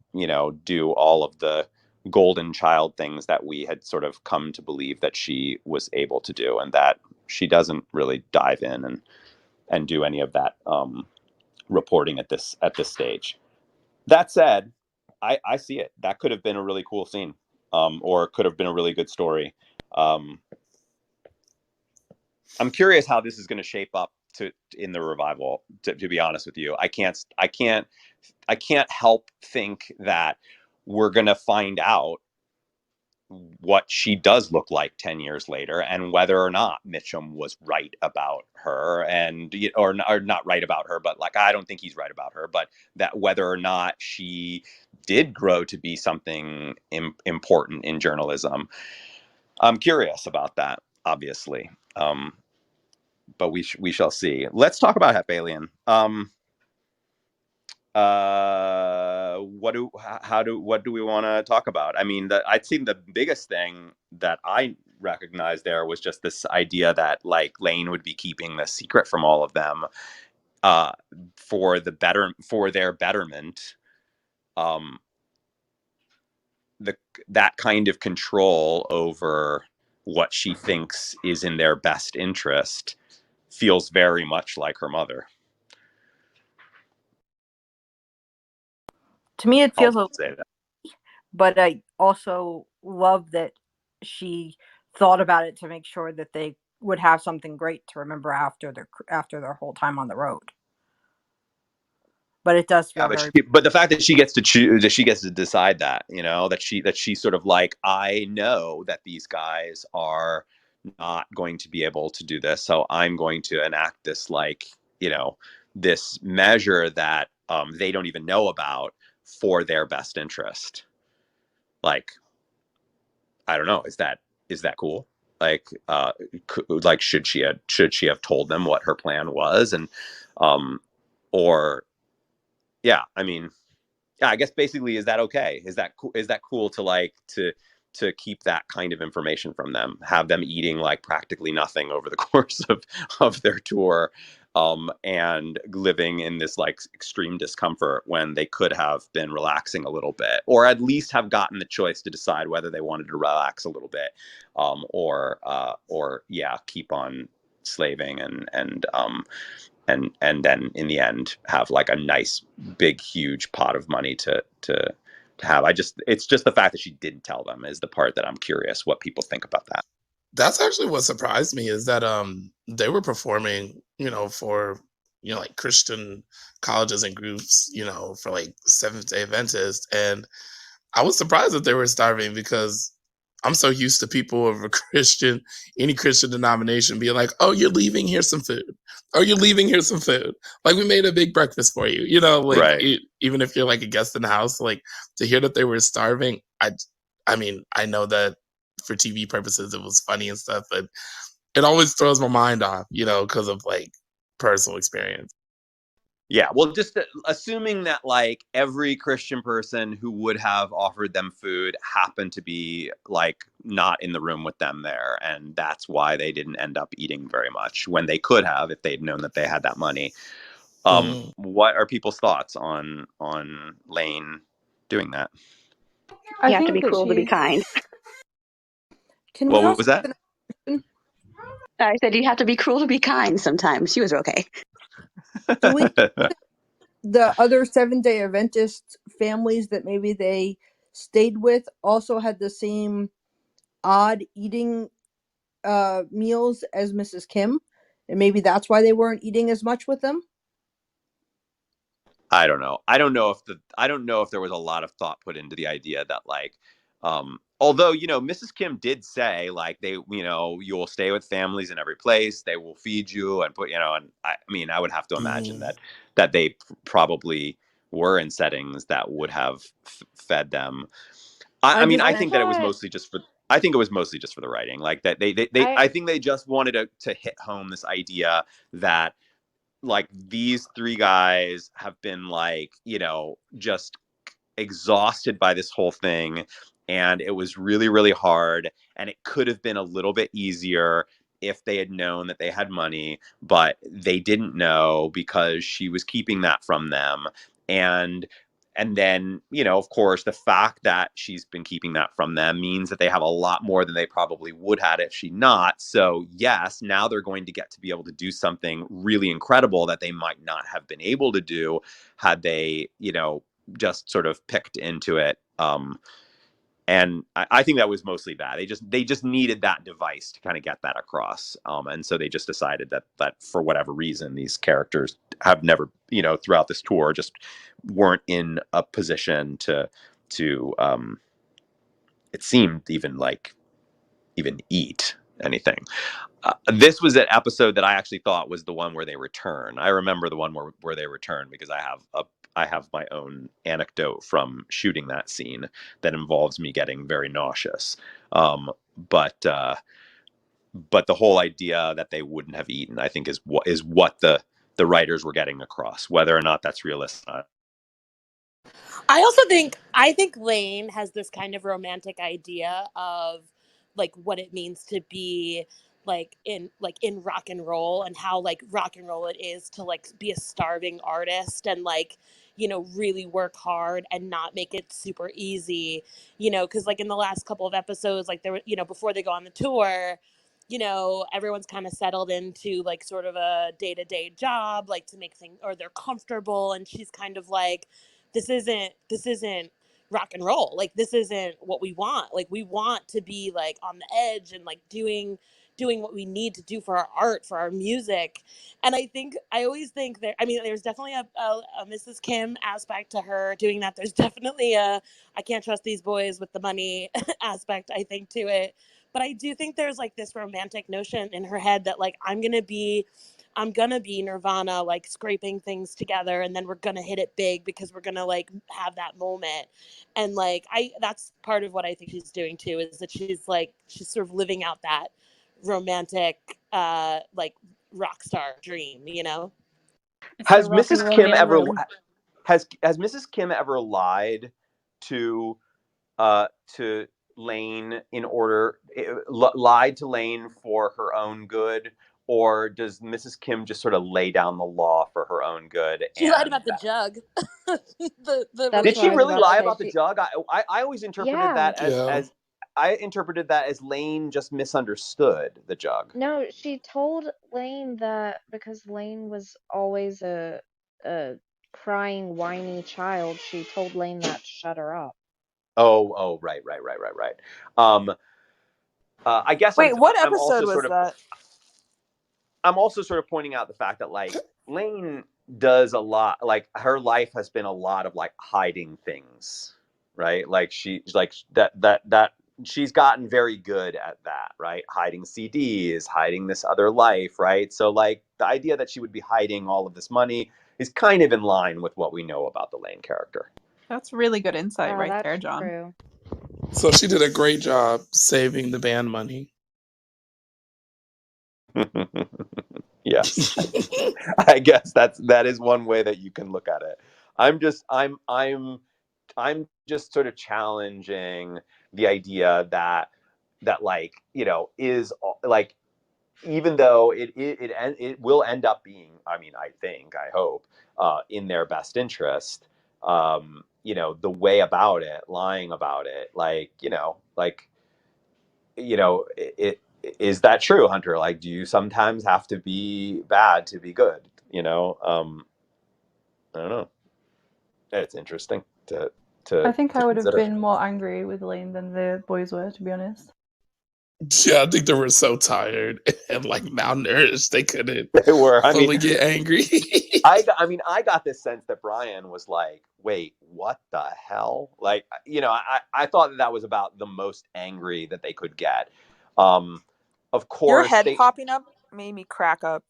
S1: do all of the golden child things that we had sort of come to believe that she was able to do, and that she doesn't really dive in and do any of that reporting at this stage. That said, I see it. That could have been a really cool scene, or it could have been a really good story. I'm curious how this is going to shape up in the revival. To be honest with you, I can't help think that we're going to find out what she does look like 10 years later and whether or not Mitchum was right about her, and or not right about her, but like, I don't think he's right about her, but that whether or not she did grow to be something important in journalism. I'm curious about that, obviously. But we shall see. Let's talk about Hep Alien. What do we want to talk about? I mean, I'd seen the biggest thing that I recognized there was just this idea that like Lane would be keeping the secret from all of them, for their betterment. That kind of control over what she thinks is in their best interest feels very much like her mother.
S18: To me, it
S1: I'll
S18: feels a,
S1: say that.
S18: but I also love that she thought about it to make sure that they would have something great to remember after their whole time on the road. But it does feel very.
S1: But the fact that she gets to choose, that she gets to decide that, that she sort of like, I know that these guys are not going to be able to do this, so I'm going to enact this, like, this measure that they don't even know about for their best interest. like, I don't know, is that cool? Like, like, should she have told them what her plan was? And or yeah, I mean, yeah, I guess basically, is that okay? Is that cool? Is that cool to like to keep that kind of information from them, have them eating like practically nothing over the course of their tour, and living in this like extreme discomfort when they could have been relaxing a little bit, or at least have gotten the choice to decide whether they wanted to relax a little bit, or yeah, keep on slaving and then in the end have like a nice big huge pot of money to have. It's just the fact that she didn't tell them is the part that I'm curious what people think about that.
S14: That's actually what surprised me, is that they were performing, for like Christian colleges and groups, for like Seventh-day Adventists, and I was surprised that they were starving, because I'm so used to people of any Christian denomination being like, "Oh, you're leaving, here's some food. Oh, you're leaving, here's some food. Like, we made a big breakfast for you." Like,
S1: Right.
S14: even if you're like a guest in the house, like, to hear that they were starving, I mean, I know that for TV purposes it was funny and stuff, but it always throws my mind off, because of like personal experience.
S1: Yeah, well, just assuming that like every Christian person who would have offered them food happened to be like not in the room with them there, and that's why they didn't end up eating very much when they could have if they'd known that they had that money.
S14: Mm.
S1: What are people's thoughts on Lane doing that?
S19: You
S8: I
S19: have to
S8: think
S19: be
S8: that
S19: cruel to be
S8: she
S19: kind.
S18: Can we
S1: What
S18: also
S1: was that?
S19: I said you have to be cruel to be kind sometimes. She was okay.
S18: can we the other Seventh-day Adventist families that maybe they stayed with also had the same odd eating meals as Mrs. Kim, and maybe that's why they weren't eating as much with them?
S1: I don't know. I don't know if there was a lot of thought put into the idea that like, although Mrs. Kim did say like you'll stay with families in every place, they will feed you and put and I mean I would have to imagine
S14: Mm.
S1: that they probably were in settings that would have fed them. I
S18: I'm
S1: mean
S18: just
S1: I
S4: I
S1: think that it was
S4: thought
S1: mostly just for. I think it was mostly just for the writing, like that they
S4: I
S1: I think they just wanted to hit home this idea that like these three guys have been like just exhausted by this whole thing, and it was really really hard, and it could have been a little bit easier if they had known that they had money, but they didn't know because she was keeping that from them. And then of course the fact that she's been keeping that from them means that they have a lot more than they probably would had if she not. So yes, now they're going to get to be able to do something really incredible that they might not have been able to do had they just sort of picked into it. And I think that was mostly that they just needed that device to kind of get that across. And so they just decided that for whatever reason, these characters have never, throughout this tour, just weren't in a position to it seemed even eat anything. This was an episode that I actually thought was the one where they return. I remember the one where they return because I have my own anecdote from shooting that scene that involves me getting very nauseous. Um, but but the whole idea that they wouldn't have eaten, I think, is what the writers were getting across. Whether or not that's realistic.
S9: I think Lane has this kind of romantic idea of like what it means to be in rock and roll, and how like rock and roll it is to like be a starving artist and like really work hard and not make it super easy, because like in the last couple of episodes, like there were before they go on the tour, everyone's kind of settled into like sort of a day-to-day job, like to make things, or they're comfortable, and she's kind of like, this isn't rock and roll. Like this isn't what we want. Like we want to be like on the edge and like doing what we need to do for our art, for our music. And I always think that, I mean, there's definitely a Mrs. Kim aspect to her doing that. There's definitely a I can't trust these boys with the money aspect, I think, to it. But I do think there's like this romantic notion in her head that like I'm gonna be Nirvana, like scraping things together, and then we're gonna hit it big because we're gonna like have that moment. And like that's part of what I think she's doing too, is that she's sort of living out that romantic like rock star dream, you know?
S16: It's the
S1: Has
S16: rock and
S1: Mrs.
S16: roll
S1: Kim ever
S16: mailroom.
S1: has Mrs. Kim ever lied to to Lane in order lied to Lane for her own good, or does Mrs. Kim just sort of lay down the law for her own good?
S9: She lied
S1: And
S9: about the jug. the
S19: That's
S1: did
S19: what
S1: she
S19: I was
S9: relationship
S1: really
S19: about to
S1: lie
S9: jug.
S19: say.
S1: about the
S19: She,
S1: jug? I always interpreted
S4: Yeah.
S1: that
S14: Yeah.
S1: as Lane just misunderstood the jug.
S4: No, she told Lane that because Lane was always a crying, whiny child, she told Lane that to shut her up.
S1: Oh, right. Um, I guess
S12: Wait, what
S1: I'm
S12: episode
S1: also
S12: was
S1: sort of
S12: that?
S1: pointing out the fact that like Lane does a lot, like her life has been a lot of like hiding things, right? Like she's like that she's gotten very good at that, right? Hiding CDs, hiding this other life, right? So like the idea that she would be hiding all of this money is kind of in line with what we know about the Lane character.
S12: That's really good insight
S4: Oh,
S12: right
S4: that's
S12: there, John.
S4: true.
S14: So she did a great job saving the band money.
S1: Yes. I guess that is one way that you can look at it. I'm just sort of challenging the idea that like, you know, is like, even though it will end up being, I mean, I hope, in their best interest, you know, the way about it, lying about it, like, it is that true, Hunter? Like, do you sometimes have to be bad to be good? You know, I don't know. It's interesting to
S8: I think I would have
S1: consider.
S8: been more angry with Lane than the boys were, to be honest.
S14: Yeah, I think they were so tired and like malnourished they couldn't
S1: They were. I mean,
S14: fully get angry.
S1: I got this sense that Brian was like, "Wait, what the hell?" Like, you know, I thought that was about the most angry that they could get. Um, of
S12: Your
S1: course,
S12: head
S1: they
S12: popping up made me crack up.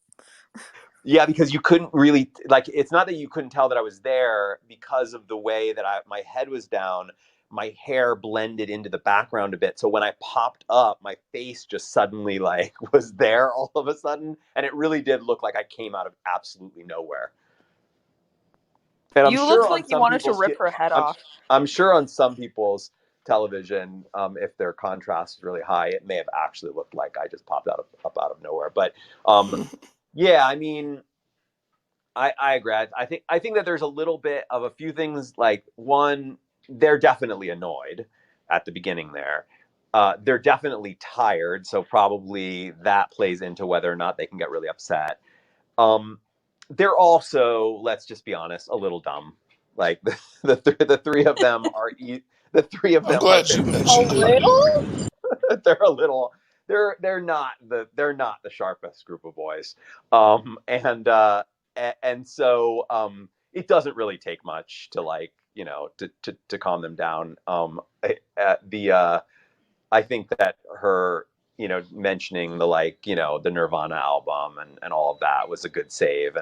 S1: Yeah, because you couldn't really, like, it's not that you couldn't tell that I was there because of the way that my head was down. My hair blended into the background a bit. So when I popped up, my face just suddenly like was there all of a sudden, and it really did look like I came out of absolutely nowhere. And I'm
S12: You
S1: sure
S12: looked
S1: on
S12: like you
S1: some
S12: wanted to
S1: people's
S12: rip her head
S1: I'm
S12: off.
S1: I'm sure on some people's television, if their contrast is really high, it may have actually looked like I just popped up out of nowhere. But yeah, I mean, I agree. I think that there's a little bit of a few things. Like, one, they're definitely annoyed at the beginning there. They're definitely tired, so probably that plays into whether or not they can get really upset. Um, they're also, let's just be honest, a little dumb. Like the three of them are the three of
S14: I'm
S1: them are
S14: glad you
S1: very
S16: A
S14: mentioned it.
S16: little?
S1: they're a little they're not the sharpest group of boys, and so it doesn't really take much to, like, you know, to calm them down. I think that her, you know, mentioning the, like, you know, the Nirvana album and all of that was a good save.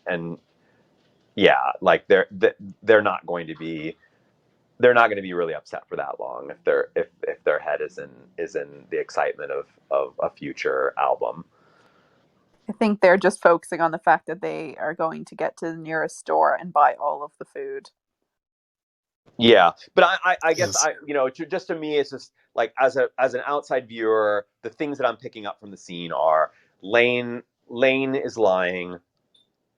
S1: And yeah, like they're not going to be really upset for that long if their head is in the excitement of a future album.
S12: I think they're just focusing on the fact that they are going to get to the nearest store and buy all of the food.
S1: Yeah, but I guess
S14: Yes.
S1: you know, just to me, it's just like, as an outside viewer, the things that I'm picking up from the scene are Lane is lying,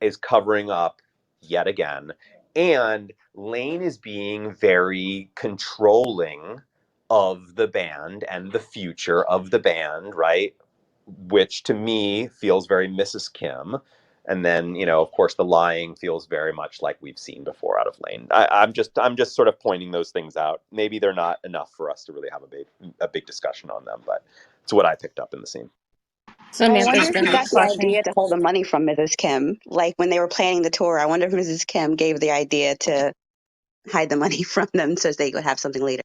S1: is covering up yet again, and Lane is being very controlling of the band and the future of the band, right? Which to me feels very Mrs. Kim. And then, you know, of course, the lying feels very much like we've seen before out of Lane. I'm just sort of pointing those things out. Maybe they're not enough for us to really have a big discussion on them, but it's what I picked up in the scene.
S19: I wonder
S16: Samantha's
S19: if he
S16: been
S19: got the
S16: flashing.
S19: idea to hold the money from Mrs. Kim. Like when they were planning the tour, I wonder if Mrs. Kim gave the idea to hide the money from them so they could have something later.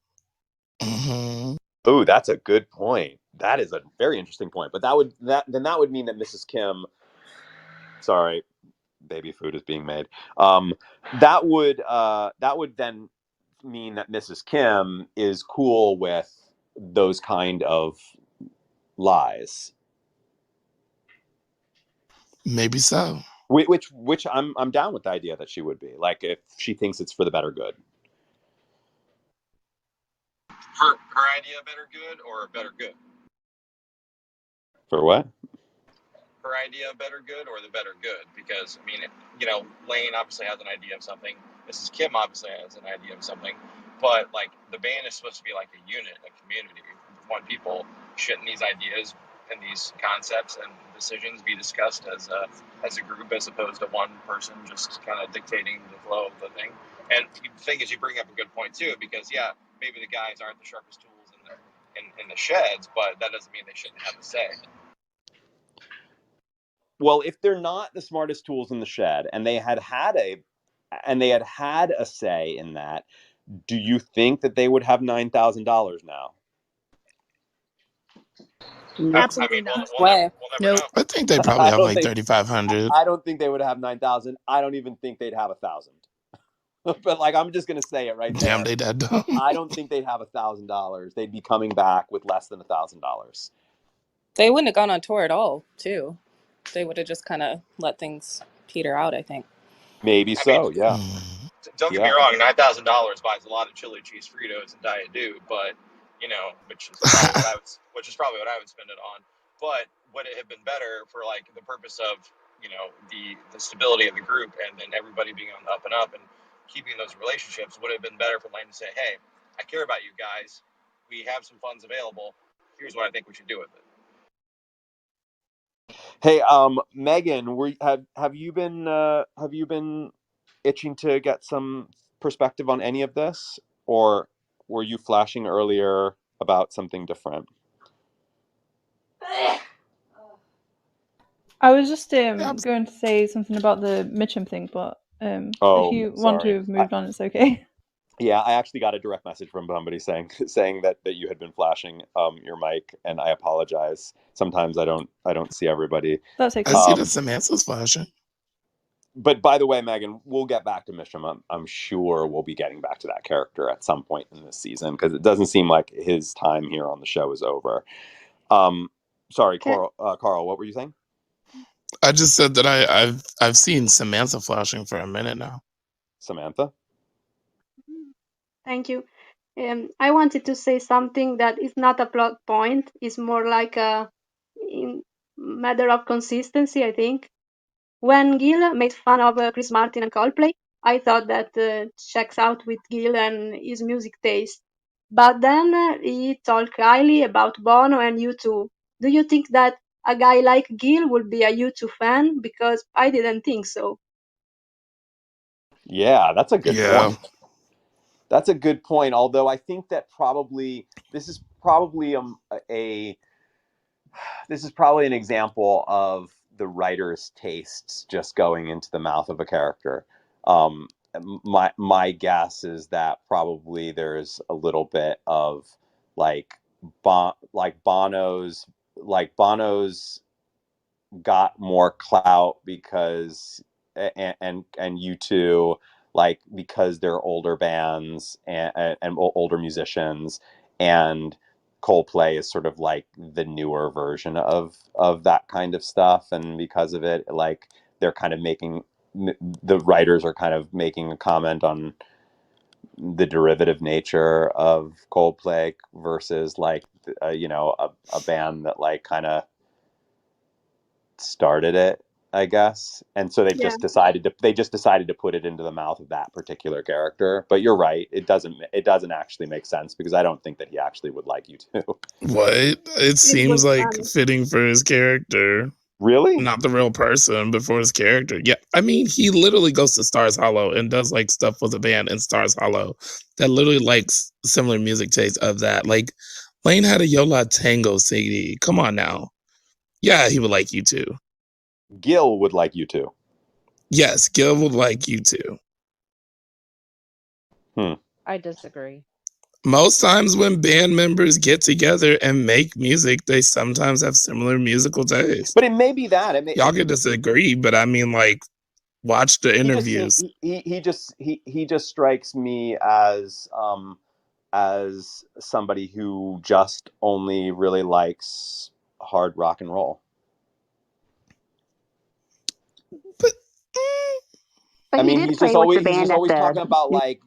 S14: Hmm.
S1: Oh, that's a good point. That is a very interesting point. But that would mean that Mrs. Kim Sorry, baby food is being made. That would then mean that Mrs. Kim is cool with those kind of lies.
S14: Maybe so.
S1: Which I'm down with the idea that she would be, like, if she thinks it's for the better good.
S21: Her idea better good or better good?
S1: For what?
S21: Her idea better good or the better good? Because I mean, Lane obviously has an idea of something. Mrs. Kim obviously has an idea of something, but like the band is supposed to be like a unit, a community, one people. Shouldn't these ideas and these concepts and decisions be discussed as a group as opposed to one person just kind of dictating the flow of the thing? And the thing is, you bring up a good point too, because maybe the guys aren't the sharpest tools in the sheds, but that doesn't mean they shouldn't have a say.
S1: Well, if they're not the smartest tools in the shed and they had had a say in that, do you think that they would have $9,000 now?
S20: Absolutely not.
S21: We'll never know.
S14: I think they probably have like 3,500.
S1: I don't think they would have 9,000. I don't even think they'd have 1,000. But like, I'm just gonna say it right
S14: Damn,
S1: there.
S14: they that dumb.
S1: I don't think they'd have $1,000. They'd be coming back with less than $1,000.
S22: They wouldn't have gone on tour at all, too. They would have just kind of let things peter out, I think.
S1: Maybe so, yeah.
S21: Don't get me wrong, $9,000 buys a lot of chili cheese Fritos and Diet Dew, but which is probably what I would spend it on. But would it have been better for like the purpose of the stability of the group and then everybody being on the up and up and keeping those relationships? Would it have been better for Lane to say, "Hey, I care about you guys. We have some funds available. Here's what I think we should do with it."
S1: Hey, Megan, have you been itching to get some perspective on any of this, or were you flashing earlier about something different?
S8: I was just going to say something about the Mitchum thing, but if you want to have moved on, it's okay.
S1: Yeah, I actually got a direct message from somebody saying that you had been flashing your mic, and I apologize. Sometimes I don't see everybody.
S8: That's okay.
S14: I see that Samantha's flashing.
S1: But by the way, Megan, we'll get back to Mitchum. I'm sure we'll be getting back to that character at some point in this season, because it doesn't seem like his time here on the show is over. Sorry, Carl, what were you saying?
S14: I just said that I've seen Samantha flashing for a minute now.
S1: Samantha?
S7: Thank you. I wanted to say something that is not a plot point. It's more like a matter of consistency, I think. When Gil made fun of Chris Martin and Coldplay, I thought that checks out with Gil and his music taste. But then he talked highly about Bono and U2. Do you think that a guy like Gil would be a U2 fan? Because I didn't think so.
S1: Yeah, that's a good point. That's a good point. Although I think that this is probably an example of the writer's tastes just going into the mouth of a character. My guess is that probably there's a little bit of Bono's got more clout because and U2, like, because they're older bands and older musicians, and Coldplay is sort of like the newer version of that kind of stuff, and because of it, like, they're kind of the writers are kind of making a comment on the derivative nature of Coldplay versus like a band that like kind of started it, I guess. And so they just decided to put it into the mouth of that particular character. But you're right, it doesn't actually make sense, because I don't think that he actually would like you too.
S14: What? It seems like fitting for his character.
S1: Really?
S14: Not the real person, but for his character. Yeah. I mean, he literally goes to Stars Hollow and does like stuff with a band in Stars Hollow that literally likes similar music taste of that. Like, Lane had a Yola Tango CD. Come on now. Yeah, he would like U2.
S1: Gil would like U2.
S14: Yes, Gil would like U2.
S23: I disagree.
S14: Most times when band members get together and make music, they sometimes have similar musical tastes.
S1: But it may be that.
S14: Y'all can disagree, but I mean, like, watch the interviews.
S1: He just strikes me as somebody who just only really likes hard rock and roll.
S19: But
S1: I mean,
S19: he did play with the band at
S1: talking about,
S19: the.
S1: like,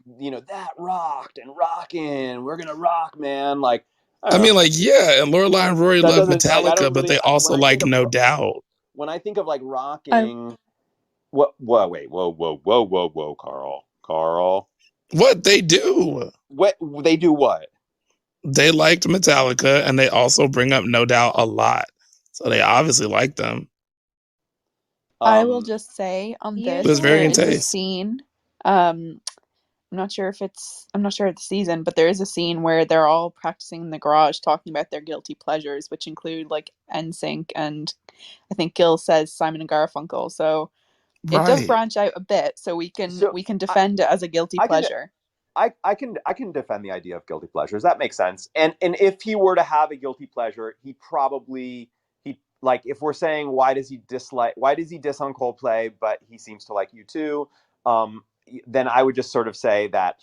S1: that rocked and rockin'. We're gonna rock, man. Like,
S14: I mean, like, yeah, and Lorelai and Rory
S1: that
S14: love
S1: doesn't, like, I
S14: Metallica,
S1: don't
S14: but
S1: really,
S14: they
S1: when
S14: also
S1: I think
S14: like
S1: of
S14: No Doubt.
S1: when I think of like
S8: I
S1: rocking. What? Wait! Whoa, Carl.
S14: What they do?
S1: What they do? What?
S14: They liked Metallica, and they also bring up No Doubt a lot, so they obviously like them.
S12: I will just say on this,
S14: It's very
S12: there
S14: in
S12: is a
S9: Usually,
S14: taste.
S12: scene. I'm not sure of the season, but there is a scene where they're all practicing in the garage talking about their guilty pleasures, which include like NSYNC and I think Gil says Simon and Garfunkel. So it does
S14: Right.
S12: branch out a bit, so we can defend it as a guilty
S1: I can
S12: pleasure.
S1: I can defend the idea of guilty pleasures. That makes sense. And if he were to have a guilty pleasure, he like, if we're saying why does he diss on Coldplay, but he seems to like U2, then I would just sort of say that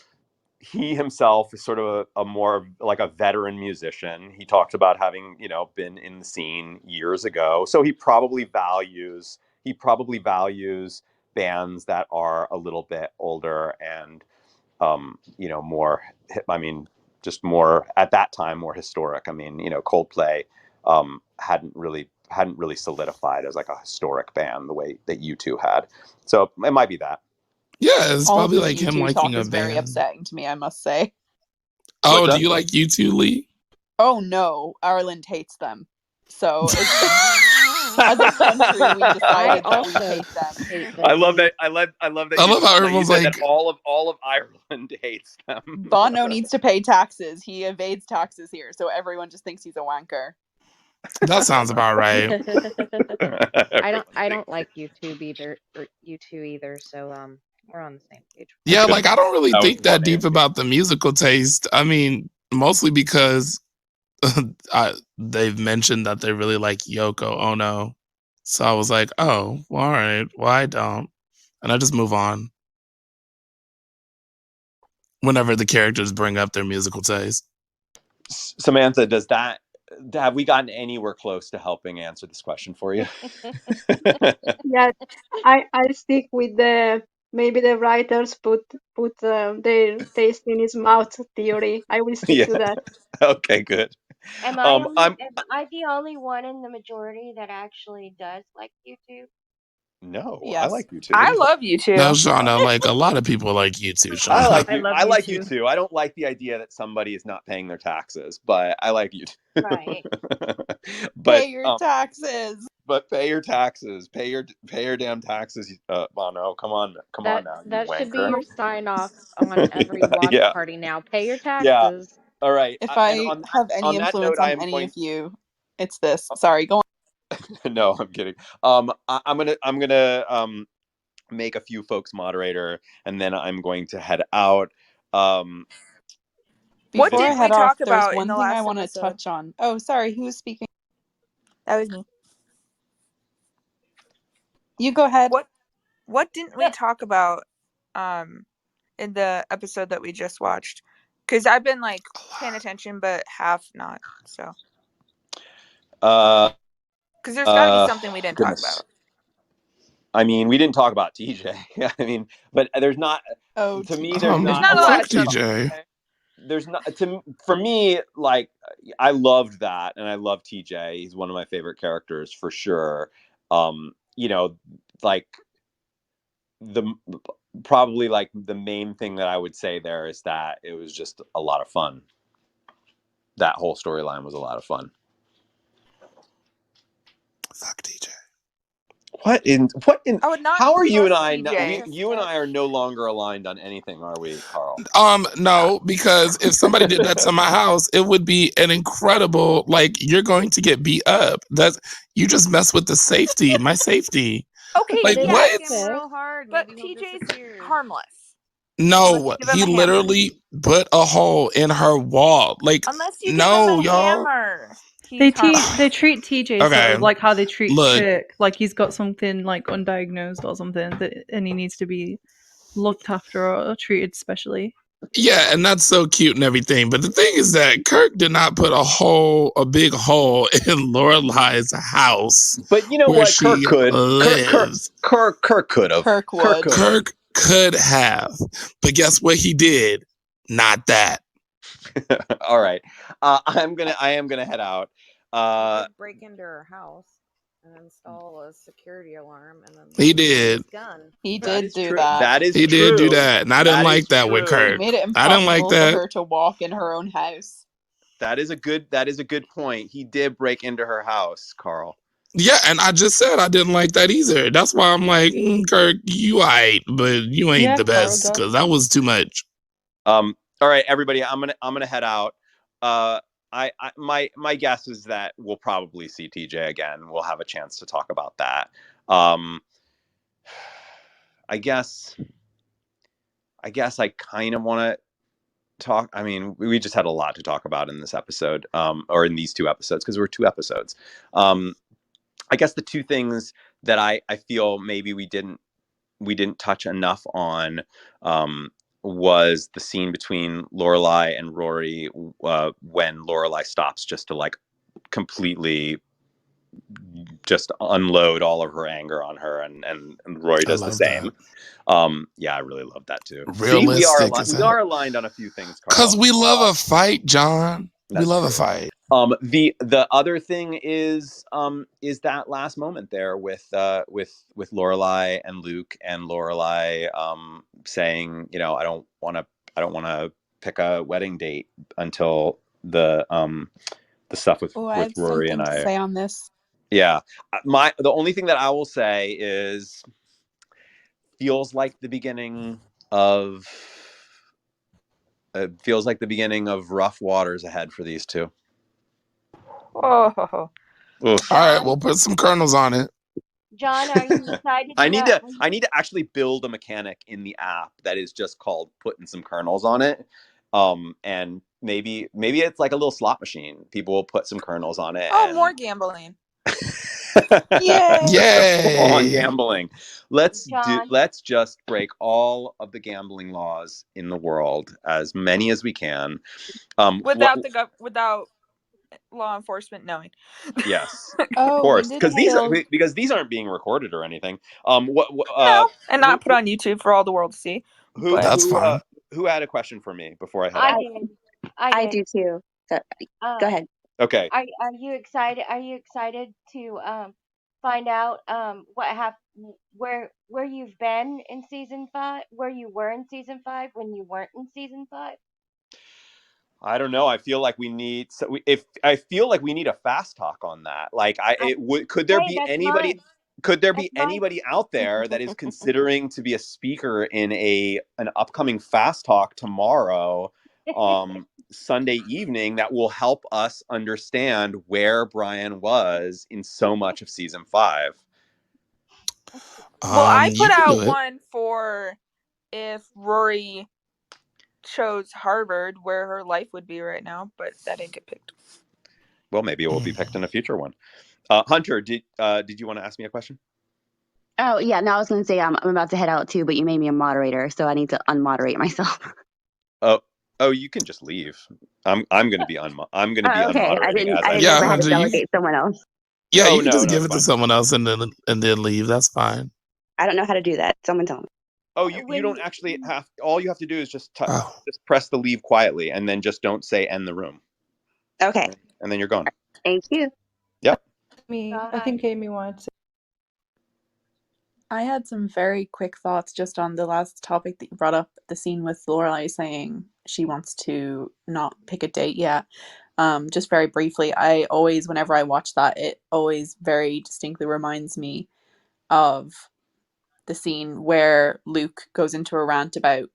S1: he himself is sort of a more like a veteran musician. He talked about having, been in the scene years ago. So he probably values bands that are a little bit older and more, I mean, just more at that time, more historic. I mean, Coldplay hadn't really solidified as like a historic band the way that U2 had. So it might be that.
S14: Yeah, it's
S12: All of
S14: probably
S12: this
S14: like him
S12: U2
S14: liking
S12: talk
S14: a
S12: is very
S14: band.
S12: upsetting to me, I must say.
S14: Oh,
S1: What's
S14: do
S1: that?
S14: you like U2, Lee?
S12: Oh no, Ireland hates them. So it's been, as a country, we
S4: I
S12: decided that we
S4: also
S12: hate them.
S4: hate
S1: I
S4: them.
S1: love that. I love that
S14: I
S1: you
S14: love how everyone's
S1: said that
S14: like,
S1: all of Ireland hates them.
S12: Bono needs to pay taxes. He evades taxes here, so everyone just thinks he's a wanker.
S14: that sounds about right.
S4: I don't like YouTube either, so we're on the same page.
S14: Yeah, like, I don't really
S1: That was
S14: think that
S1: funny.
S14: deep about the musical taste. I mean, mostly because they've mentioned that they really like Yoko Ono. So I was like, oh, well, all right. Well, I don't. And I just move on whenever the characters bring up their musical taste.
S1: Samantha, have we gotten anywhere close to helping answer this question for you?
S7: Yeah, I stick with maybe the writers put their taste in his mouth theory. I will stick
S1: Yeah.
S7: to that.
S1: Okay, good.
S4: Am
S1: I'm
S4: I the only one in the majority that actually does like YouTube?
S1: No, I
S12: Yes.
S1: like U2.
S5: I love you
S14: No,
S5: too.
S14: Shauna, like, a lot of people like you too,
S1: I
S14: Shauna.
S1: like
S20: I
S1: you.
S20: love
S1: I
S20: you
S1: like
S20: too.
S1: U2. I don't like the idea that somebody is not paying their taxes, but I like U2.
S4: Right.
S1: but
S12: Pay your taxes.
S1: but pay your taxes. Pay your damn taxes, Bono. Come on now, you
S4: That should be
S1: wanker.
S4: your sign off on every watch
S1: Yeah,
S4: party now. Pay your
S1: yeah.
S4: taxes.
S1: All right.
S12: If
S1: And
S12: I have any
S1: on that note,
S12: influence
S1: I
S12: on
S1: am
S12: any
S1: going.
S12: of you, it's this. Sorry, go on.
S1: No, I'm kidding. I'm gonna make a few folks moderator, and then I'm going to head out. Um,
S5: What
S12: Before I
S5: didn't we
S12: head off,
S5: talk
S12: there's
S5: about in
S12: one
S5: the
S12: thing I
S5: last
S12: want to
S5: episode?
S12: touch on. Oh, sorry, who's speaking?
S5: That was me.
S12: You go ahead.
S5: What didn't we talk about in the episode that we just watched? Because I've been like paying attention, but half not. So
S1: uh,
S5: because there's got to be something we didn't talk
S1: goodness.
S5: about.
S1: I mean, we didn't talk about TJ. I mean, but there's not.
S12: Oh,
S1: To me,
S12: TJ.
S1: there's
S5: There's
S1: not a
S5: not a lot
S1: lot.
S14: Fuck
S5: of stuff.
S14: TJ.
S1: There's not for me. Like, I loved that, and I love TJ. He's one of my favorite characters for sure. Like the probably like the main thing that I would say there is that it was just a lot of fun. That whole storyline was a lot of fun.
S14: Fuck TJ.
S1: What in
S5: I would not
S1: how are you and
S5: trust
S1: I
S5: TJ.
S1: you and I are no longer aligned on anything, are we, Carl?
S14: No, because if somebody did that to my house, it would be an incredible, like, you're going to get beat up. You just mess with the safety, my safety.
S5: Okay,
S14: Like,
S4: Put it
S5: yes,
S14: what?
S4: at him real hard.
S5: but
S4: Maybe he'll
S5: TJ's
S4: disappear.
S5: harmless.
S14: No,
S6: Give him
S14: he
S6: a hammer.
S14: literally put a hole in her wall. Like,
S6: Unless you give him
S14: no,
S6: a
S14: y'all.
S6: hammer.
S8: They
S6: He's harmless.
S8: they treat TJ sort
S14: Okay,
S8: of like how they treat
S14: look.
S8: Kirk, like he's got something like undiagnosed or something and he needs to be looked after or treated specially.
S14: Yeah, and that's so cute and everything. But the thing is that Kirk did not put a big hole in Lorelai's house
S1: But you know
S14: where
S1: what? Kirk
S14: she
S1: could.
S14: lives.
S1: Kirk could have.
S12: Kirk
S1: Kirk
S12: would.
S1: could have.
S14: Kirk could have, but guess what he did? Not that.
S1: All right. I am gonna head out.
S22: He did break into her house and install a security alarm and then
S14: He
S22: let her use
S14: did.
S22: his gun.
S12: He
S1: That
S12: did
S1: is
S12: do
S1: true.
S12: that.
S1: That is
S14: He did do
S1: true.
S14: that, and I didn't
S1: That
S14: like
S1: is
S14: that with
S1: true.
S12: He
S14: Kirk.
S12: made it
S14: I didn't like
S12: impossible for
S14: that.
S12: her to walk in her own house.
S1: That is a good point. He did break into her house, Carl.
S14: Yeah, and I just said I didn't like that either. That's why I'm like, Kirk, you aight, but you ain't
S8: Yeah,
S14: the
S8: Carl
S14: best
S8: got.
S14: because that was too much.
S1: All right, everybody. I'm gonna head out. My guess is that we'll probably see TJ again. We'll have a chance to talk about that. I guess I kind of want to talk. I mean, we just had a lot to talk about in this episode, or in these two episodes, because we're 2 episodes. I guess the two things that I feel maybe we didn't touch enough on was the scene between Lorelai and Rory when Lorelai stops just to like completely just unload all of her anger on her, and Rory
S14: I
S1: does the
S14: love that.
S1: same. Yeah, I really love that too. See,
S14: Realistic as
S1: we
S14: hell.
S1: are aligned on a few things,
S14: Because
S1: Carl.
S14: we love a fight, John. We
S1: That's
S14: love
S1: true.
S14: a fight.
S1: The other thing is that last moment there with Lorelai and Luke, and Lorelai saying, you know, I don't want to pick a wedding date until the stuff
S12: Oh, I
S1: with
S12: have
S1: Rory and
S12: something to
S1: I.
S12: say on this.
S1: Yeah, the only thing that I will say is feels like the beginning of rough waters ahead for these two.
S6: Oh,
S1: Oof.
S14: All right,
S4: John,
S14: we'll put some kernels on it.
S4: John, are you excited
S1: I
S4: to?
S1: need to actually build a mechanic in the app that is just called putting some kernels on it. And maybe it's like a little slot machine. People will put some kernels on it,
S12: Oh,
S1: and
S12: more gambling.
S1: just a full-on
S14: Yay!
S1: gambling.
S4: John,
S1: Let's just break all of the gambling laws in the world, as many as we can. What?
S6: without law enforcement knowing.
S1: Yes, of
S12: Oh, when
S1: course,
S12: did
S1: because these aren't being recorded or anything.
S6: No, and
S1: Who
S6: not put on YouTube for all the world to see.
S1: who
S6: But
S14: That's
S1: who uh
S14: fine.
S1: who had a question for me before I head
S4: I
S1: out?
S4: did. I
S19: I
S4: did.
S19: do too. So, go
S4: Um,
S19: ahead.
S1: Okay.
S4: are you excited? Are you excited to find out where you've been in season 5? Where you were in season 5 when you weren't in season 5?
S1: I don't know. I feel like we need if I feel like we need a fast talk on that. Like could there
S4: Hey,
S1: be
S4: that's
S1: anybody
S4: mine. That's mine.
S1: out there that is considering to be a speaker in an upcoming fast talk tomorrow, Sunday evening, that will help us understand where Brian was in so much of season 5?
S6: well, I
S14: You
S6: put
S14: can
S6: out
S14: do it.
S6: one for if Rory chose Harvard, where her life would be right now, but that didn't get picked.
S1: Well, maybe it will be picked in a future one. Hunter, did you want to ask me a question?
S19: Oh yeah, no, I was going to say I'm about to head out too, but you made me a moderator, so I need to unmoderate myself.
S1: Oh, you can just leave. I'm going to be I'm going to be
S19: Oh, okay,
S1: unmoderating as
S19: I
S1: I
S19: didn't know
S14: Yeah,
S19: if I had
S1: leave.
S19: to
S14: Hunter,
S19: delegate someone else.
S1: Oh
S14: you can
S1: no,
S14: just
S1: no,
S14: give
S1: it's
S14: it to
S1: fine.
S14: someone else and then leave. That's fine.
S19: I don't know how to do that. Someone tell me.
S1: Oh, you
S4: When
S1: don't actually have. All you have to do is just
S14: Oh.
S1: just press the leave quietly, and then just don't say end the room,
S19: Okay,
S1: and then you're gone.
S19: thank you.
S1: Yep.
S8: I think Amy wanted to.
S12: I had some very quick thoughts just on the last topic that you brought up, the scene with Lorelai saying she wants to not pick a date yet. Just very briefly, I always, whenever I watch that, it always very distinctly reminds me of the scene where Luke goes into a rant about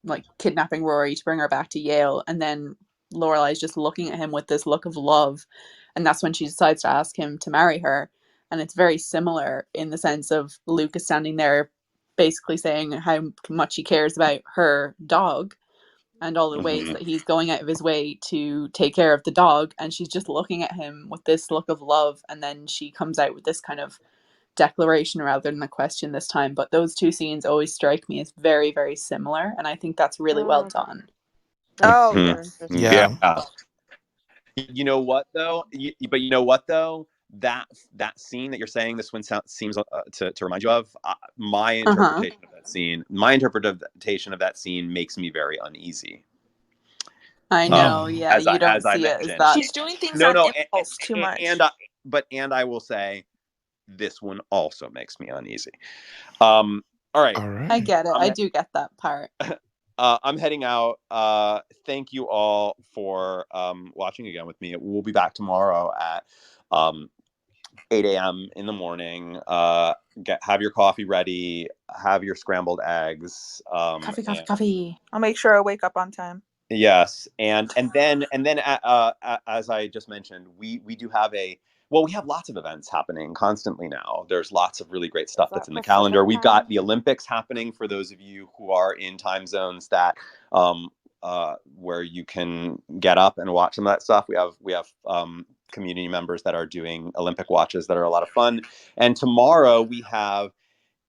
S12: like kidnapping Rory to bring her back to Yale, and then Lorelai's just looking at him with this look of love, and that's when she decides to ask him to marry her. And it's very similar in the sense of Luke is standing there basically saying how much he cares about her dog and all the ways
S1: Mm-hmm.
S12: that he's going out of his way to take care of the dog, and she's just looking at him with this look of love, and then she comes out with this kind of declaration rather than a question this time. But those two scenes always strike me as very, very similar, and I think that's really well
S4: Oh, okay.
S12: done.
S4: That's
S6: Oh,
S4: super
S6: yes.
S4: interesting.
S14: Yeah.
S1: Yeah. You know what though? But you know what though? That scene that you're saying, this one seems to remind you of my interpretation of that scene. My interpretation of that scene makes me very uneasy.
S12: I know, yeah, you don't
S1: As I
S12: see it as
S1: mentioned,
S12: that.
S6: She's doing things
S1: no,
S6: on
S1: no,
S6: impulse too much.
S1: and I will say, this one also makes me uneasy. All right.
S14: All
S12: I
S14: right.
S12: get it. I do get that part.
S1: I'm heading out. Thank you all for watching again with me. We'll be back tomorrow at 8 a.m. in the morning. Have your coffee ready. Have your scrambled eggs.
S12: Coffee.
S6: I'll make sure I wake up on time.
S1: Yes, and then as I just mentioned, we do have we have lots of events happening constantly now. There's lots of really great
S4: Is
S1: stuff that's
S4: that
S1: in the calendar.
S4: Pacific
S1: We've got
S4: time?
S1: the Olympics happening for those of you who are in time zones that where you can get up and watch some of that stuff. We have community members that are doing Olympic watches that are a lot of fun. And tomorrow we have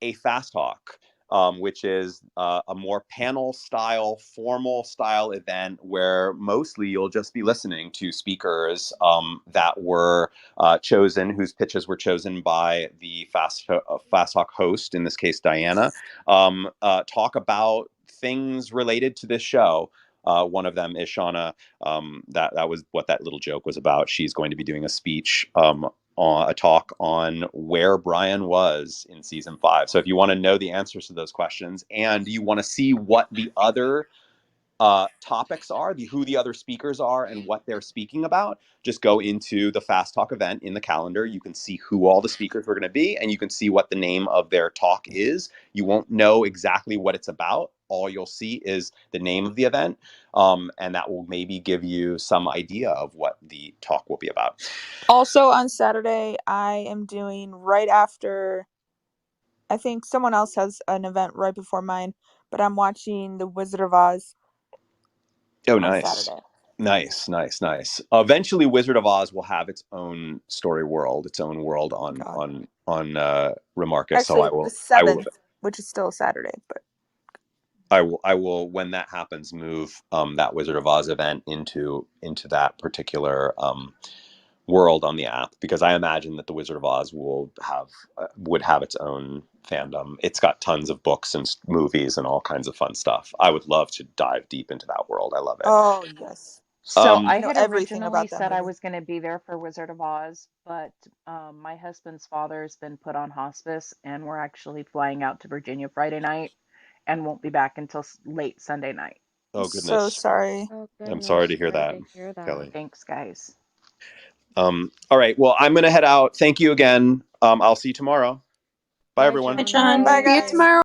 S1: a fast talk, which is a more panel style, formal style event where mostly you'll just be listening to speakers that were chosen, whose pitches were chosen by the fast talk host, in this case Diana, talk about things related to this show. One of them is Shauna. That was what that little joke was about. She's going to be doing a speech, a talk on where Brian was in season 5. So if you want to know the answers to those questions and you want to see what the other topics are, who the other speakers are and what they're speaking about, just go into the Fast Talk event in the calendar. You can see who all the speakers are going to be, and you can see what the name of their talk is. You won't know exactly what it's about. All you'll see is the name of the event, and that will maybe give you some idea of what the talk will be about.
S6: Also on Saturday, I am doing right after, I think someone else has an event right before mine, but I'm watching The Wizard of Oz.
S1: Oh,
S6: on
S1: nice.
S6: Saturday.
S1: Nice. Eventually, Wizard of Oz will have its own story world, its own world on Remarkist. So
S6: Actually, the 7th, which is still a Saturday, but
S1: I will when that happens move that Wizard of Oz event into that particular world on the app, because I imagine that the Wizard of Oz would have its own fandom. It's got tons of books and movies and all kinds of fun stuff. I would love to dive deep into that world. I love it.
S6: oh yes,
S3: So
S6: I
S3: I
S6: know
S3: had
S6: everything
S3: originally
S6: about that
S3: said I
S6: movie.
S3: was going to be there for Wizard of Oz, but my husband's father's been put on hospice, and we're actually flying out to Virginia Friday night and won't be back until late Sunday night.
S1: Oh
S6: So
S1: goodness.
S6: sorry.
S4: Oh
S1: I'm sorry
S4: goodness,
S1: to hear
S4: sorry
S1: that,
S4: to hear that.
S1: Kelly.
S3: Thanks, guys.
S1: All right. Well, I'm going to head out. Thank you again. I'll see you tomorrow. Bye,
S4: Bye,
S1: everyone.
S15: Hi,
S4: John. Have a
S15: John.
S6: Bye
S4: great
S12: See you
S6: guys.
S4: day.
S12: tomorrow.